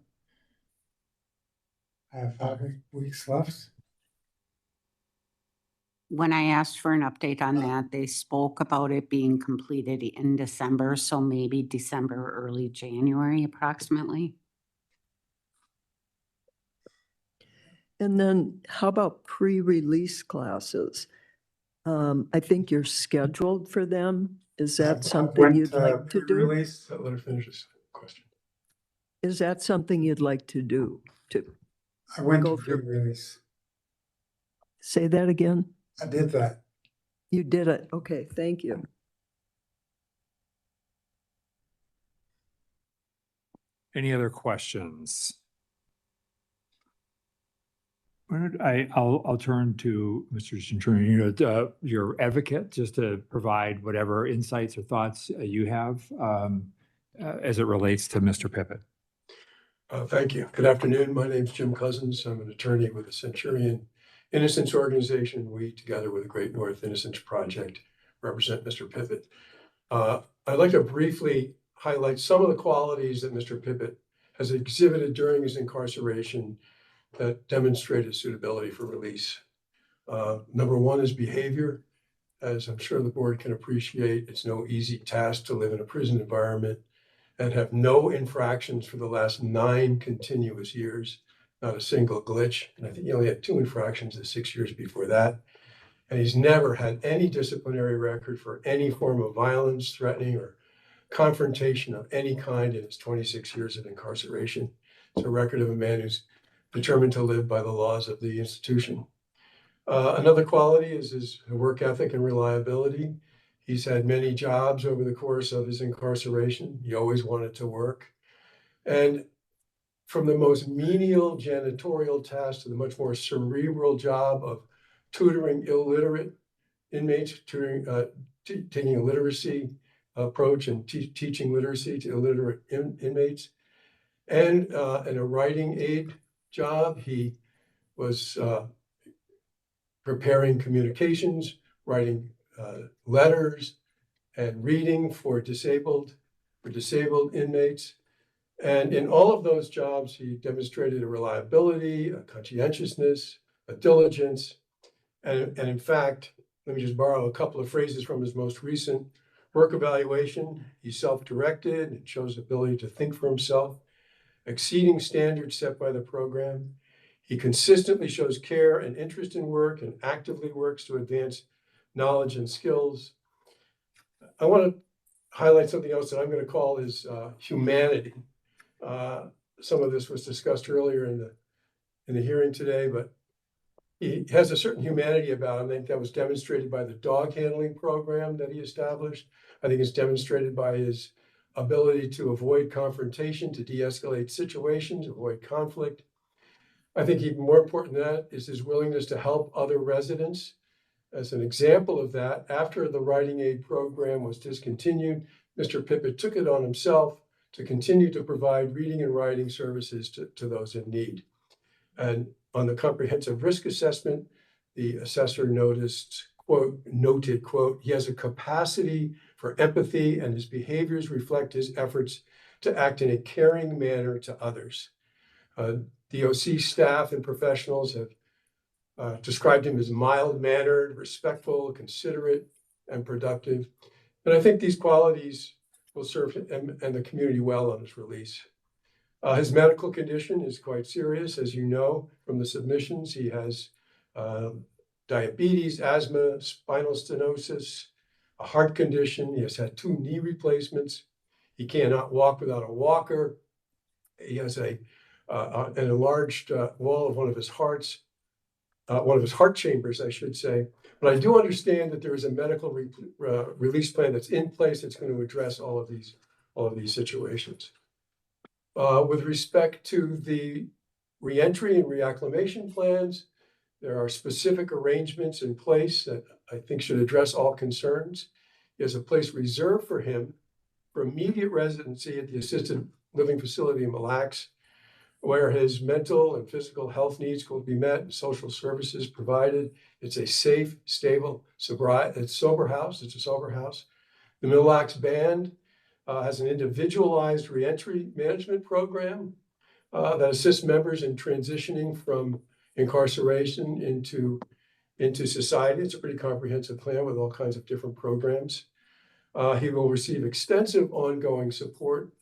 I have 5 weeks left. When I asked for an update on that, they spoke about it being completed in December, so maybe December, early January approximately. And then how about pre-release classes? I think you're scheduled for them. Is that something you'd like to do? Release. Let her finish this question. Is that something you'd like to do? I went go to through- pre-release. Say that again? I did that. You did it. Okay, thank you. Any other questions? I'll turn to Mr. Centurion, your advocate, just to provide whatever insights or thoughts you have as it relates to Mr. Pippett. Thank you. Good afternoon. My name's Jim Cousins. I'm an attorney with the Centurion Innocence Organization. We, together with the Great North Innocence Project, represent Mr. Pippett. I'd like to briefly highlight some of the qualities that Mr. Pippett has exhibited during his incarceration that demonstrate his suitability for release. Number one is behavior. As I'm sure the board can appreciate, it's no easy task to live in a prison environment and have no infractions for the last 9 continuous years, not a single glitch. And I think he only had 2 infractions the 6 years before that. And he's never had any disciplinary record for any form of violence, threatening, or confrontation of any kind in his 26 years of incarceration. It's a record of a man who's determined to live by the laws of the institution. Another quality is his work ethic and reliability. He's had many jobs over the course of his incarceration. He always wanted to work. And from the most menial janitorial task to the much more cerebral job of tutoring illiterate inmates, taking a literacy approach and teaching literacy to illiterate inmates, and in a writing aid job, he was preparing communications, writing letters, and reading for disabled inmates. And in all of those jobs, he demonstrated a reliability, a conscientiousness, a diligence. And in fact, let me just borrow a couple of phrases from his most recent work evaluation. He's self-directed and shows ability to think for himself, exceeding standards set by the program. He consistently shows care and interest in work and actively works to advance knowledge and skills. I want to highlight something else that I'm going to call his humanity. Some of this was discussed earlier in the hearing today, but he has a certain humanity about him. I think that was demonstrated by the dog handling program that he established. I think it's demonstrated by his ability to avoid confrontation, to de-escalate situations, avoid conflict. I think even more important than that is his willingness to help other residents. As an example of that, after the writing aid program was discontinued, Mr. Pippett took it on himself to continue to provide reading and writing services to those in need. And on the comprehensive risk assessment, the assessor noted, quote, he has a capacity for empathy and his behaviors reflect his efforts to act in a caring manner to others. DOC staff and professionals have described him as mild-mannered, respectful, considerate, and productive. And I think these qualities will serve him and the community well on his release. His medical condition is quite serious, as you know from the submissions. He has diabetes, asthma, spinal stenosis, a heart condition. He has had 2 knee replacements. He cannot walk without a walker. He has an enlarged wall of one of his heart chambers, I should say. But I do understand that there is a medical release plan that's in place that's going to address all of these situations. With respect to the reentry and reacclimation plans, there are specific arrangements in place that I think should address all concerns. He has a place reserved for him for immediate residency at the assisted living facility in Mille Lacs, where his mental and physical health needs will be met and social services provided. It's a safe, stable, sober house. It's a sober house. The Mille Lacs Band has an individualized reentry management program that assists members in transitioning from incarceration into society. It's a pretty comprehensive plan with all kinds of different programs. He will receive extensive ongoing support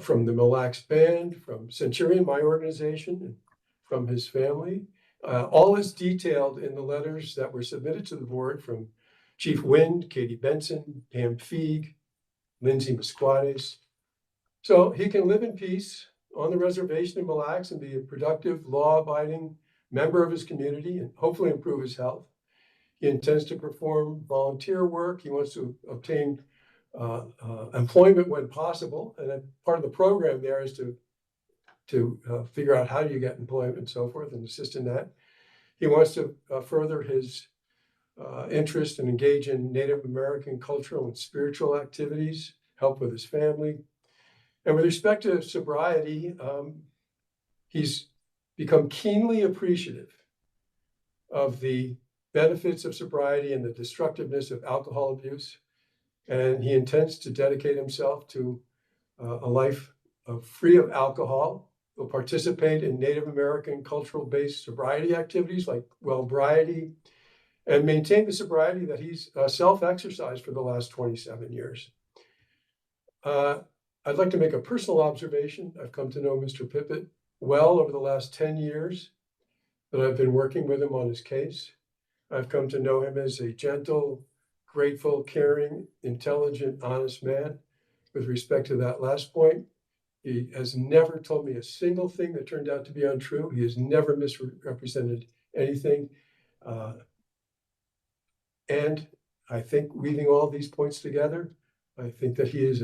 from the Mille Lacs Band, from Centurion, my organization, and from his family. All is detailed in the letters that were submitted to the board from Chief Wind, Katie Benson, Pam Feig, Lindsay Musquades. So he can live in peace on the reservation in Mille Lacs and be a productive, law-abiding member of his community and hopefully improve his health. He intends to perform volunteer work. He wants to obtain employment when possible. And part of the program there is to figure out how do you get employment and so forth and assist in that. He wants to further his interest and engage in Native American cultural and spiritual activities, help with his family. And with respect to sobriety, he's become keenly appreciative of the benefits of sobriety and the destructiveness of alcohol abuse. And he intends to dedicate himself to a life free of alcohol. He'll participate in Native American cultural-based sobriety activities like wellbriety, and maintain the sobriety that he's self-exercised for the last 27 years. I'd like to make a personal observation. I've come to know Mr. Pippett well over the last 10 years that I've been working with him on his case. I've come to know him as a gentle, grateful, caring, intelligent, honest man. With respect to that last point, he has never told me a single thing that turned out to be untrue. He has never misrepresented anything. And I think weaving all these points together, I think that he is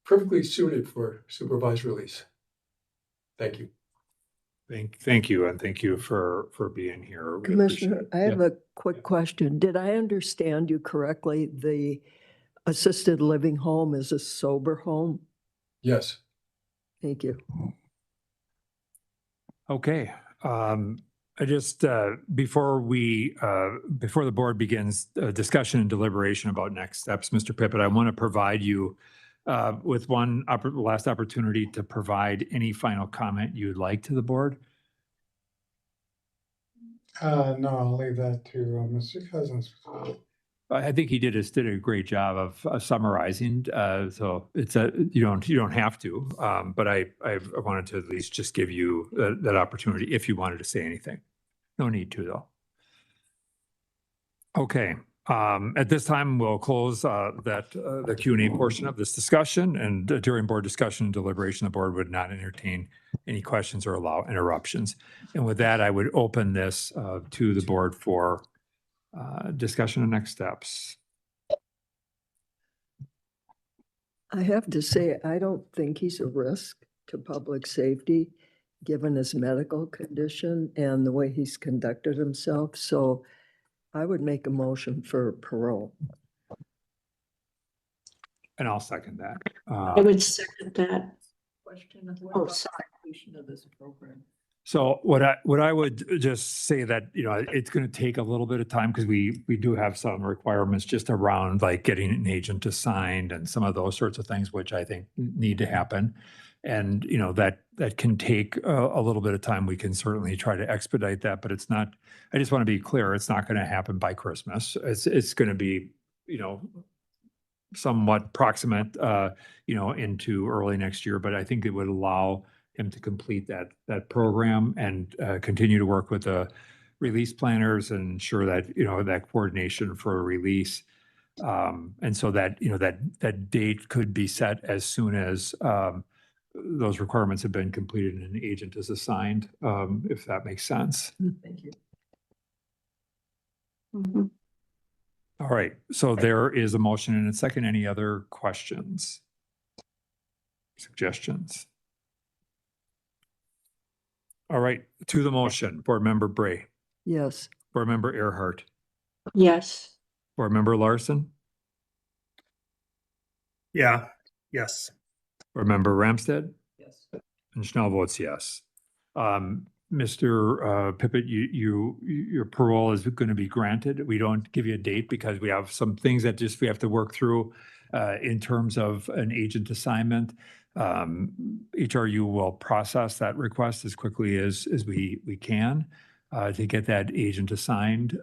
perfectly suited for supervised release. Thank you. Thank you, and thank you for being here. We Commissioner, appreciate it. I have a quick question. Did I understand you correctly? The assisted living home is a sober home? Yes. Thank you. Okay. I just, before the board begins discussion and deliberation about next steps, Mr. Pippett, I want to provide you with one last opportunity to provide any final comment you'd like to the board. No, I'll leave that to Mr. Cousins. I think he did a great job of summarizing. So it's you don't have to, but I wanted to at least just give you that opportunity if you wanted to say anything. No need to though. Okay. At this time, we'll close the Q&A portion of this discussion, and during board discussion and deliberation, the board would not entertain any questions or allow interruptions. And with that, I would open this to the board for discussion and next steps. I have to say, I don't think he's a risk to public safety, given his medical condition and the way he's conducted himself. So I would make a motion for parole. And I'll second that. I would second that. Question of Oh, sorry. of this program. So what I would just say that, it's going to take a little bit of time because we do have some requirements just around like getting an agent assigned and some of those sorts of things, which I think need to happen. And, that can take a little bit of time. We can certainly try to expedite that, but it's not, I just want to be clear, it's not going to happen by Christmas. It's going to be, somewhat proximate, into early next year, but I think it would allow him to complete that program and continue to work with the release planners and ensure that, that coordination for a release. And so that, that date could be set as soon as those requirements have been completed and an agent is assigned, if that makes sense. Thank you. Mhm. All right, so there is a motion and a second. Any other questions? Suggestions? All right, to the motion, Board Member Bray, Yes. Board Member Earhart, Yes. Board Member Larson, Yeah, yes. Board Member Ramstead, Yes. and Schnell votes yes. Mr. Pippett, your parole is going to be granted. We don't give you a date because we have some things that we have to work through in terms of an agent assignment. HRU will process that request as quickly as we can to get that agent assigned.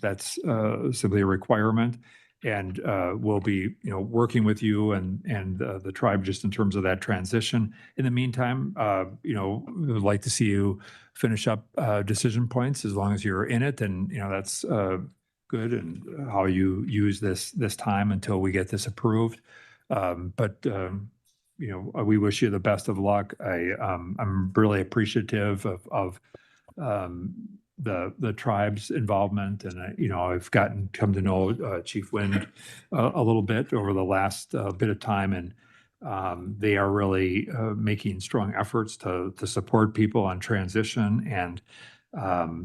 That's simply a requirement. And we'll be, working with you and the tribe just in terms of that transition. In the meantime, we would like to see you finish up decision points as long as you're in it, and that's good. And how you use this time until we get this approved. But we wish you the best of luck. I'm really appreciative of the tribe's involvement, and I've come to know Chief Wind a little bit over the last bit of time, and they are really making strong efforts to support people on transition, and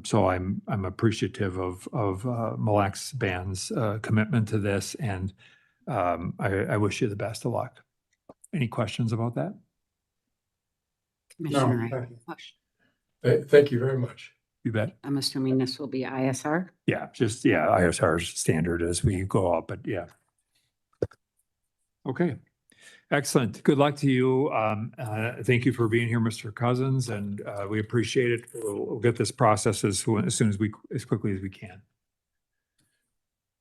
so I'm appreciative of Mille Lacs Band's commitment to this, and I wish you the best of luck. Any questions about that? Commissioner, I have thank a question. Thank you very much. You bet. I'm assuming this will be ISR. Yeah, ISR standard as we go up, but yeah. Okay, excellent. Good luck to you. Thank you for being here, Mr. Cousins, and we appreciate it. We'll get this process as quickly as we can.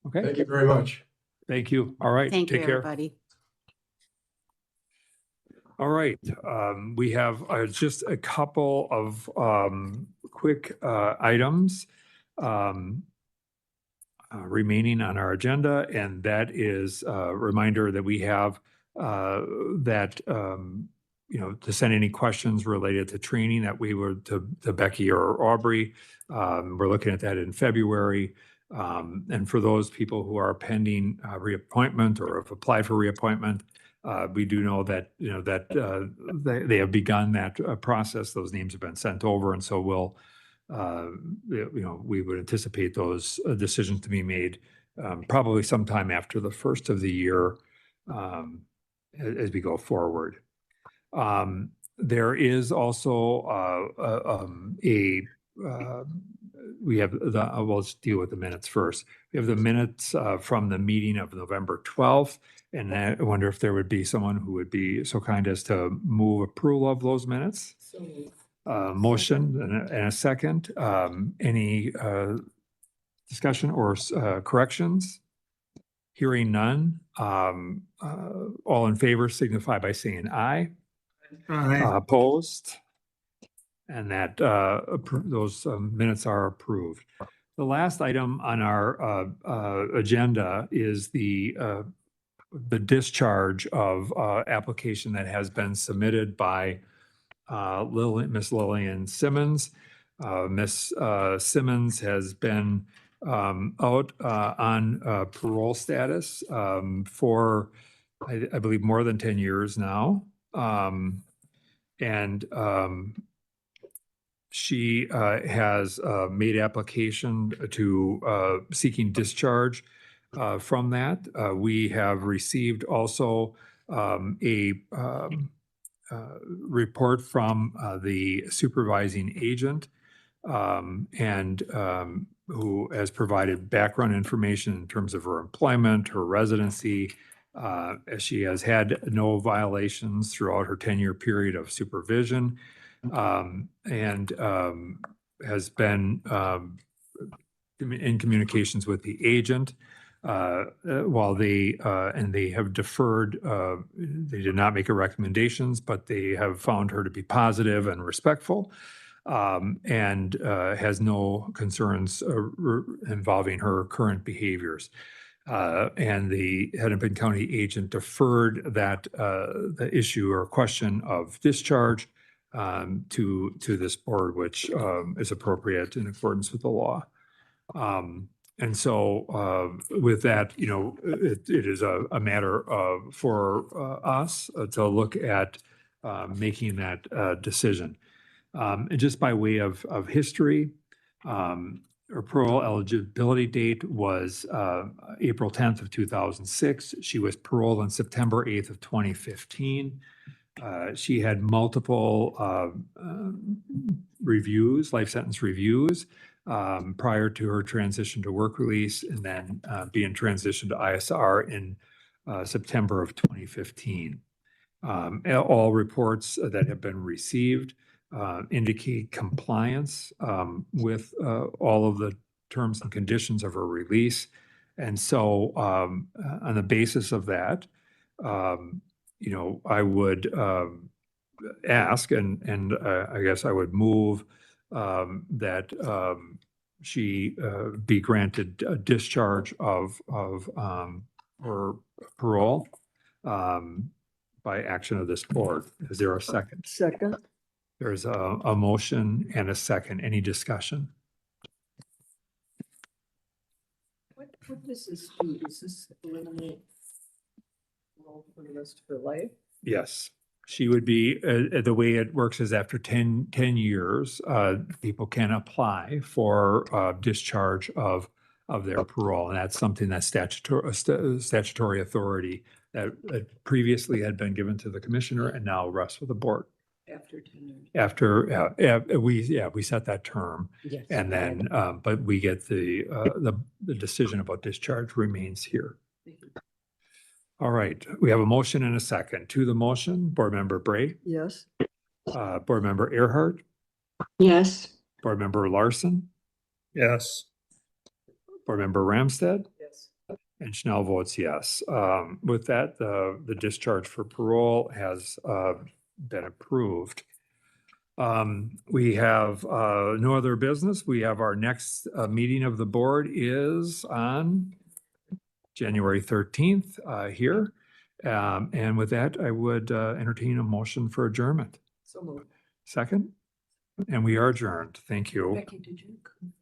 Okay. Thank you very much. Thank you. All right. Thank you, Take care. everybody. All right, we have just a couple of quick items remaining on our agenda, and that is a reminder that we have that to send any questions related to training that we were to Becky or Aubrey. We're looking at that in February. And for those people who are pending reappointment or have applied for reappointment, we do know that they have begun that process. Those names have been sent over, and so we'll we would anticipate those decisions to be made probably sometime after the first of the year as we go forward. There is also we have we'll just deal with the minutes first. We have the minutes from the meeting of November 12th. And I wonder if there would be someone who would be so kind as to move approval of those minutes. Motion and a second. Any discussion or corrections? Hearing none. All in favor signify by saying aye. Aye. Opposed? And that those minutes are approved. The last item on our agenda is the discharge of application that has been submitted by Miss Lillian Simmons. Miss Simmons has been out on parole status for, I believe, more than 10 years now. She has made application to seeking discharge from that. We have received also a report from the supervising agent who has provided background information in terms of her employment, her residency. As she has had no violations throughout her 10-year period of supervision, and has been in communications with the agent while they have deferred. They did not make a recommendations, but they have found her to be positive and respectful, and has no concerns involving her current behaviors. And the Hennepin County agent deferred that the issue or question of discharge to this board, which is appropriate in accordance with the law. And so with that, it is a matter for us to look at making that decision. And just by way of history, her parole eligibility date was April 10th of 2006. She was paroled on September 8th of 2015. She had multiple reviews, life sentence reviews, prior to her transition to work release, and then being transitioned to ISR in September of 2015. All reports that have been received indicate compliance with all of the terms and conditions of her release. And so on the basis of that, I would ask, and I guess I would move that she be granted a discharge of her parole by action of this board. Is there a second? Second. There's a motion and a second. Any discussion? What does this do? Does this eliminate parole for the rest of her life? Yes. She would be, the way it works is after 10 years, people can apply for discharge of their parole. And that's something that statutory authority that previously had been given to the commissioner and now rests with the board. After 10 years. After, we set that term. Yes. And then, but we get the decision about discharge remains here. All right, we have a motion and a second. To the motion, Board Member Bray, Yes. Board Member Earhart, Yes. Board Member Larson, Yes. Board Member Ramstead, Yes. and Schnell votes yes. With that, the discharge for parole has been approved. We have no other business. We have our next meeting of the board is on January 13th here. And with that, I would entertain a motion for adjournment. So moved. Second, and we are adjourned. Thank you. Becky, did you?